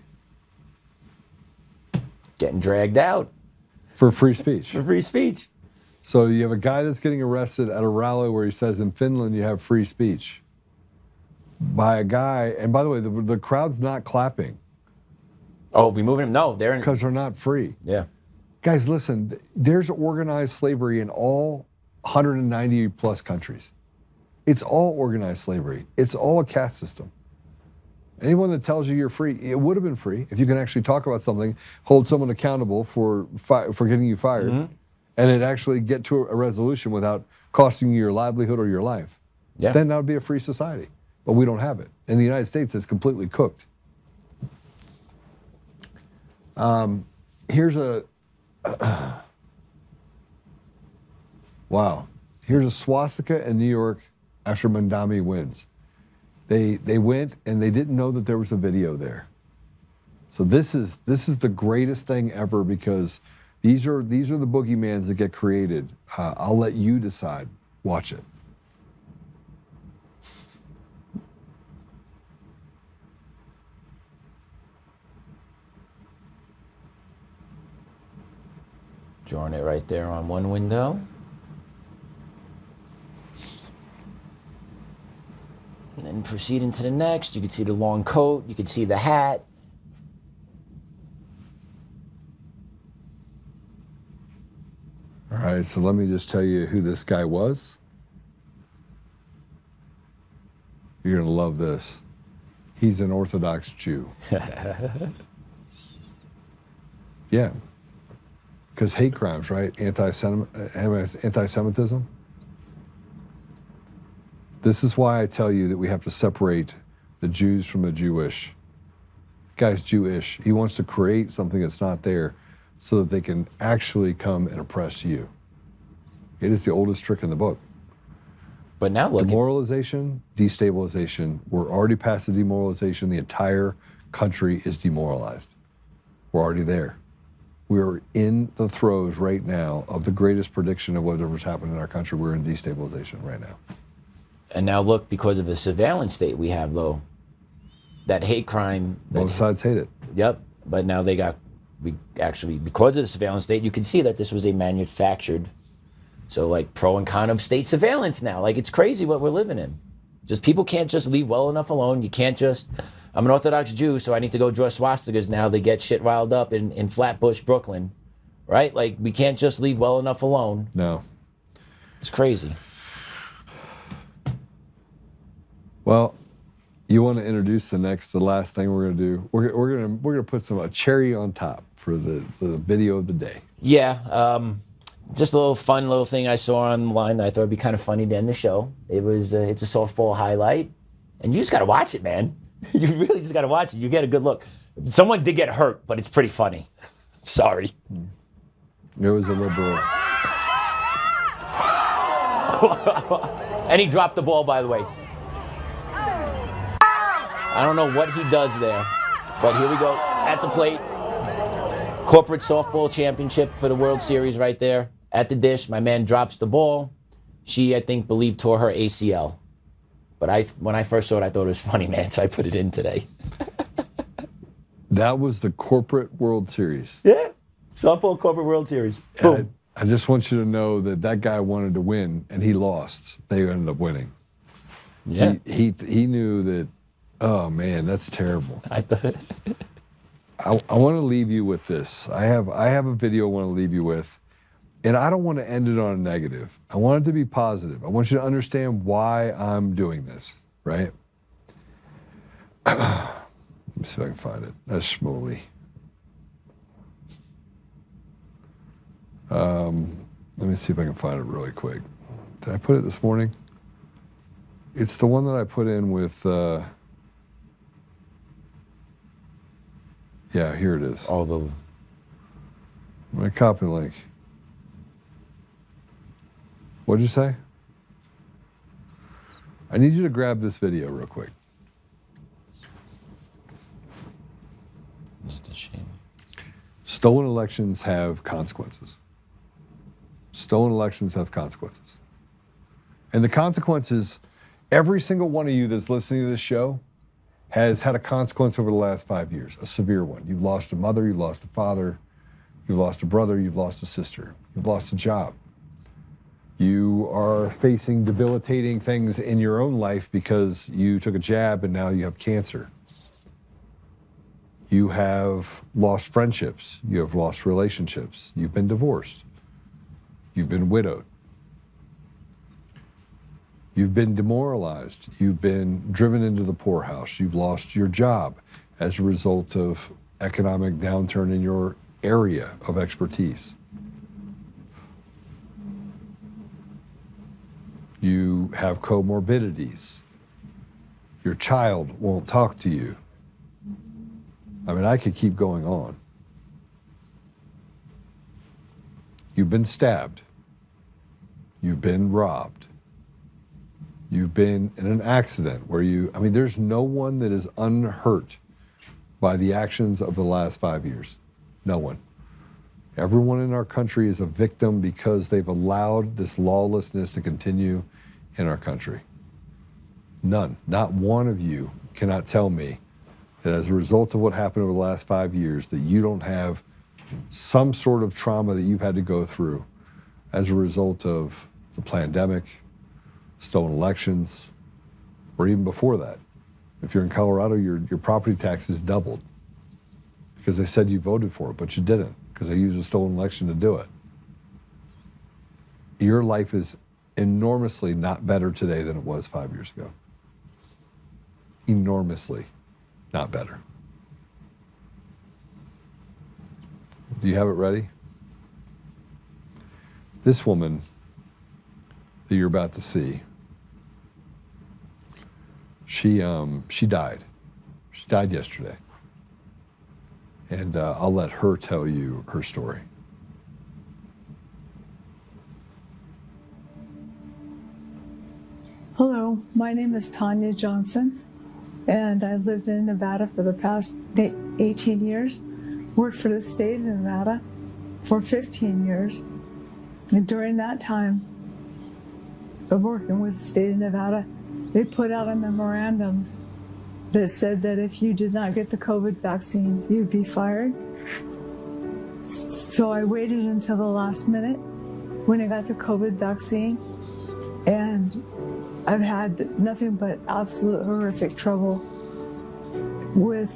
Getting dragged out. For free speech. For free speech. So you have a guy that's getting arrested at a rally where he says in Finland you have free speech. By a guy, and by the way, the crowd's not clapping. Oh, we moving them? No, they're in. Because they're not free. Yeah. Guys, listen, there's organized slavery in all 190 plus countries. It's all organized slavery. It's all a caste system. Anyone that tells you you're free, it would have been free if you can actually talk about something, hold someone accountable for getting you fired, and it actually get to a resolution without costing you your livelihood or your life. Yeah. Then that would be a free society. But we don't have it. In the United States, it's completely cooked. Here's a wow. Here's a swastika in New York after Mandami wins. They went and they didn't know that there was a video there. So this is the greatest thing ever because these are the boogeymans that get created. I'll let you decide. Watch it. Drawing it right there on one window. And then proceeding to the next, you can see the long coat, you can see the hat. All right, so let me just tell you who this guy was. You're gonna love this. He's an Orthodox Jew. Yeah, because hate crimes, right? Anti-Semitism. This is why I tell you that we have to separate the Jews from the Jewish. Guy's Jewish. He wants to create something that's not there so that they can actually come and oppress you. It is the oldest trick in the book. But now look. Demoralization, destabilization. We're already past the demoralization. The entire country is demoralized. We're already there. We're in the throes right now of the greatest prediction of whatever's happened in our country. We're in destabilization right now. And now look, because of the surveillance state we have, though, that hate crime. Both sides hate it. Yep. But now actually, because of the surveillance state, you can see that this was a manufactured, so like pro and con of state surveillance now. Like, it's crazy what we're living in. Just people can't just leave well enough alone. You can't just, I'm an Orthodox Jew, so I need to go draw swastikas now. They get shit riled up in Flatbush, Brooklyn, right? Like, we can't just leave well enough alone. No. It's crazy. Well, you want to introduce the last thing we're going to do? We're going to put a cherry on top for the video of the day. Yeah, just a little fun little thing I saw online that I thought would be kind of funny to end the show. It's a softball highlight, and you just got to watch it, man. You really just got to watch it. You get a good look. Someone did get hurt, but it's pretty funny. Sorry. It was a liberal. And he dropped the ball, by the way. I don't know what he does there, but here we go at the plate. Corporate softball championship for the World Series right there at the dish. My man drops the ball. She, I think, believed tore her ACL. But when I first saw it, I thought it was funny, man, so I put it in today. That was the corporate World Series. Yeah, softball corporate World Series. Boom. I just want you to know that guy wanted to win, and he lost. They ended up winning. Yeah. He knew that. Oh man, that's terrible. I want to leave you with this. I have a video I want to leave you with, and I don't want to end it on a negative. I want it to be positive. I want you to understand why I'm doing this, right? Let me see if I can find it. That's Schmoly. Let me see if I can find it really quick. Did I put it this morning? It's the one that I put in with. Yeah, here it is. I'm gonna copy the link. What'd you say? I need you to grab this video real quick. It's a shame. Stolen elections have consequences. Stolen elections have consequences. And the consequences, every single one of you that's listening to this show has had a consequence over the last 5 years, a severe one. You've lost a mother, you've lost a father, you've lost a brother, you've lost a sister, you've lost a job. You are facing debilitating things in your own life because you took a jab and now you have cancer. You have lost friendships, you have lost relationships, you've been divorced, you've been widowed. You've been demoralized. You've been driven into the poorhouse. You've lost your job as a result of economic downturn in your area of expertise. You have comorbidities. Your child won't talk to you. I mean, I could keep going on. You've been stabbed. You've been robbed. You've been in an accident where there's no one that is unhurt by the actions of the last 5 years. No one. Everyone in our country is a victim because they've allowed this lawlessness to continue in our country. None, not one of you cannot tell me that as a result of what happened over the last 5 years, that you don't have some sort of trauma that you've had to go through as a result of the pandemic, stolen elections, or even before that. If you're in Colorado, your property taxes doubled because they said you voted for it, but you didn't because they used a stolen election to do it. Your life is enormously not better today than it was 5 years ago. Enormously not better. Do you have it ready? This woman that you're about to see She died. She died yesterday. And I'll let her tell you her story. Hello, my name is Tanya Johnson, and I've lived in Nevada for the past 18 years, worked for the state of Nevada for 15 years. And during that time of working with the state of Nevada, they put out a memorandum that said that if you did not get the COVID vaccine, you'd be fired. So I waited until the last minute when I got the COVID vaccine, and I've had nothing but absolute horrific trouble with,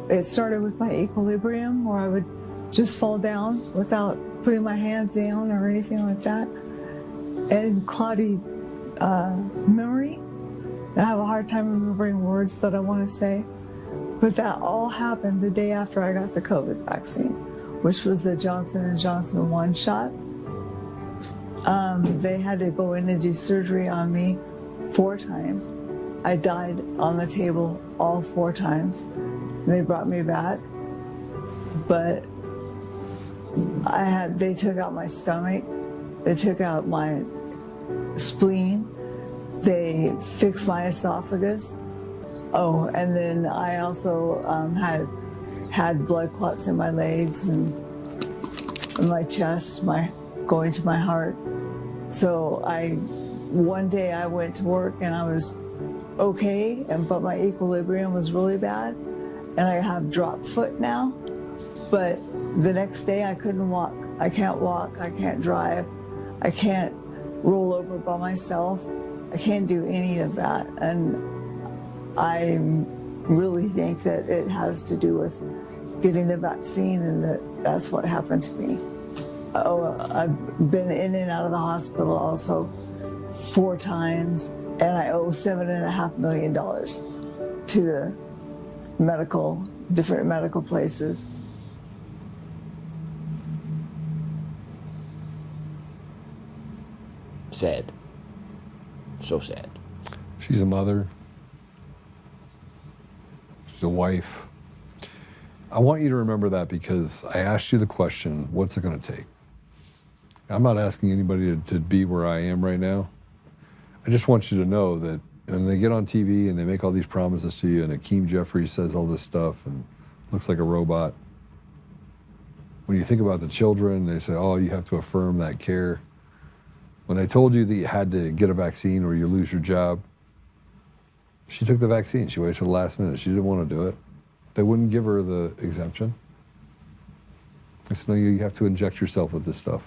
it started with my equilibrium, where I would just fall down without putting my hands down or anything like that, and cloudy memory. I have a hard time remembering words that I want to say, but that all happened the day after I got the COVID vaccine, which was the Johnson & Johnson 1 shot. They had to go in and do surgery on me 4 times. I died on the table all 4 times. They brought me back, but they took out my stomach, they took out my spleen, they fixed my esophagus. Oh, and then I also had blood clots in my legs and in my chest, going to my heart. So one day I went to work and I was okay, but my equilibrium was really bad, and I have drop foot now. But the next day I couldn't walk. I can't walk, I can't drive, I can't roll over by myself. I can't do any of that. And I really think that it has to do with getting the vaccine, and that's what happened to me. Oh, I've been in and out of the hospital also 4 times, and I owe $7.5 million to the different medical places. Sad. So sad. She's a mother. She's a wife. I want you to remember that, because I asked you the question, what's it going to take? I'm not asking anybody to be where I am right now. I just want you to know that when they get on TV and they make all these promises to you, and Hakeem Jeffries says all this stuff and looks like a robot, when you think about the children, they say, oh, you have to affirm that care. When they told you that you had to get a vaccine or you lose your job, she took the vaccine. She waited till the last minute. She didn't want to do it. They wouldn't give her the exemption. I said, no, you have to inject yourself with this stuff.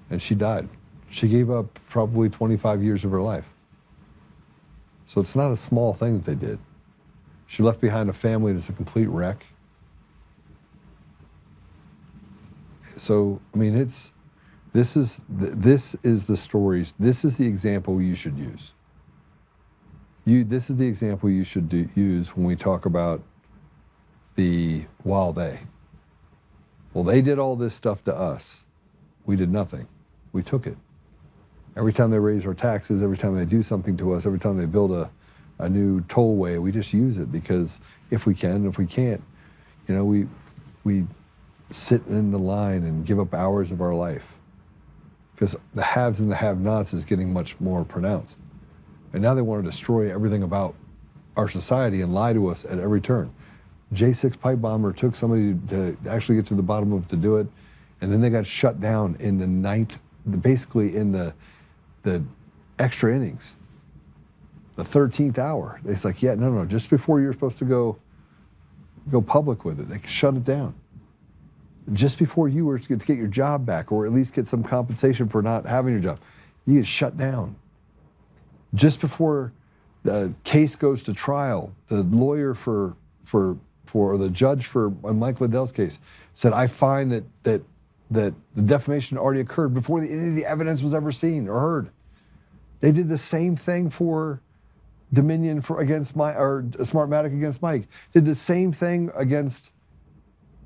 And she died. She gave up probably 25 years of her life. So it's not a small thing that they did. She left behind a family that's a complete wreck. So, I mean, this is the stories. This is the example you should use. This is the example you should use when we talk about while they. Well, they did all this stuff to us. We did nothing. We took it. Every time they raise our taxes, every time they do something to us, every time they build a new tollway, we just use it, because if we can, if we can't, you know, we sit in the line and give up hours of our life, because the haves and the have-nots is getting much more pronounced. And now they want to destroy everything about our society and lie to us at every turn. J6 pipe bomber took somebody to actually get to the bottom of it to do it, and then they got shut down in the 9th, basically in the extra innings, the 13th hour. It's like, yeah, no, just before you're supposed to go public with it, they shut it down. Just before you were to get your job back, or at least get some compensation for not having your job, you get shut down. Just before the case goes to trial, the lawyer or the judge for Mike Liddell's case said, I find that the defamation already occurred before any of the evidence was ever seen or heard. They did the same thing for Dominion against Smartmatic against Mike. Did the same thing against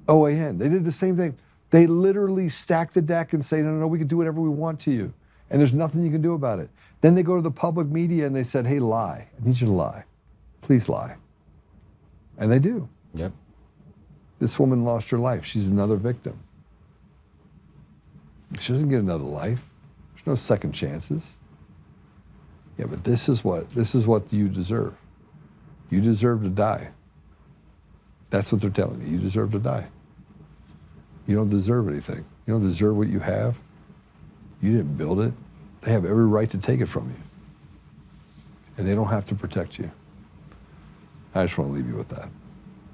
OAN. They did the same thing. They literally stacked the deck and say, no, we can do whatever we want to you, and there's nothing you can do about it. Then they go to the public media and they said, hey, lie. I need you to lie. Please lie. And they do. Yep. This woman lost her life. She's another victim. She doesn't get another life. There's no second chances. Yeah, but this is what you deserve. You deserve to die. That's what they're telling you. You deserve to die. You don't deserve anything. You don't deserve what you have. You didn't build it. They have every right to take it from you. And they don't have to protect you. I just want to leave you with that.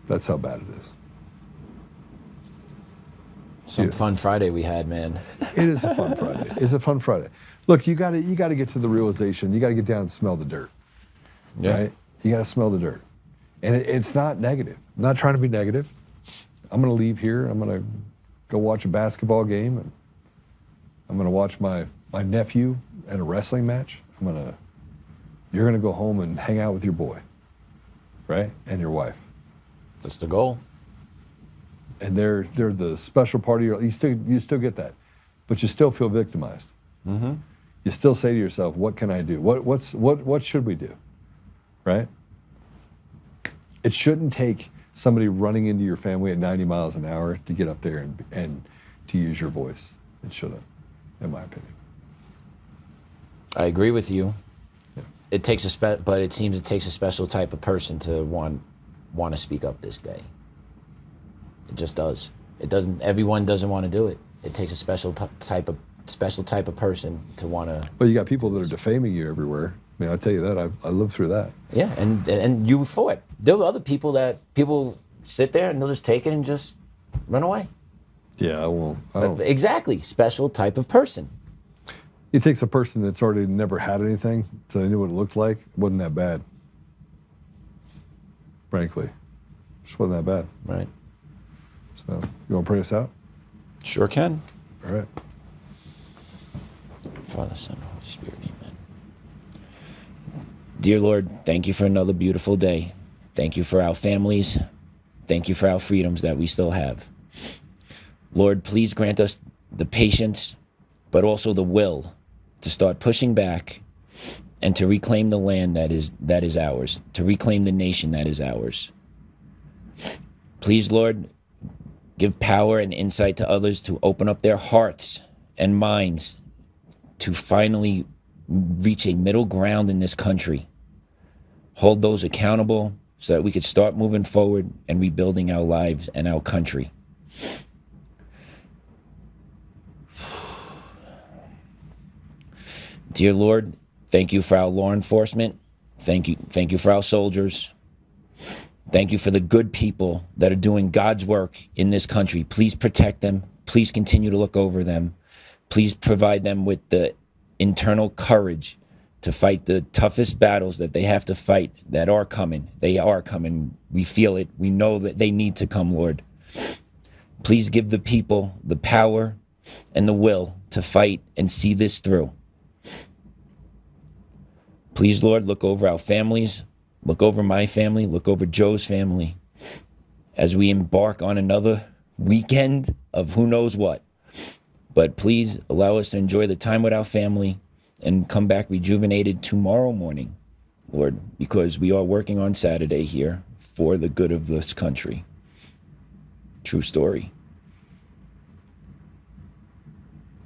That's how bad it is. Some fun Friday we had, man. It is a fun Friday. It's a fun Friday. Look, you got to get to the realization. You got to get down and smell the dirt. Yeah. Right? You got to smell the dirt. And it's not negative. I'm not trying to be negative. I'm going to leave here. I'm going to go watch a basketball game. And I'm going to watch my nephew at a wrestling match. You're going to go home and hang out with your boy, right? And your wife. That's the goal. And they're the special part of you still get that, but you still feel victimized. Mm-hmm. You still say to yourself, what can I do? What should we do? Right? It shouldn't take somebody running into your family at 90 miles an hour to get up there and to use your voice. It shouldn't, in my opinion. I agree with you. Yeah. It takes but it seems it takes a special type of person to want to speak up this day. It just does. It doesn't. Everyone doesn't want to do it. It takes a special type of person to want to. Well, you got people that are defaming you everywhere. I mean, I'll tell you that. I lived through that. Yeah, and you fought. There were other people that sit there and they'll just take it and just run away. Yeah, I won't. Exactly. Special type of person. It takes a person that's already never had anything, so they knew what it looked like. It wasn't that bad. Frankly. Just wasn't that bad. Right. So, you want to pray us out? Sure can. All right. Father, Son, Holy Spirit, amen. Dear Lord, thank you for another beautiful day. Thank you for our families. Thank you for our freedoms that we still have. Lord, please grant us the patience, but also the will to start pushing back and to reclaim the land that is ours, to reclaim the nation that is ours. Please, Lord, give power and insight to others to open up their hearts and minds to finally reach a middle ground in this country. Hold those accountable so that we could start moving forward and rebuilding our lives and our country. Dear Lord, thank you for our law enforcement. Thank you for our soldiers. Thank you for the good people that are doing God's work in this country. Please protect them. Please continue to look over them. Please provide them with the internal courage to fight the toughest battles that they have to fight that are coming. They are coming. We feel it. We know that they need to come, Lord. Please give the people the power and the will to fight and see this through. Please, Lord, look over our families. Look over my family, look over Joe's family as we embark on another weekend of who knows what. But please allow us to enjoy the time with our family and come back rejuvenated tomorrow morning, Lord, because we are working on Saturday here for the good of this country. True story.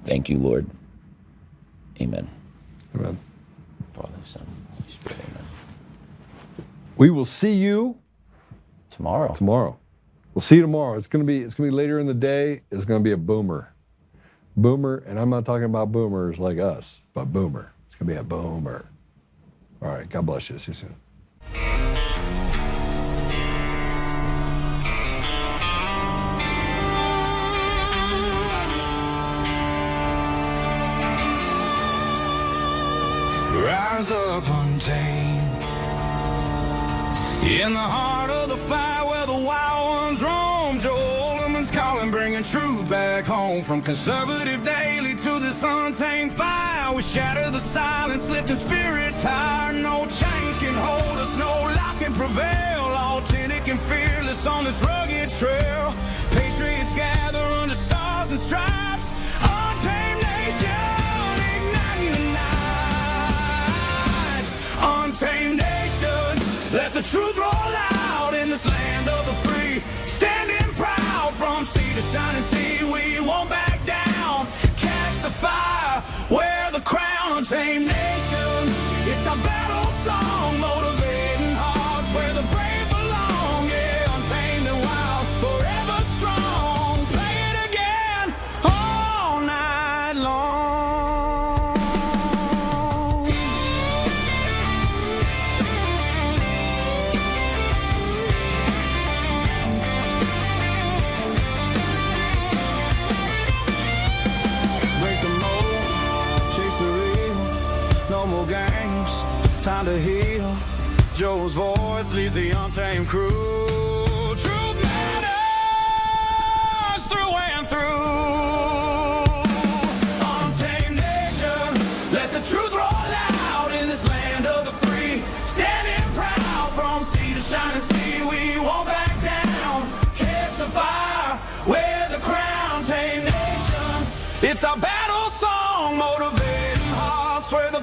Thank you, Lord. Amen. Amen. Father, Son, Holy Spirit, amen. We will see you tomorrow. We'll see you tomorrow. It's gonna be later in the day. It's gonna be a boomer. And I'm not talking about boomers like us, but boomer. It's gonna be a boomer. All right, God bless you. See you soon. Rise up, untamed. In the heart of the fire where the wild ones roam, Joe Oltmann's calling, bringing truth back home. From conservative daily to this untamed fire, we shatter the silence, lifting spirits higher. No chains can hold us, no lies can prevail. Authentic and fearless on this rugged trail. Patriots gather under stars and stripes. Untamed nation, igniting the nights. Untamed nation, let the truth roll out in this land of the free. Standing proud from sea to shining sea, we won't back down. Catch the fire, wear the crown, untamed nation. It's a battle song, motivating hearts where the brave belong. Yeah, untamed and wild, forever strong. Play it again all night long. Break the mold, chase the real. No more games, time to heal. Joe's voice leads the untamed crew. Truth matters through and through. Untamed nation, let the truth roll out in this land of the free. Standing proud from sea to shining sea, we won't back down. Catch the fire, wear the crown, tamed nation. It's a battle song, motivating hearts where the